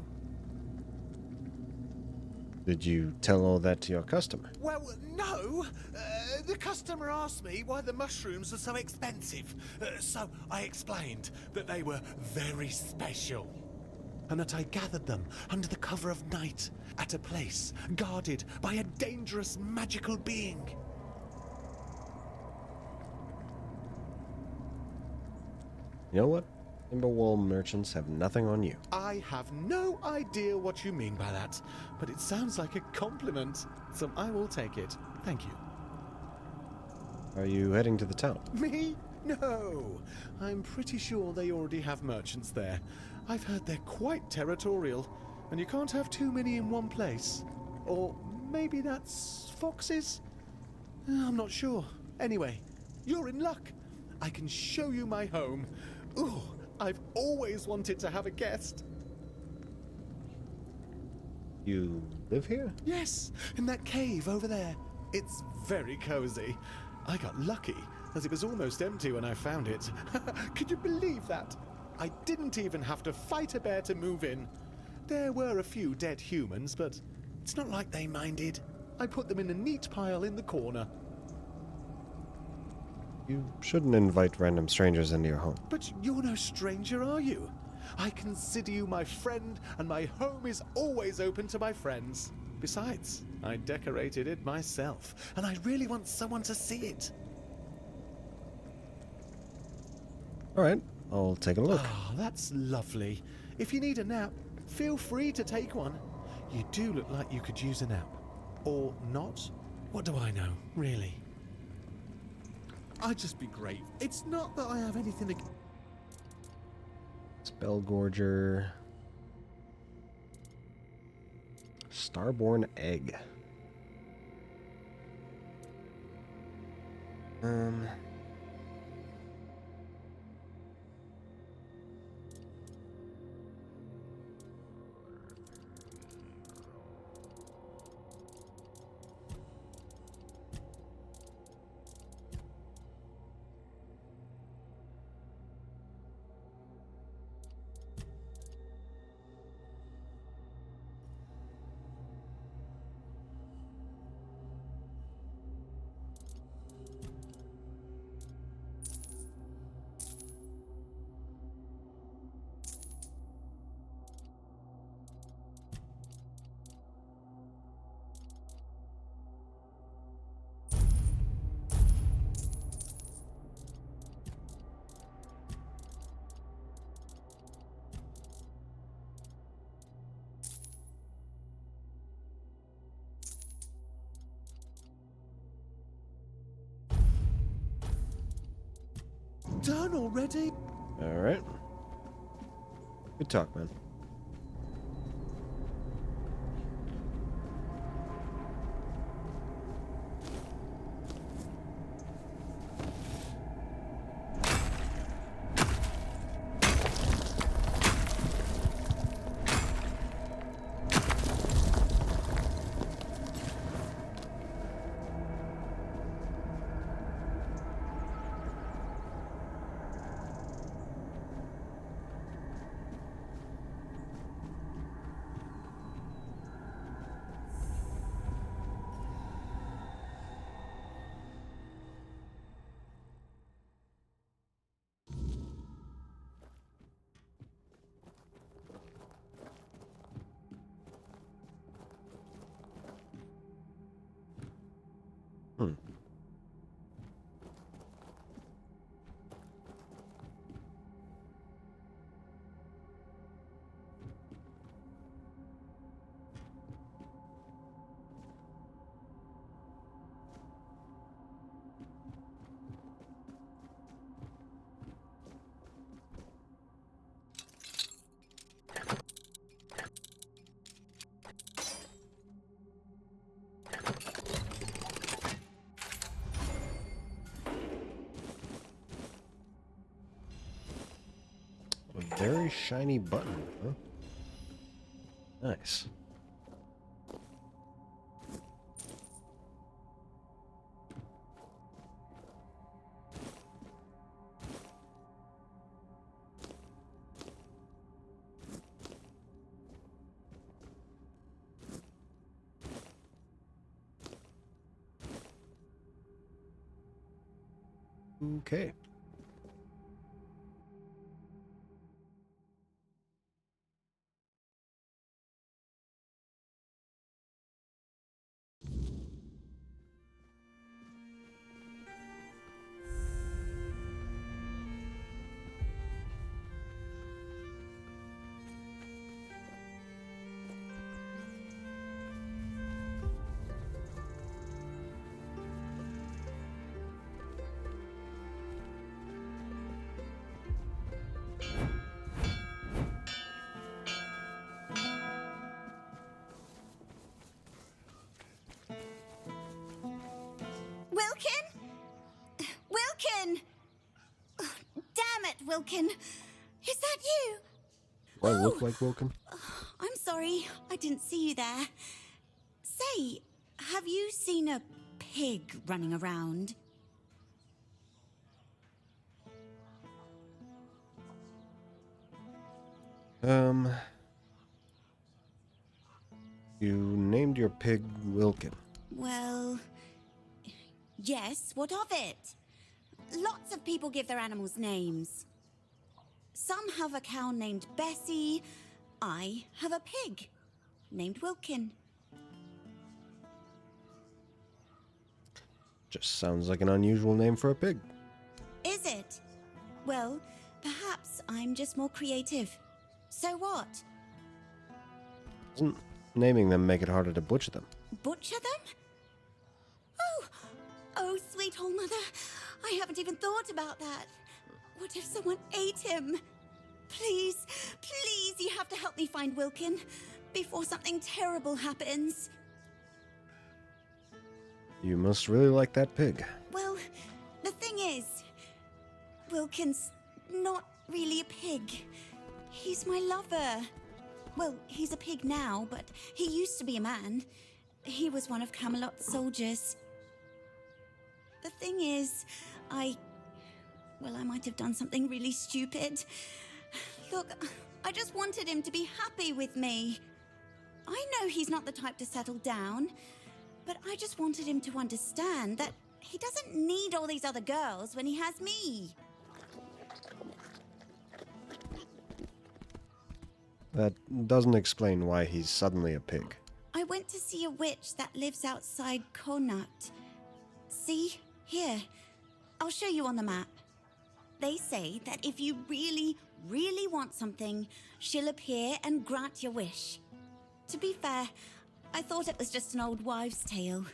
Did you tell all that to your customer? Well, no. The customer asked me why the mushrooms are so expensive. So I explained that they were very special. And that I gathered them under the cover of night at a place guarded by a dangerous magical being. You know what? Timberwall merchants have nothing on you. I have no idea what you mean by that, but it sounds like a compliment, so I will take it. Thank you. Are you heading to the town? Me? No. I'm pretty sure they already have merchants there. I've heard they're quite territorial, and you can't have too many in one place. Or maybe that's foxes? I'm not sure. Anyway, you're in luck. I can show you my home. Ooh, I've always wanted to have a guest. You live here? Yes, in that cave over there. It's very cozy. I got lucky, as it was almost empty when I found it. Could you believe that? I didn't even have to fight a bear to move in. There were a few dead humans, but it's not like they minded. I put them in a neat pile in the corner. You shouldn't invite random strangers into your home. But you're no stranger, are you? I consider you my friend, and my home is always open to my friends. Besides, I decorated it myself, and I really want someone to see it. All right, I'll take a look. Ah, that's lovely. If you need a nap, feel free to take one. You do look like you could use a nap. Or not? What do I know, really? I'd just be great. It's not that I have anything to... Spellgorger. Starborn Egg. done already? Alright. Good talk, man. A very shiny button, huh? Nice. Okay. Wilkin? Wilkin! Oh, damn it, Wilkin. Is that you? Do I look like Wilkin? I'm sorry, I didn't see you there. Say, have you seen a pig running around? You named your pig Wilkin. Well, yes, what of it? Lots of people give their animals names. Some have a cow named Bessie. I have a pig named Wilkin. Just sounds like an unusual name for a pig. Is it? Well, perhaps I'm just more creative. So what? Doesn't naming them make it harder to butcher them? Butcher them? Oh, sweet old mother. I haven't even thought about that. What if someone ate him? Please, please, you have to help me find Wilkin before something terrible happens. You must really like that pig. Well, the thing is, Wilkin's not really a pig. He's my lover. Well, he's a pig now, but he used to be a man. He was one of Camelot's soldiers. The thing is, I might have done something really stupid. Look, I just wanted him to be happy with me. I know he's not the type to settle down, but I just wanted him to understand that he doesn't need all these other girls when he has me. That doesn't explain why he's suddenly a pig. I went to see a witch that lives outside Connacht. See? Here. I'll show you on the map. They say that if you really, really want something, she'll appear and grant your wish. To be fair, I thought it was just an old wives' tale.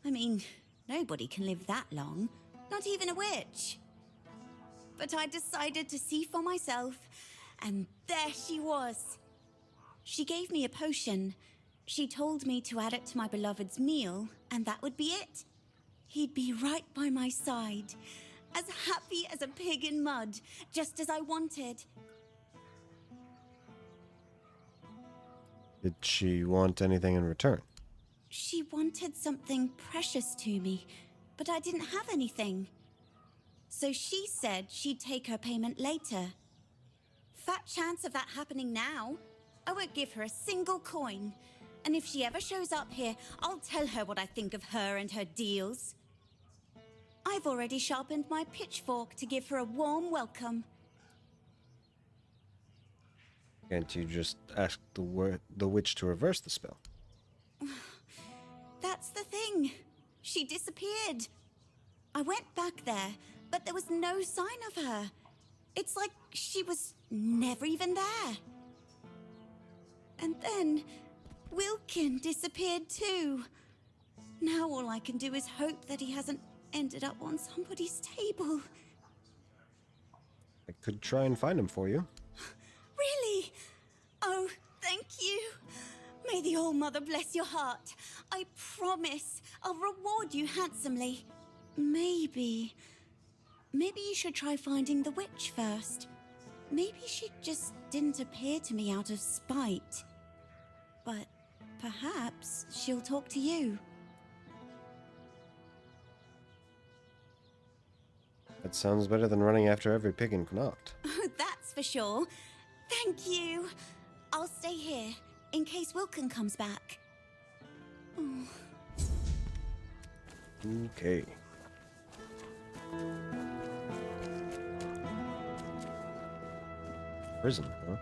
I mean, nobody can live that long. Not even a witch. but I decided to see for myself, and there she was. She gave me a potion. She told me to add it to my beloved's meal, and that would be it. He'd be right by my side, as happy as a pig in mud, just as I wanted. Did she want anything in return? She wanted something precious to me, but I didn't have anything. So she said she'd take her payment later. Fat chance of that happening now. I won't give her a single coin. And if she ever shows up here, I'll tell her what I think of her and her deals. I've already sharpened my pitchfork to give her a warm welcome. Can't you just ask the witch to reverse the spell? That's the thing. She disappeared. I went back there, but there was no sign of her. It's like she was never even there. And then Wilkin disappeared too. Now all I can do is hope that he hasn't ended up on somebody's table. I could try and find him for you. Really? Oh, thank you. May the All-Mother bless your heart. I promise I'll reward you handsomely. Maybe you should try finding the witch first. Maybe she just didn't appear to me out of spite. But perhaps she'll talk to you. That sounds better than running after every pig in Connacht. Oh, that's for sure. Thank you. I'll stay here in case Wilkin comes back. Oh. Okay. Prison, huh?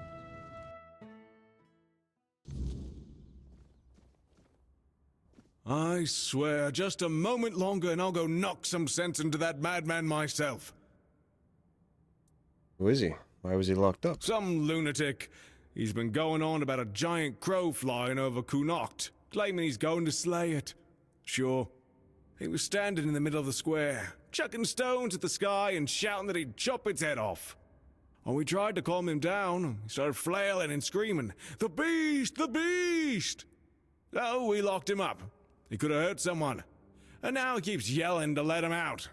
I swear, just a moment longer and I'll go knock some sense into that madman myself. Who is he? Why was he locked up? Some lunatic. He's been going on about a giant crow flying over Connacht, claiming he's going to slay it. Sure. He was standing in the middle of the square, chucking stones at the sky and shouting that he'd chop its head off. When we tried to calm him down, he started flailing and screaming, "The beast! The beast!" So we locked him up. He could have hurt someone. And now he keeps yelling to let him out.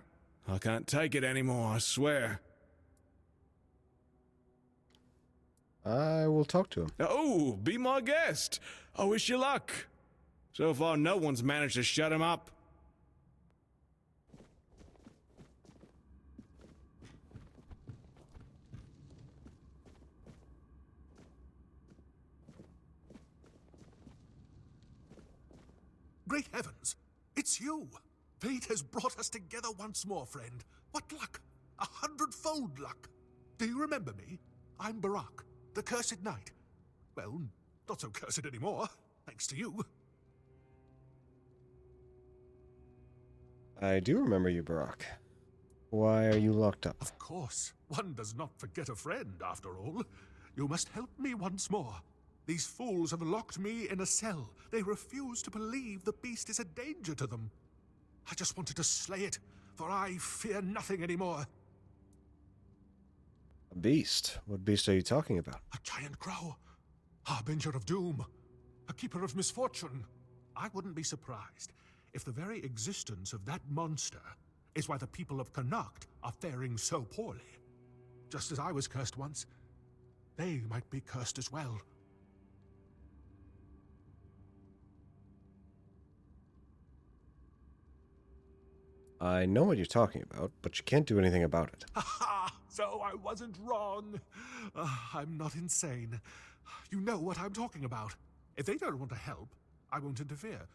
I can't take it anymore, I swear. I will talk to him. Oh, be my guest. I wish you luck. So far, no one's managed to shut him up. Great heavens! It's you! Fate has brought us together once more, friend. What luck! 100-fold luck! Do you remember me? I'm Barak, the Cursed Knight. Well, not so cursed anymore, thanks to you. I do remember you, Barak. Why are you locked up? Of course, one does not forget a friend, after all. You must help me once more. These fools have locked me in a cell. They refuse to believe the beast is a danger to them. I just wanted to slay it, for I fear nothing anymore. A beast? What beast are you talking about? A giant crow. Harbinger of doom. A keeper of misfortune. I wouldn't be surprised if the very existence of that monster is why the people of Connacht are faring so poorly. Just as I was cursed once, they might be cursed as well. I know what you're talking about, but you can't do anything about it. Ha! So I wasn't wrong. I'm not insane. You know what I'm talking about. If they don't want to help, I won't interfere.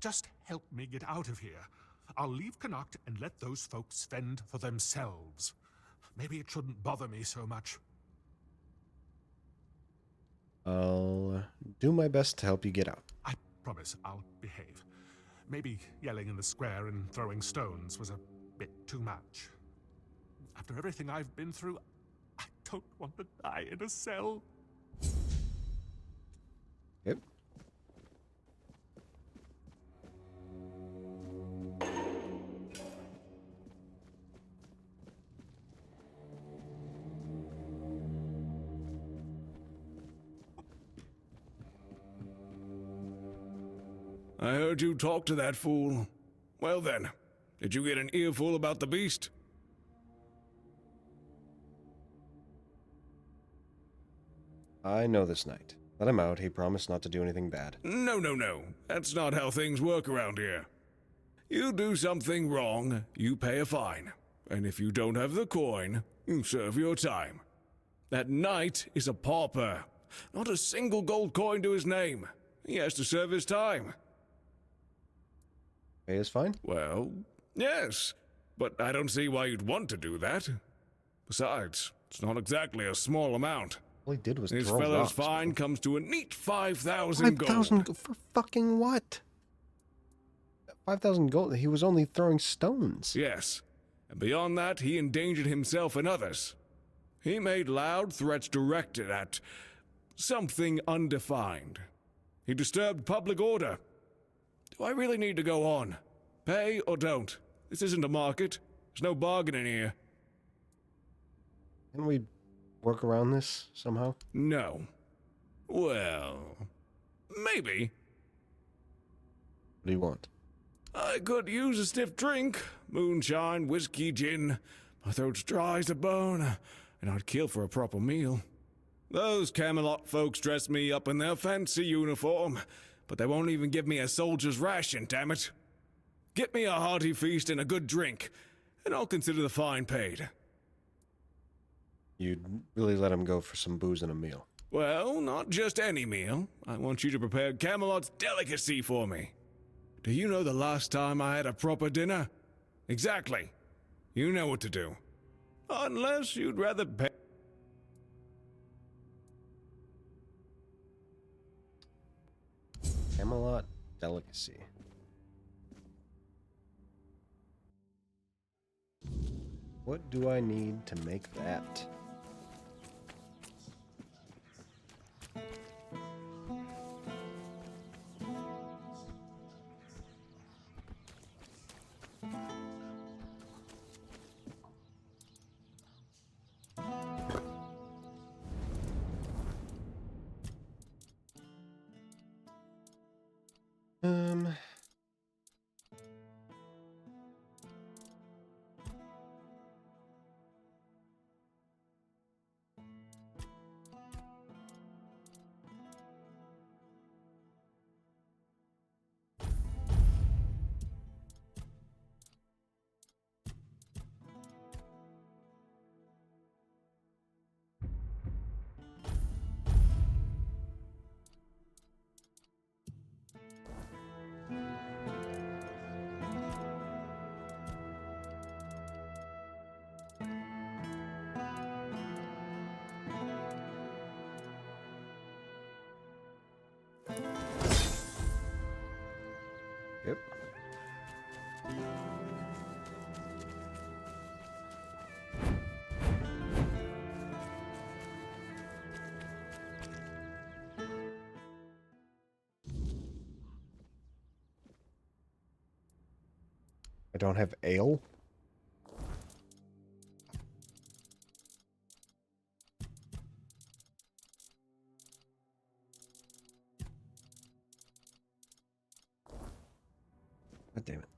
Just help me get out of here. I'll leave Connacht and let those folks fend for themselves. Maybe it shouldn't bother me so much. I'll do my best to help you get out. I promise I'll behave. Maybe yelling in the square and throwing stones was a bit too much. After everything I've been through, I don't want to die in a cell. Yep. I heard you talk to that fool. Well then, did you get an earful about the beast? I know this knight. Let him out. He promised not to do anything bad. No, no, no. That's not how things work around here. You do something wrong, you pay a fine. And if you don't have the coin, you serve your time. That knight is a pauper. Not a single gold coin to his name. He has to serve his time. Pay his fine? Well, yes. But I don't see why you'd want to do that. Besides, it's not exactly a small amount. All he did was This throw fellow's rocks. fine comes to a neat 5,000 gold. 5,000 for fucking what? 5,000 gold? He was only throwing stones. Yes. And beyond that, he endangered himself and others. He made loud threats directed at something undefined. He disturbed public order. Do I really need to go on? Pay or don't? This isn't a market. There's no bargaining here. Can we work around this somehow? No. Well, maybe. What do you want? I could use a stiff drink. Moonshine, whiskey, gin. My throat's dry as a bone, and I'd kill for a proper meal. Those Camelot folks dress me up in their fancy uniform, but they won't even give me a soldier's ration, damn it. Get me a hearty feast and a good drink, and I'll consider the fine paid. You'd really let him go for some booze and a meal? Well, not just any meal. I want you to prepare Camelot's delicacy for me. Do you know the last time I had a proper dinner? Exactly. You know what to do. Unless you'd rather pay. Camelot delicacy. What do I need to make that? Yep. I don't have ale? God damn it.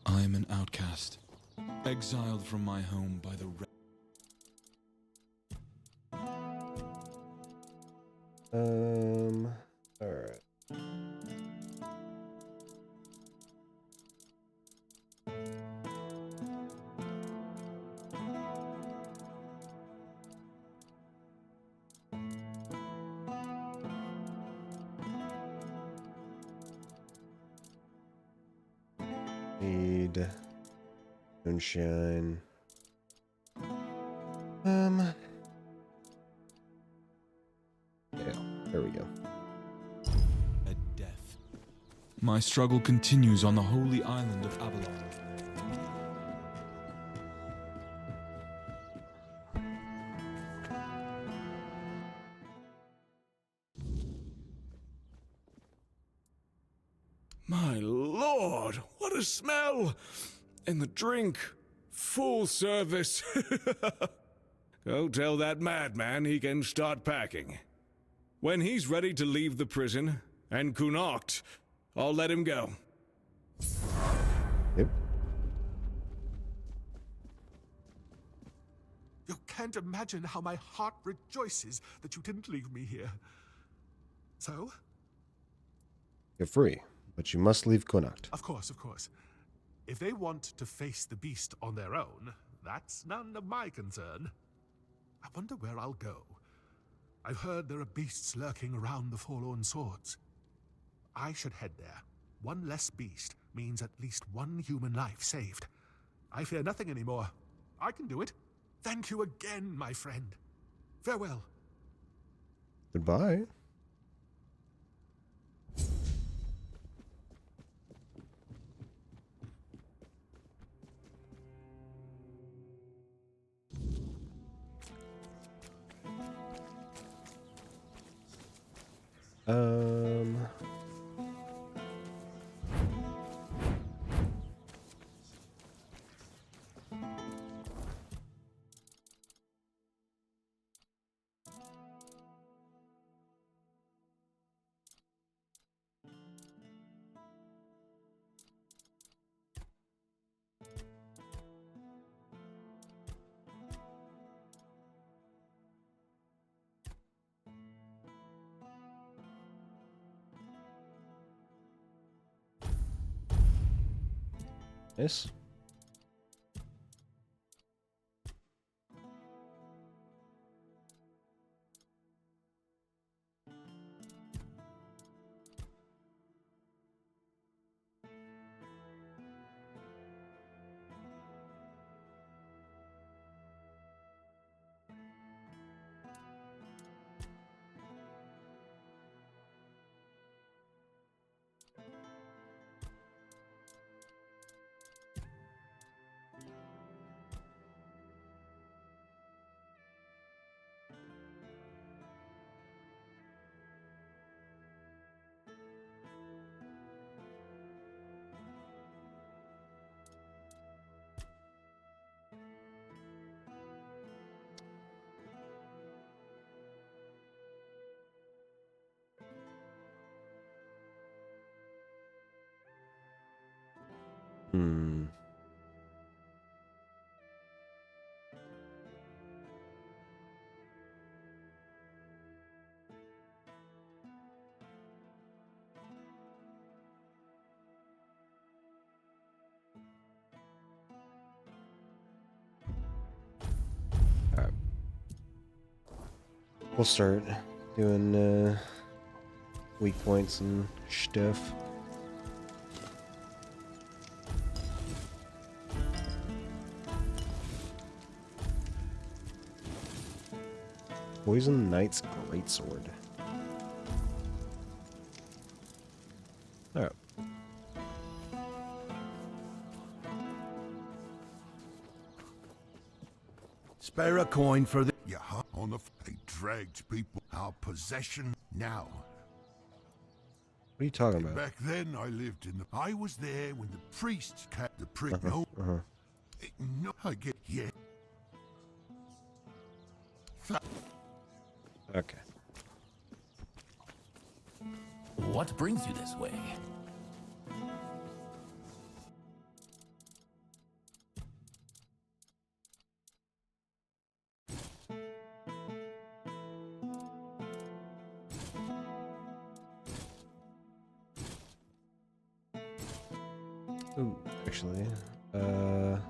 I am an outcast, exiled from my home by the Alright. Need moonshine. Yeah, there we go. at death. My struggle continues on the holy island of Avalon. My lord, what What a smell! And the drink. Full service. Go tell that madman he can start packing. When he's ready to leave the prison, and Connacht, I'll let him go. Yep. You can't imagine how my heart rejoices that you didn't leave me here. So? You're free, but you must leave Connacht. Of course, of course. If they want to face the beast on their own, that's none of my concern. I wonder where I'll go. I've heard there are beasts lurking around the Forlorn Swords. I should head there. One less beast means at least one human life saved. I fear nothing anymore. I can do it. Thank you again, my friend. Farewell. Goodbye. Yes. Hmm. Alright. We'll start doing weak points and stuff. Poison Knight's Greatsword. Alright. Spare a coin for the... Yeah, on the... They dragged people. Our possession now. What are you talking about? Back then, I lived in the... I was there when the priests kept the prick. No, no, I get... Yeah. Okay. What brings you this way? Ooh, actually, that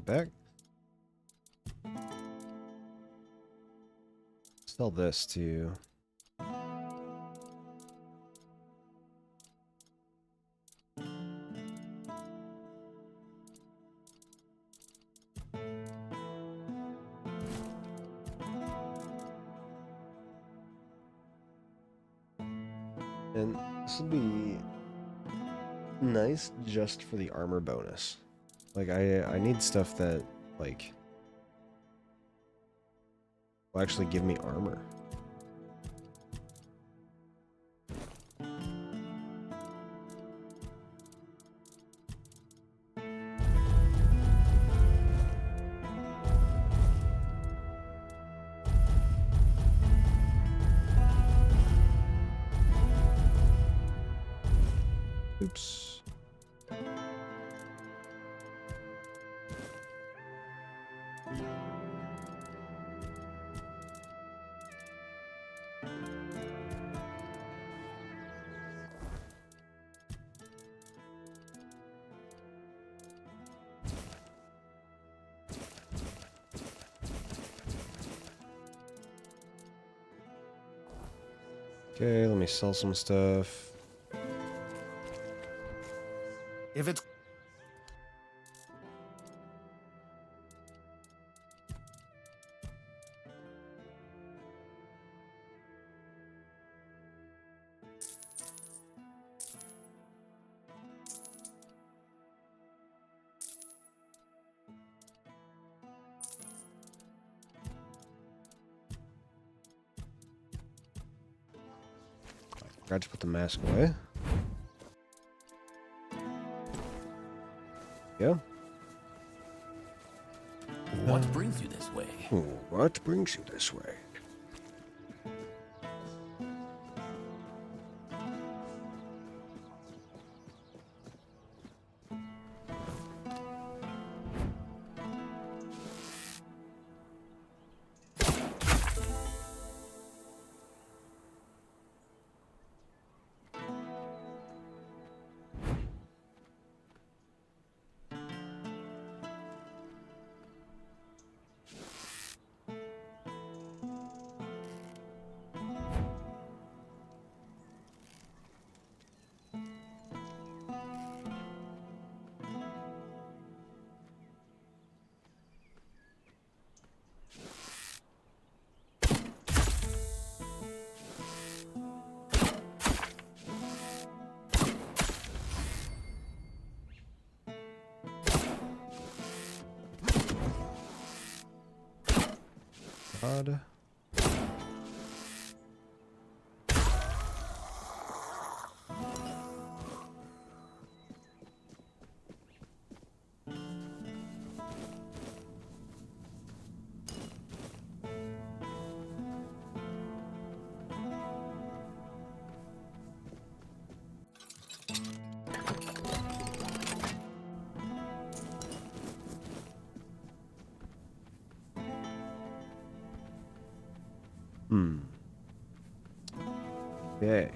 back. Sell this to. And this would be nice just for the armor bonus. Like, I need stuff that, like, will actually give me armor. Oops. Okay, let me sell some stuff. If it's Forgot to put the mask away. Yeah. What brings you this way? What brings you this way? God. Okay.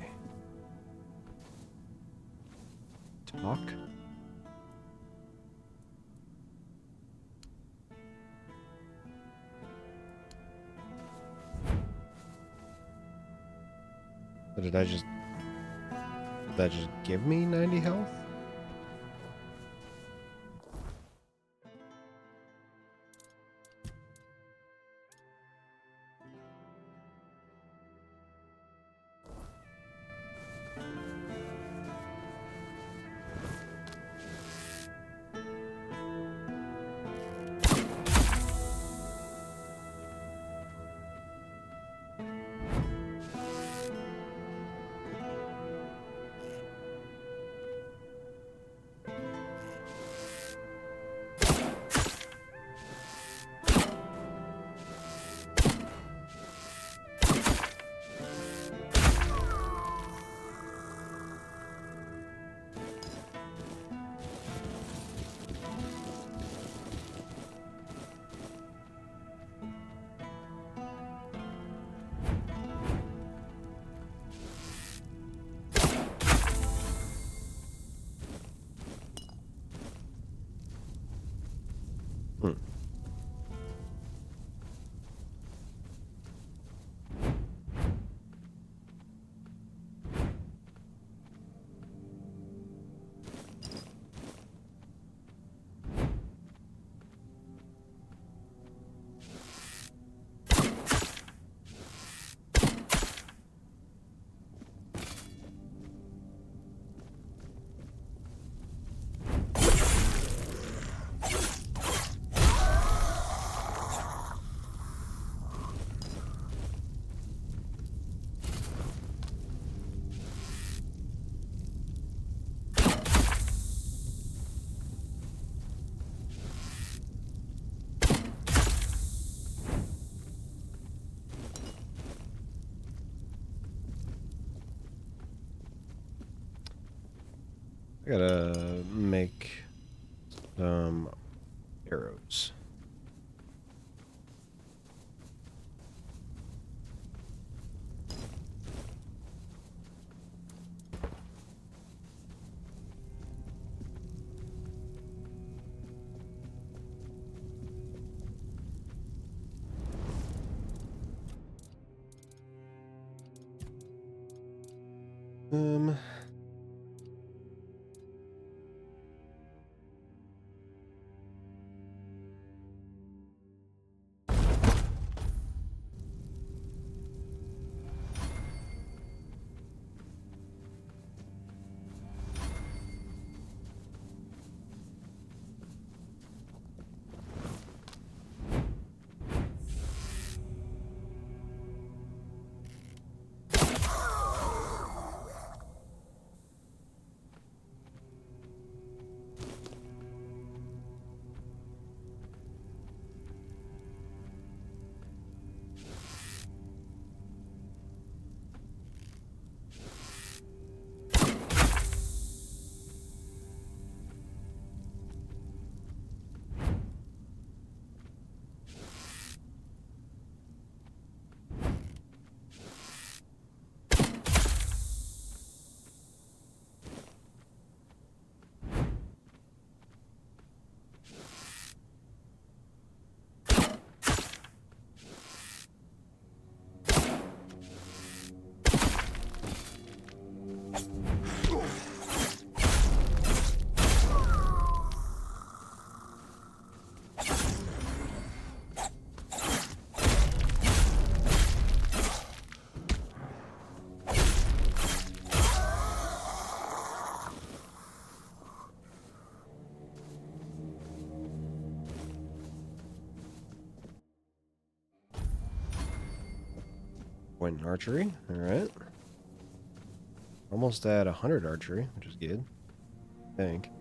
Talk. Or did that just give me 90 health? gotta make some arrows. Um, point in archery. All right. Almost at 100 archery, which is good. I think.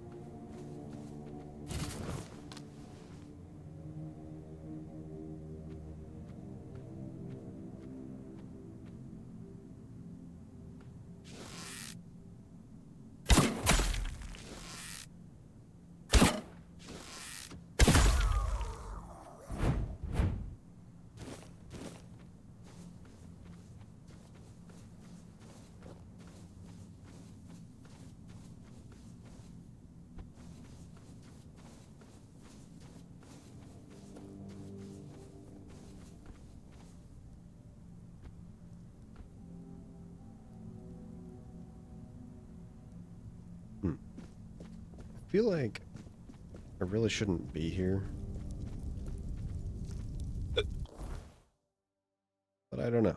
I feel like I really shouldn't be here. But I don't know.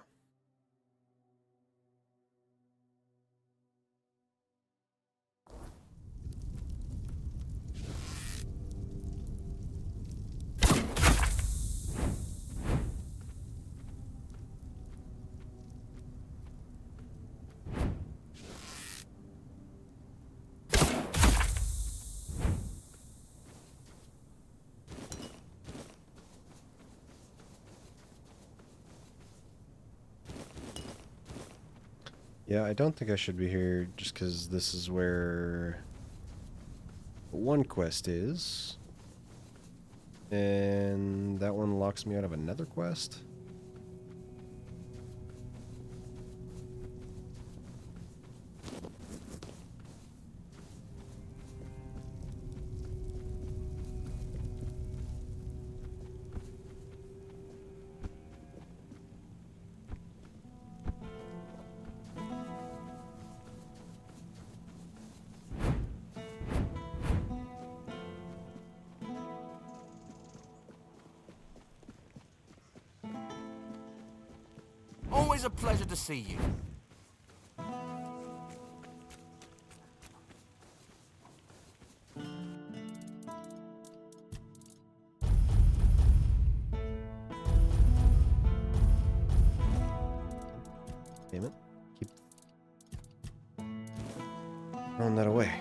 Yeah, I don't think I should be here just because this is where one quest is. And that one locks me out of another quest. Always a pleasure to see you. Damn it. Keep throwing that away.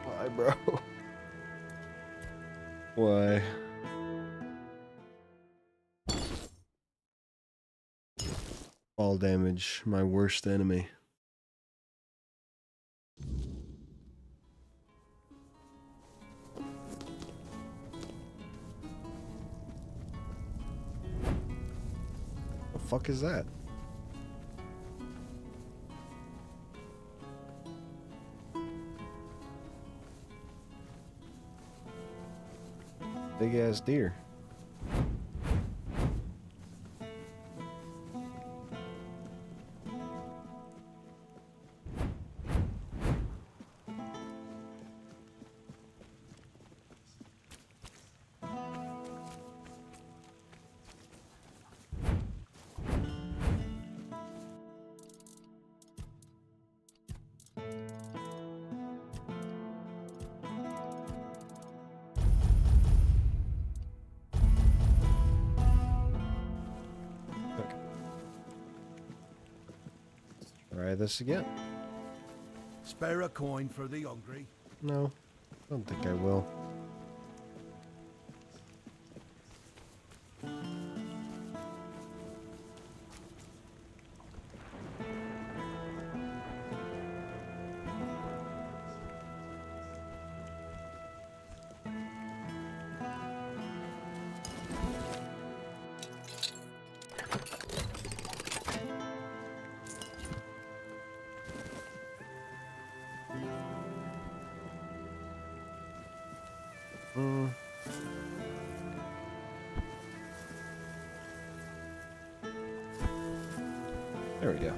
Why, bro? Why? Fall damage, my worst enemy. The fuck is that? Big ass deer. Try this again. Spare a coin for the hungry. No, I don't think I will. There we go.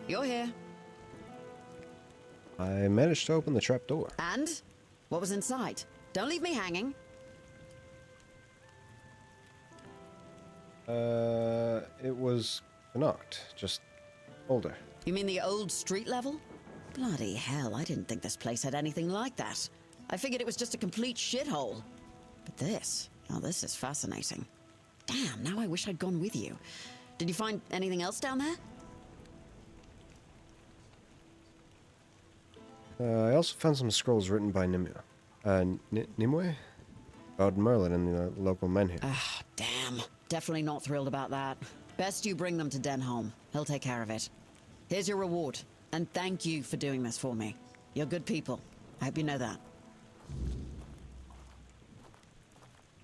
You're here. I managed to open the trap door. And? What was inside? Don't leave me hanging. It was knocked, just older. You mean the old street level? Bloody hell, I didn't think this place had anything like that. I figured it was just a complete shithole. But this, oh, this is fascinating. Damn, now I wish I'd gone with you. Did you find anything else down there? I also found some scrolls written by Nimue. Nimue? About Merlin and the local men here. Ah, damn. Definitely not thrilled about that. Best you bring them to Denholm. He'll take care of it. Here's your reward. And thank you for doing this for me. You're good people. I hope you know that.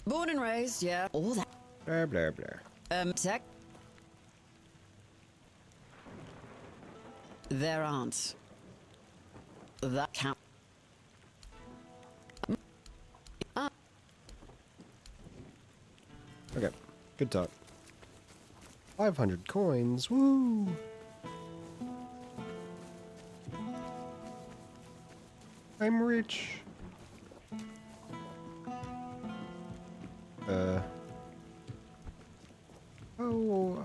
Born and raised, yeah. All that. Blah, blah, blah. Tech? There aren't. That count. Okay, good talk. 500 coins, woo! I'm rich.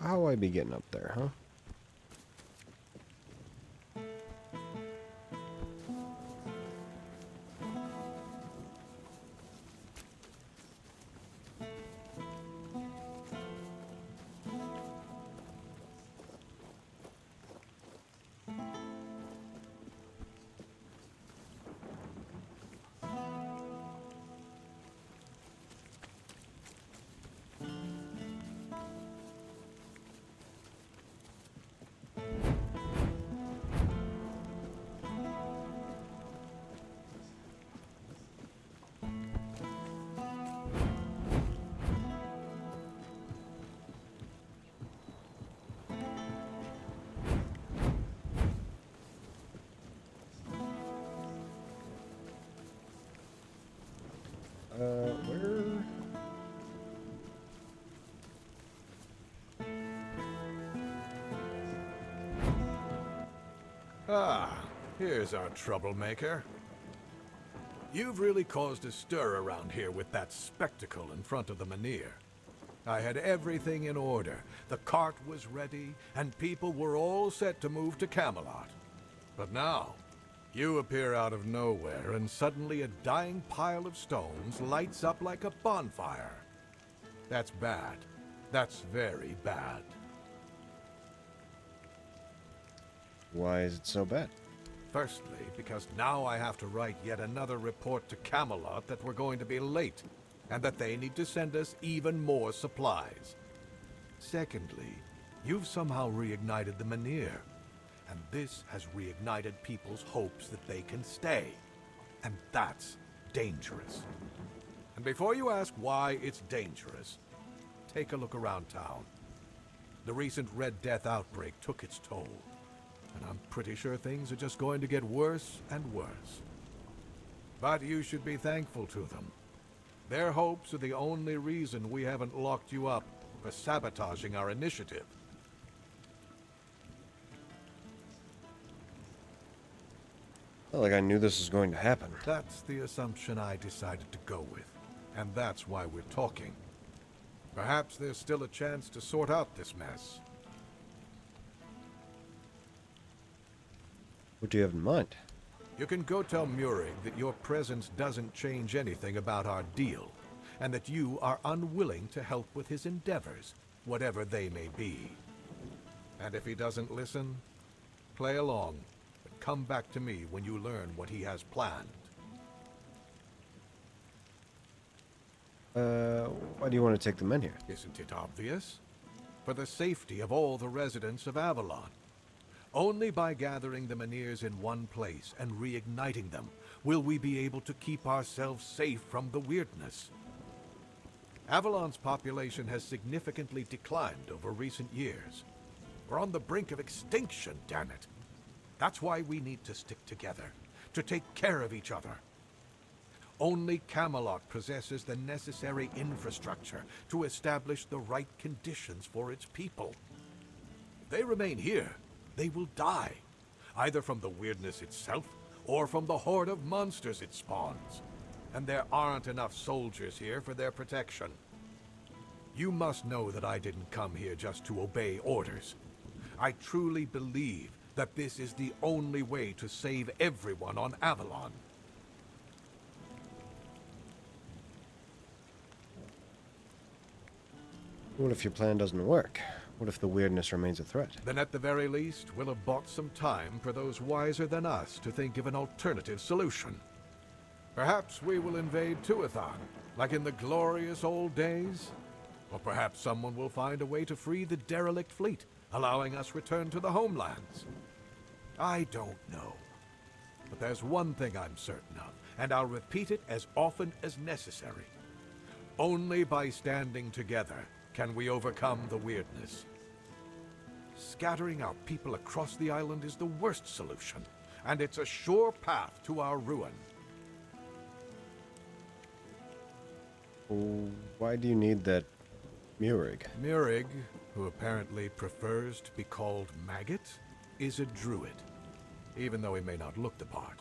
How I be getting up there, huh? Where? Ah, here's our troublemaker. You've really caused a stir around here with that spectacle in front of the Menhir. I had everything in order. The cart was ready, and people were all set to move to Camelot. But now, you appear out of nowhere, and suddenly a dying pile of stones lights up like a bonfire. That's bad. That's very bad. Why is it so bad? Firstly, because now I have to write yet another report to Camelot that we're going to be late, and that they need to send us even more supplies. Secondly, you've somehow reignited the Menhir, and this has reignited people's hopes that they can stay. And that's dangerous. And before you ask why it's dangerous, take a look around town. The recent Red Death outbreak took its toll, and I'm pretty sure things are just going to get worse and worse. But you should be thankful to them. Their hopes are the only reason we haven't locked you up for sabotaging our initiative. Well, like I knew this was going to happen. That's the assumption I decided to go with, and that's why we're talking. Perhaps there's still a chance to sort out this mess. What do you have in mind? You can go tell Murig that your presence doesn't change anything about our deal, and that you are unwilling to help with his endeavors, whatever they may be. And if he doesn't listen, play along, but come back to me when you learn what he has planned. Why do you want to take the men here? Isn't it obvious? For the safety of all the residents of Avalon. Only by gathering the Menhirs in one place and reigniting them will we be able to keep ourselves safe from the weirdness. Avalon's population has significantly declined over recent years. We're on the brink of extinction, damn it. That's why we need to stick together, to take care of each other. Only Camelot possesses the necessary infrastructure to establish the right conditions for its people. If they remain here, they will die, either from the weirdness itself or from the horde of monsters it spawns. And there aren't enough soldiers here for their protection. You must know that I didn't come here just to obey orders. I truly believe that this is the only way to save everyone on Avalon. What if your plan doesn't work? What if the weirdness remains a threat? Then at the very least, we'll have bought some time for those wiser than us to think of an alternative solution. Perhaps we will invade Tuathan, like in the glorious old days. Or perhaps someone will find a way to free the derelict fleet, allowing us return to the homelands. I don't know. But there's one thing I'm certain of, and I'll repeat it as often as necessary. Only by standing together can we overcome the weirdness. Scattering our people across the island is the worst solution, and it's a sure path to our ruin. Why do you need that Murig? Murig, who apparently prefers to be called Maggot, is a druid, even though he may not look the part.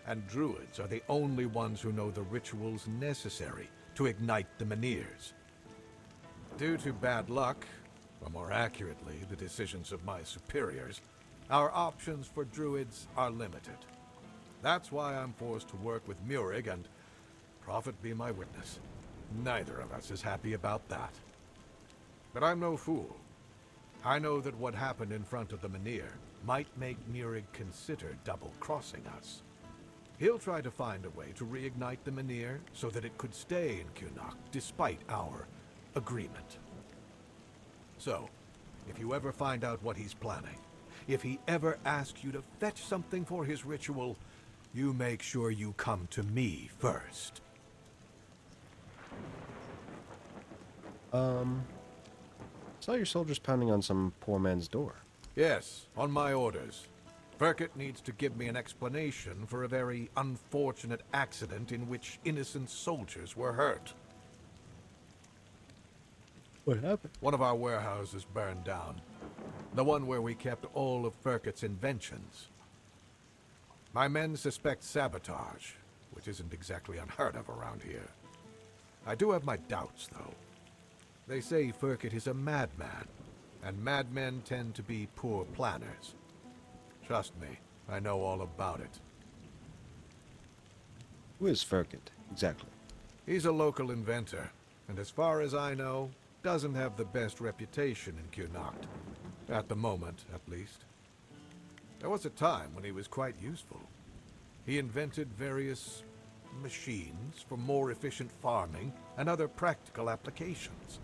And druids are the only ones who know the rituals necessary to ignite the Menhirs. Due to bad luck, or more accurately, the decisions of my superiors, our options for druids are limited. That's why I'm forced to work with Murig, and prophet be my witness, neither of us is happy about that. But I'm no fool. I know that what happened in front of the Menhir might make Murig consider double-crossing us. He'll try to find a way to reignite the Menhir so that it could stay in Kunok despite our agreement. So, if you ever find out what he's planning, if he ever asks you to fetch something for his ritual, you make sure you come to me first. Saw your soldiers pounding on some poor man's door. Yes, on my orders. Firkett needs to give me an explanation for a very unfortunate accident in which innocent soldiers were hurt. What happened? One of our warehouses burned down. The one where we kept all of Firkett's inventions. My men suspect sabotage, which isn't exactly unheard of around here. I do have my doubts, though. They say Furkett is a madman, and madmen tend to be poor planners. Trust me, I know all about it. Who is Furkett, exactly? He's a local inventor, and as far as I know, doesn't have the best reputation in Connacht. At the moment, at least. There was a time when he was quite useful. He invented various machines for more efficient farming and other practical applications.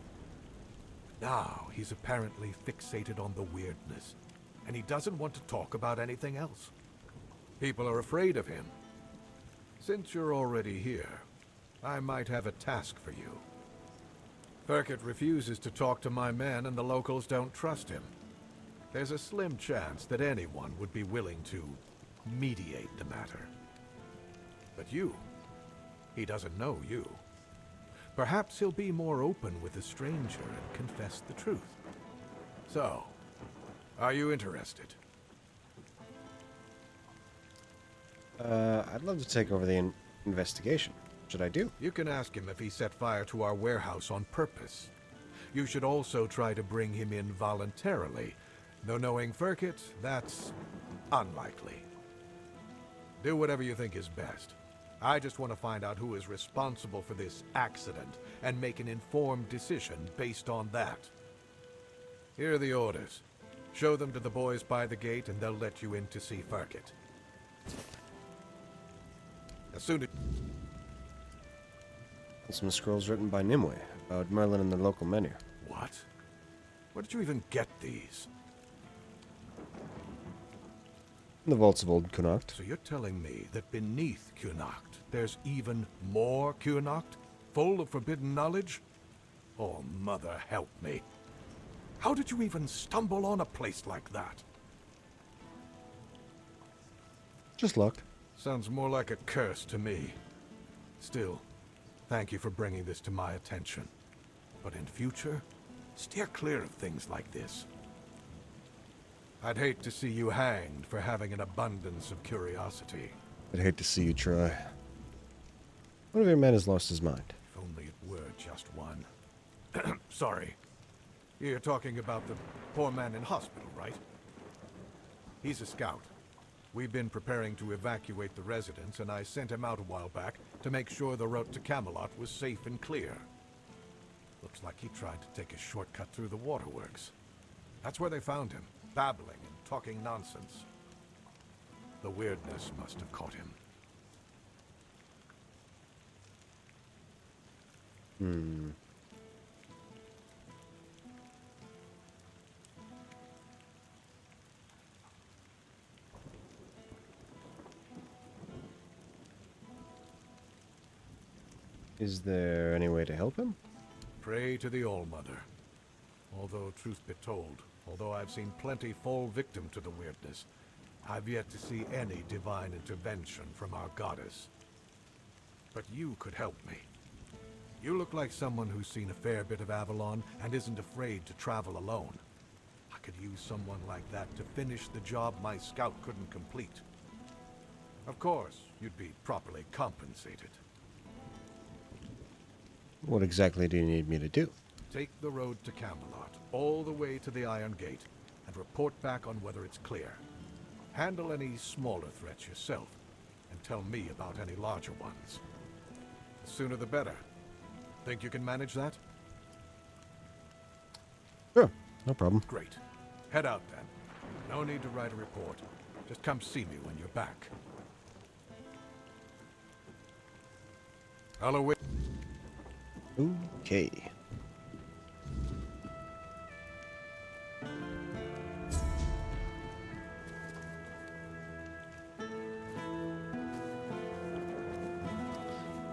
Now, he's apparently fixated on the weirdness, and he doesn't want to talk about anything else. People are afraid of him. Since you're already here, I might have a task for you. Furkett refuses to talk to my men, and the locals don't trust him. There's a slim chance that anyone would be willing to mediate the matter. But you, he doesn't know you. Perhaps he'll be more open with a stranger and confess the truth. So, are you interested? I'd love to take over the investigation. What should I do? You can ask him if he set fire to our warehouse on purpose. You should also try to bring him in voluntarily, though knowing Furkett, that's unlikely. Do whatever you think is best. I just want to find out who is responsible for this accident and make an informed decision based on that. Here are the orders. Show them to the boys by the gate and they'll let you in to see Furkett. As soon as... Some scrolls written by Nimue about Merlin and the local menhir. What? Where did you even get these? In the vaults of old Connacht. So you're telling me that beneath Connacht, there's even more Connacht? Full of forbidden knowledge? Oh, mother help me. How did you even stumble on a place like that? Just luck. Sounds more like a curse to me. Still, thank you for bringing this to my attention. But in future, steer clear of things like this. I'd hate to see you hanged for having an abundance of curiosity. I'd hate to see you try. One of your men has lost his mind. If only it were just one. Sorry. You're talking about the poor man in hospital, right? He's a scout. We've been preparing to evacuate the residence, and I sent him out a while back to make sure the road to Camelot was safe and clear. Looks like he tried to take a shortcut through the waterworks. That's where they found him, babbling and talking nonsense. The weirdness must have caught him. Is there any way to help him? Pray to the All-Mother. Although, truth be told, although I've seen plenty fall victim to the weirdness, I've yet to see any divine intervention from our goddess. But you could help me. You look like someone who's seen a fair bit of Avalon and isn't afraid to travel alone. I could use someone like that to finish the job my scout couldn't complete. Of course, you'd be properly compensated. What exactly do you need me to do? Take the road to Camelot, all the way to the Iron Gate, and report back on whether it's clear. Handle any smaller threats yourself, and tell me about any larger ones. The sooner the better. Think you can manage that? Sure, no problem. Great. Head out then. No need to write a report. Just come see me when you're back. I'll await. Okay.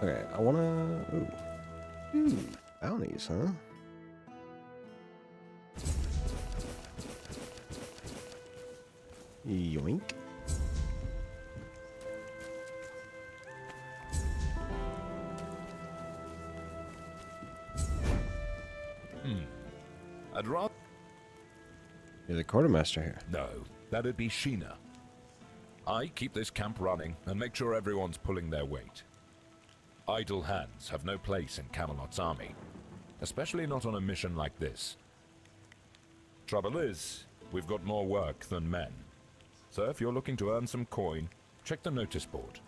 Okay, I wanna... Ooh. Bounties, huh? Yoink. I'd rather... You're the quartermaster here. No, that'd be Sheena. I keep this camp running and make sure everyone's pulling their weight. Idle hands have no place in Camelot's army. especially not on a mission like this. Trouble is, we've got more work than men. So if you're looking to earn some coin, check the notice board.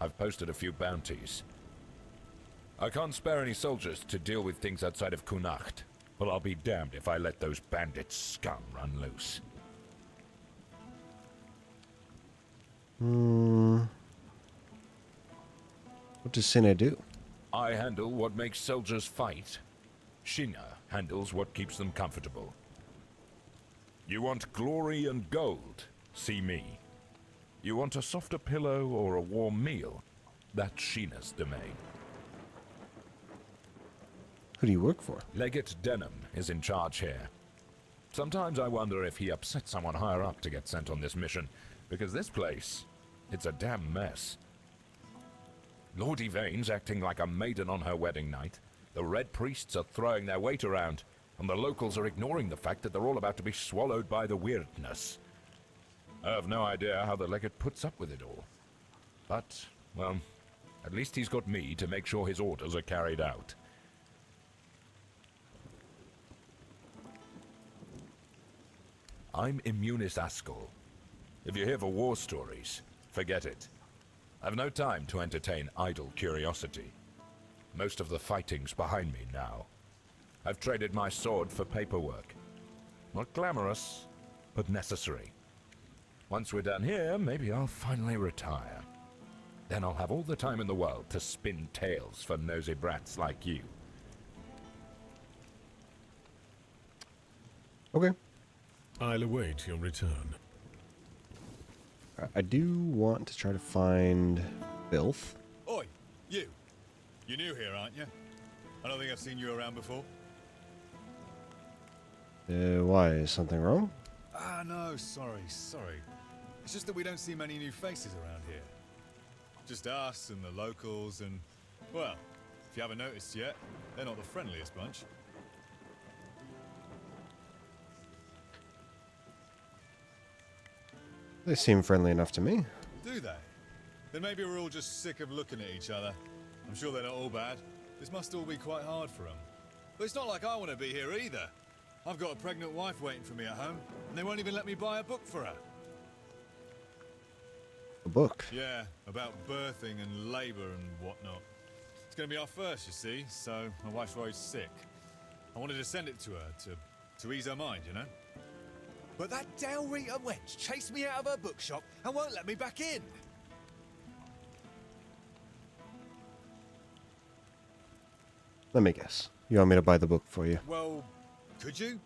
I've posted a few bounties. I can't spare any soldiers to deal with things outside of Connacht, but I'll be damned if I let those bandit scum run loose. What does Sina do? I handle what makes soldiers fight. Sheena handles what keeps them comfortable. You want glory and gold? See me. You want a softer pillow or a warm meal? That's Sheena's domain. Who do you work for? Legate Denham is in charge here. Sometimes I wonder if he upset someone higher up to get sent on this mission, because this place, it's a damn mess. Lord Yvain's acting like a maiden on her wedding night. The Red Priests are throwing their weight around, and the locals are ignoring the fact that they're all about to be swallowed by the weirdness. I have no idea how the legate puts up with it all. But, well, at least he's got me to make sure his orders are carried out. I'm Immunis Askel. If you're here for war stories, forget it. I've no time to entertain idle curiosity. Most of the fighting's behind me now. I've traded my sword for paperwork. Not glamorous, but necessary. Once we're done here, maybe I'll finally retire. Then I'll have all the time in the world to spin tales for nosy brats like you. Okay. I'll await your return. I do want to try to find Filth. Oi, you. You're new here, aren't you? I don't think I've seen you around before. Why? Is something wrong? Ah, no, sorry. It's just that we don't see many new faces around here. Just us and the locals and, well, if you haven't noticed yet, they're not the friendliest bunch. They seem friendly enough to me. Do they? Then maybe we're all just sick of looking at each other. I'm sure they're not all bad. This must all be quite hard for them. But it's not like I want to be here either. I've got a pregnant wife waiting for me at home, and they won't even let me buy a book for her. A book? Yeah, about birthing and labour and whatnot. It's going to be our first, you see, so my wife's worried sick. I wanted to send it to her, to ease her mind, you know? But that Del Rita wench chased me out of her bookshop and won't let me back in. Let me guess. You want me to buy the book for you? Well, could you?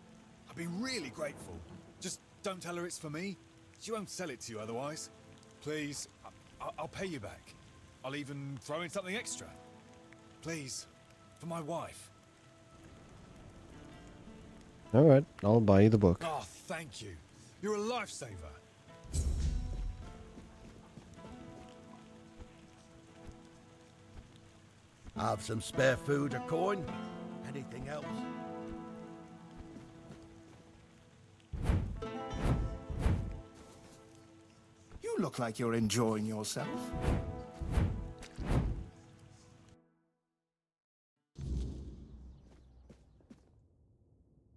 I'd be really grateful. Just don't tell her it's for me. She won't sell it to you otherwise. Please, I'll pay you back. I'll even throw in something extra. Please, for my wife. All right, I'll buy you the book. Oh, thank you. You're a lifesaver. Have some spare food or coin? Anything else? You look like you're enjoying yourself.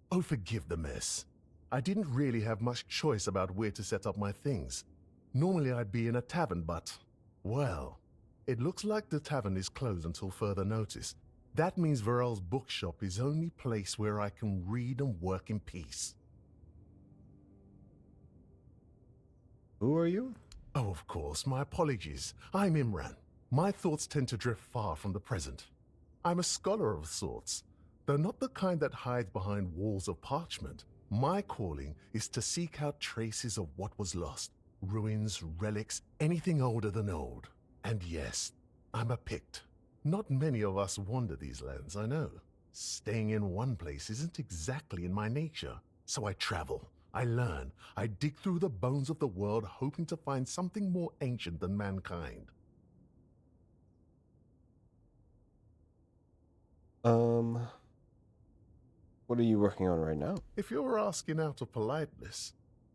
Oh, forgive the mess. I didn't really have much choice about where to set up my things. Normally I'd be in a tavern, but, well, it looks like the tavern is closed until further notice. That means Varel's bookshop is the only place where I can read and work in peace. Who are you? Oh, of course, my apologies. I'm Imran. My thoughts tend to drift far from the present. I'm a scholar of sorts, though not the kind that hides behind walls of parchment. My calling is to seek out traces of what was lost, ruins, relics, anything older than old. And yes, I'm a Pict. Not many of us wander these lands, I know. Staying in one place isn't exactly in my nature, so I travel. I learn. I dig through the bones of the world hoping to find something more ancient than mankind. What are you working on right now? If you're asking out of politeness,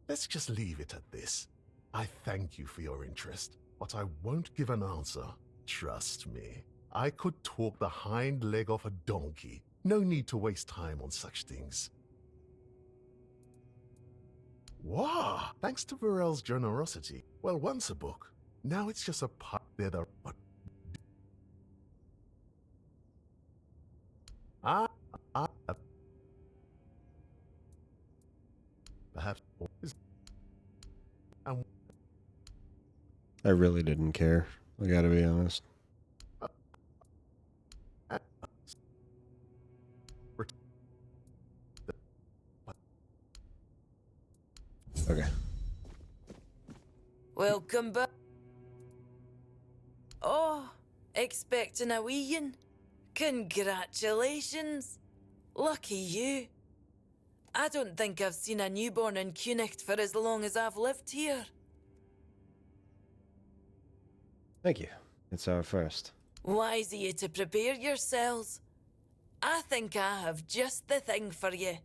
let's just leave it at this. I thank you for your interest, but I won't give an answer. Trust me. I could talk the hind leg off a donkey, No need to waste time on such things. Wow! Thanks to Varel's generosity. Well, once a book. Now it's just a part that are... Perhaps... I really didn't care. I gotta be honest. Okay. Welcome back. Oh, expecting a wee one? Congratulations. Lucky you. I don't think I've seen a newborn in Cunicht for as long as I've lived here. Thank you. It's our first. Wise of you to prepare yourselves. I think I have just the thing for you.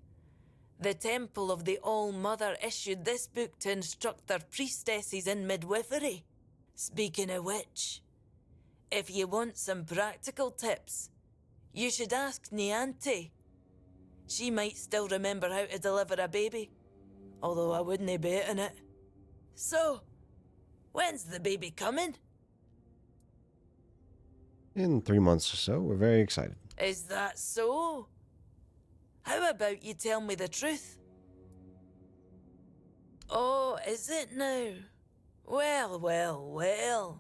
The Temple of the All-Mother issued this book to instruct their priestesses in midwifery. Speaking of which, if you want some practical tips, you should ask Niante. She might still remember how to deliver a baby, although I wouldn't bet on it. So, when's the baby coming? In 3 months or so, we're very excited. Is that so? How about you tell me the truth? Oh, is it now? Well, well, well.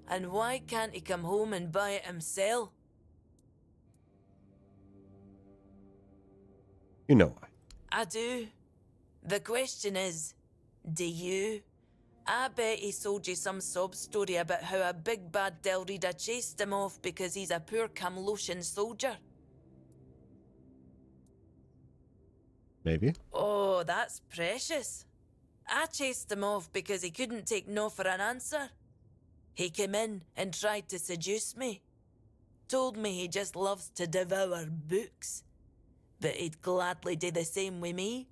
And why can't he come home and buy it himself? You know why. I do. The question is, do you? I bet he sold you some sob story about how a big bad Delrida chased him off because he's a poor Camloshan soldier. Maybe. Oh, that's precious. I chased him off because he couldn't take no for an answer. He came in and tried to seduce me. Told me he just loves to devour books. But he'd gladly do the same with me.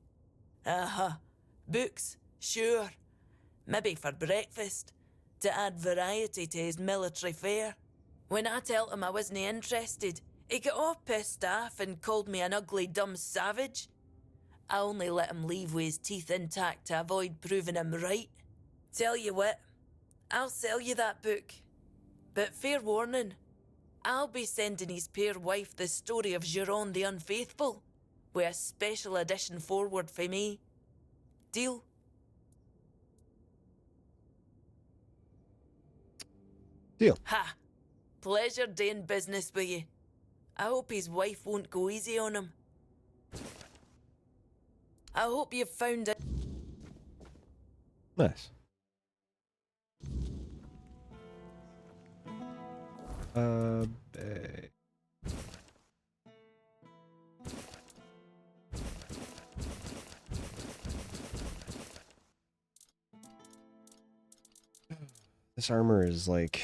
Books, sure. Maybe for breakfast, to add variety to his military fare. When I told him I wasn't interested, he got all pissed off and called me an ugly dumb savage. I only let him leave with his teeth intact to avoid proving him right. Tell you what, I'll sell you that book. But fair warning, I'll be sending his peer wife the story of Giron the Unfaithful, with a special edition forward for me. Deal? Deal. Ha! Pleasure doing business with you. I hope his wife won't go easy on him. I hope you've found it. Nice. This armor is like...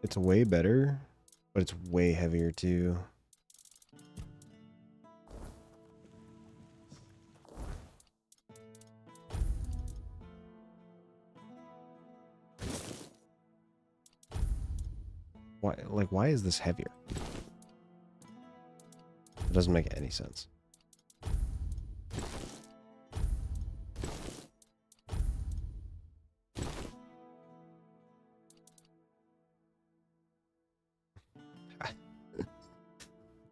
It's way better, but it's way heavier too. Why is this heavier? It doesn't make any sense.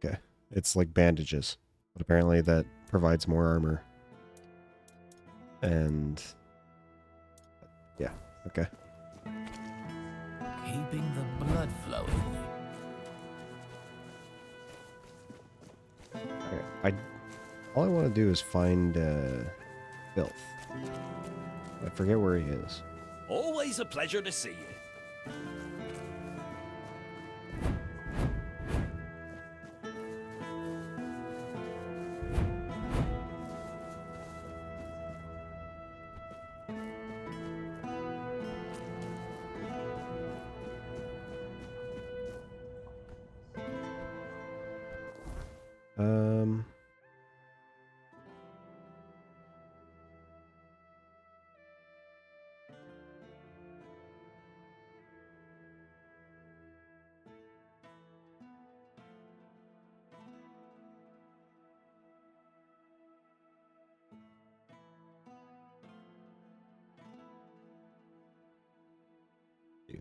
Okay, it's like bandages, but apparently that provides more armor. And yeah, okay. Keeping the blood flowing. Okay, all I want to do is find Filth. I forget where he is. Always a pleasure to see you.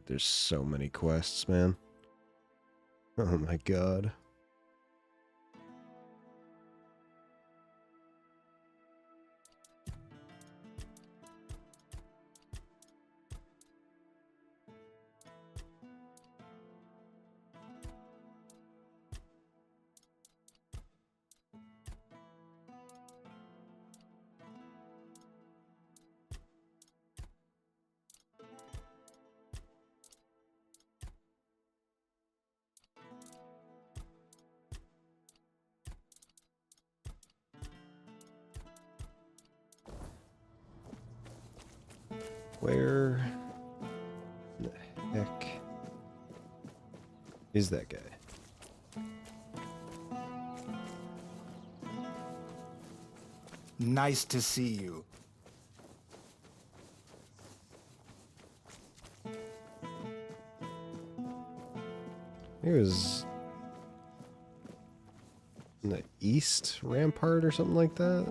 there's so many quests, man. Oh my god. Where the heck is that guy? Nice to see you. He was in the East Rampart or something like that.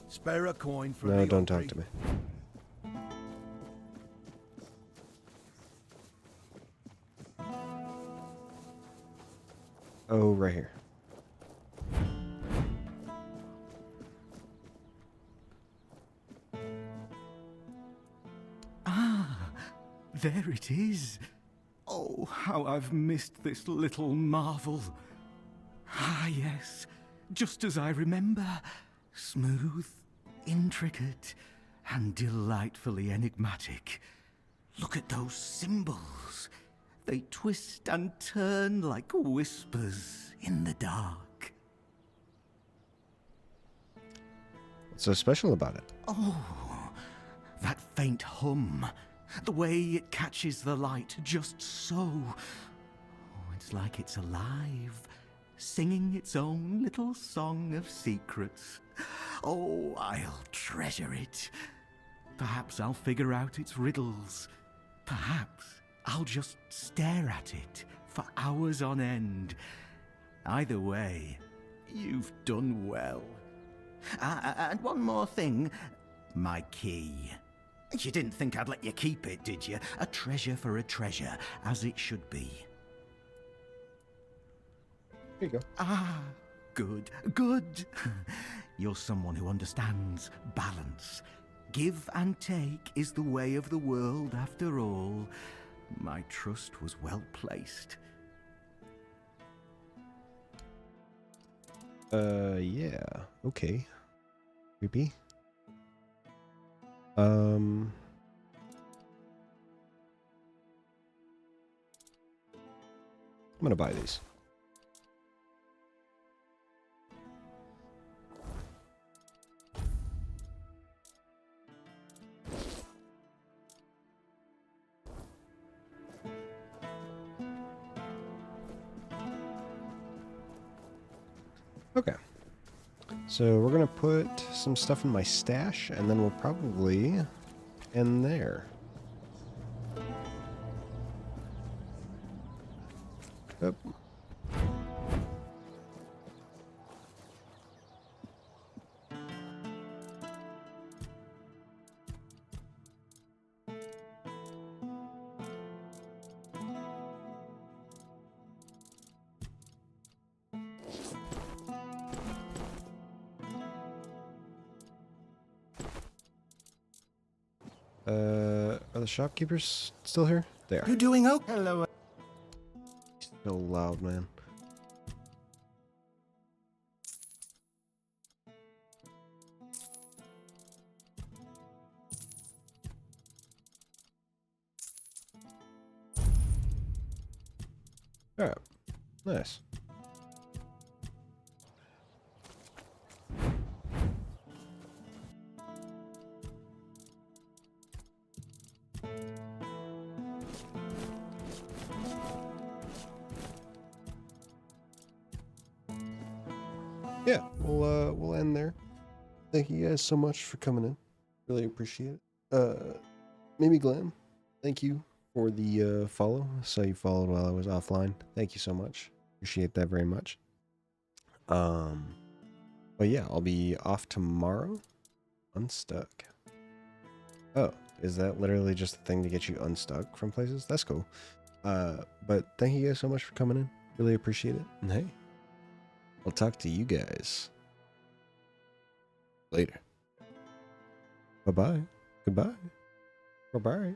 Spare a coin for No, the don't talk Ogre. to me. Oh, right here. Ah, there it is. Oh, how I've missed this little marvel. Ah, yes, just as I remember. Smooth, intricate, and delightfully enigmatic. Look at those symbols. They twist and turn like whispers in the dark. What's so special about it? Oh, that faint hum. The way it catches the light just so. Oh, it's like it's alive, singing its own little song of secrets. Oh, I'll treasure it. Perhaps I'll figure out its riddles. Perhaps I'll just stare at it for hours on end. Either way, you've done well. And one more thing. My key. You didn't think I'd let you keep it, did you? A treasure for a treasure, as it should be. Here you go. Ah, good, good. You're someone who understands balance. Give and take is the way of the world, after all. My trust was well placed. Yeah. Okay. Creepy. I'm gonna buy these. Okay. So we're gonna put some stuff in my stash, and then we'll probably end there. Yep. Are the shopkeepers still here? They are. You doing okay? Hello. So loud, man. All right. Nice. Yeah, we'll end there. Thank you guys so much for coming in. Really appreciate it. Mimi Glam, thank you for the follow. I saw you followed while I was offline. Thank you so much. Appreciate that very much. But yeah, I'll be off tomorrow. Unstuck. Oh, Is that literally just the thing to get you unstuck from places? That's cool. But thank you guys so much for coming in. Really appreciate it. And hey, I'll talk to you guys later. Bye-bye. Goodbye. Bye-bye.